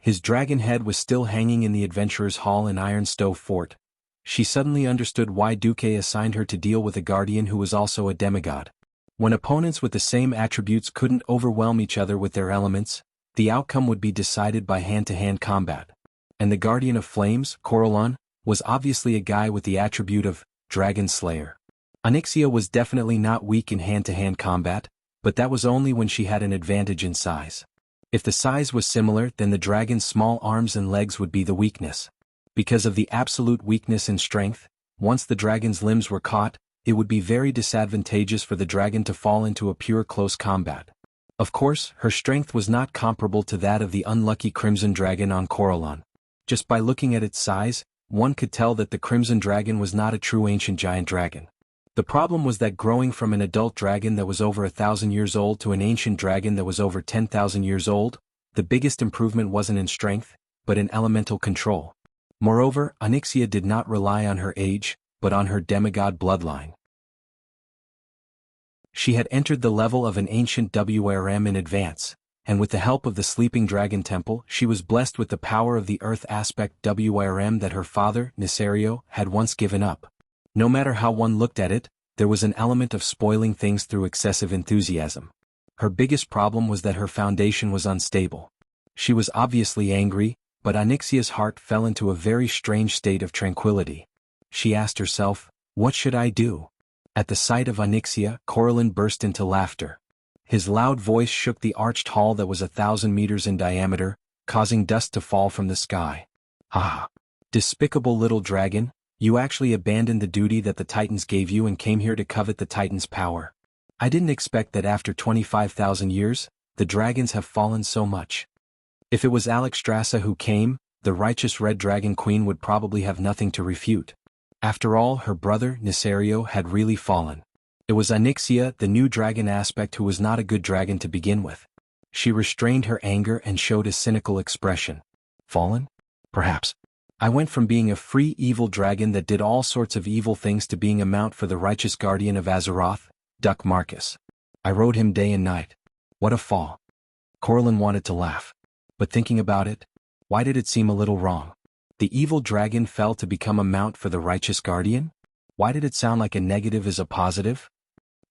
His dragon head was still hanging in the Adventurers' Hall in Ironstove Fort. She suddenly understood why Duque assigned her to deal with a guardian who was also a demigod. When opponents with the same attributes couldn't overwhelm each other with their elements, the outcome would be decided by hand-to-hand combat. And the Guardian of Flames, Corellon, was obviously a guy with the attribute of Dragon Slayer. Onyxia was definitely not weak in hand-to-hand combat, but that was only when she had an advantage in size. If the size was similar, then the dragon's small arms and legs would be the weakness. Because of the absolute weakness in strength, once the dragon's limbs were caught, it would be very disadvantageous for the dragon to fall into a pure close combat. Of course, her strength was not comparable to that of the unlucky Crimson Dragon on Corellon. Just by looking at its size, one could tell that the Crimson Dragon was not a true ancient giant dragon. The problem was that growing from an adult dragon that was over 1,000 years old to an ancient dragon that was over 10,000 years old, the biggest improvement wasn't in strength, but in elemental control. Moreover, Onyxia did not rely on her age, but on her demigod bloodline. She had entered the level of an ancient WRM in advance, and with the help of the Sleeping Dragon Temple, she was blessed with the power of the Earth aspect WRM that her father, Nisario, had once given up. No matter how one looked at it, there was an element of spoiling things through excessive enthusiasm. Her biggest problem was that her foundation was unstable. She was obviously angry, but Onyxia's heart fell into a very strange state of tranquility. She asked herself, "What should I do?" At the sight of Onyxia, Corellon burst into laughter. His loud voice shook the arched hall that was 1,000 meters in diameter, causing dust to fall from the sky. "Ah! Despicable little dragon, you actually abandoned the duty that the Titans gave you and came here to covet the Titans' power. I didn't expect that after 25,000 years, the dragons have fallen so much." If it was Alexstrasza who came, the righteous Red Dragon Queen would probably have nothing to refute. After all, her brother, Nisario, had really fallen. It was Onyxia, the new dragon aspect, who was not a good dragon to begin with. She restrained her anger and showed a cynical expression. "Fallen? Perhaps. I went from being a free evil dragon that did all sorts of evil things to being a mount for the righteous guardian of Azeroth, Duck Marcus. I rode him day and night. What a fall." Corellon wanted to laugh. But thinking about it, why did it seem a little wrong? The evil dragon fell to become a mount for the righteous guardian? Why did it sound like a negative is a positive?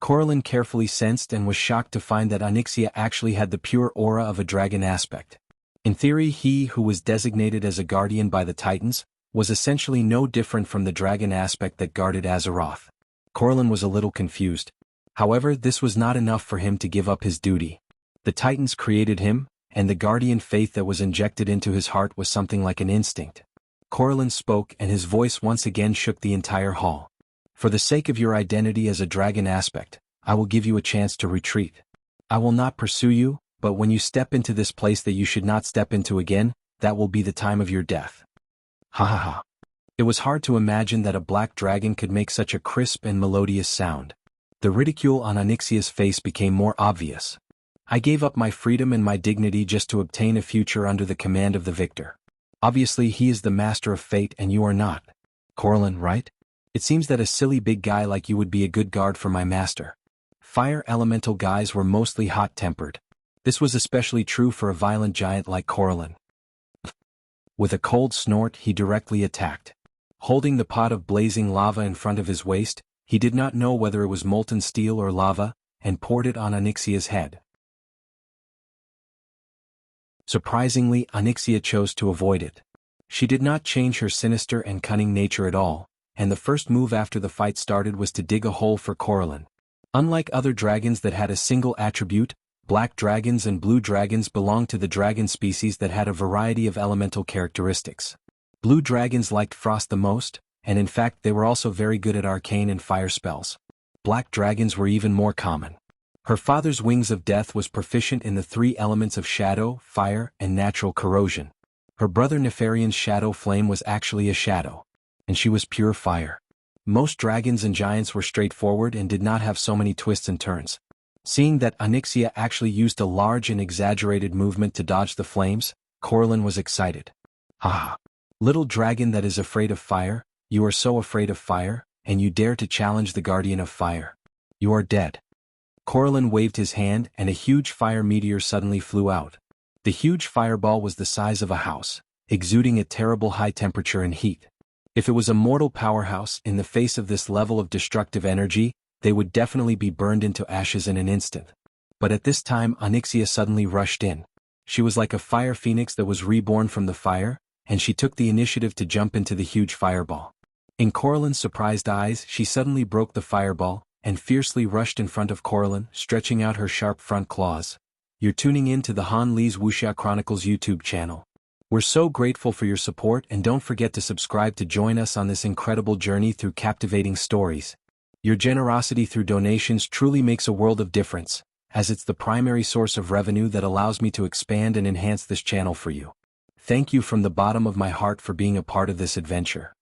Corellon carefully sensed and was shocked to find that Onyxia actually had the pure aura of a dragon aspect. In theory, he who was designated as a guardian by the Titans was essentially no different from the dragon aspect that guarded Azeroth. Corellon was a little confused. However, this was not enough for him to give up his duty. The Titans created him, and the guardian faith that was injected into his heart was something like an instinct. Corellon spoke, and his voice once again shook the entire hall. "For the sake of your identity as a dragon aspect, I will give you a chance to retreat. I will not pursue you, but when you step into this place that you should not step into again, that will be the time of your death." Ha ha ha. It was hard to imagine that a black dragon could make such a crisp and melodious sound. The ridicule on Onyxia's face became more obvious. "I gave up my freedom and my dignity just to obtain a future under the command of the victor. Obviously he is the master of fate and you are not. Corellon, right? It seems that a silly big guy like you would be a good guard for my master." Fire elemental guys were mostly hot-tempered. This was especially true for a violent giant like Corellon. With a cold snort, he directly attacked. Holding the pot of blazing lava in front of his waist, he did not know whether it was molten steel or lava, and poured it on Onyxia's head. Surprisingly, Onyxia chose to avoid it. She did not change her sinister and cunning nature at all, and the first move after the fight started was to dig a hole for Corellon. Unlike other dragons that had a single attribute, black dragons and blue dragons belonged to the dragon species that had a variety of elemental characteristics. Blue dragons liked frost the most, and in fact they were also very good at arcane and fire spells. Black dragons were even more common. Her father's Wings of Death was proficient in the 3 elements of shadow, fire, and natural corrosion. Her brother Nefarion's shadow flame was actually a shadow. And she was pure fire. Most dragons and giants were straightforward and did not have so many twists and turns. Seeing that Onyxia actually used a large and exaggerated movement to dodge the flames, Corlin was excited. Ah! Little dragon that is afraid of fire, you are so afraid of fire, and you dare to challenge the guardian of fire. You are dead. Corlin waved his hand and a huge fire meteor suddenly flew out. The huge fireball was the size of a house, exuding a terrible high temperature and heat. If it was a mortal powerhouse in the face of this level of destructive energy, they would definitely be burned into ashes in an instant. But at this time Onyxia suddenly rushed in. She was like a fire phoenix that was reborn from the fire, and she took the initiative to jump into the huge fireball. In Corlin's surprised eyes, she suddenly broke the fireball, and fiercely rushed in front of Corlin, stretching out her sharp front claws. You're tuning in to the Han Lee's Wuxia Chronicles YouTube channel. We're so grateful for your support, and don't forget to subscribe to join us on this incredible journey through captivating stories. Your generosity through donations truly makes a world of difference, as it's the primary source of revenue that allows me to expand and enhance this channel for you. Thank you from the bottom of my heart for being a part of this adventure.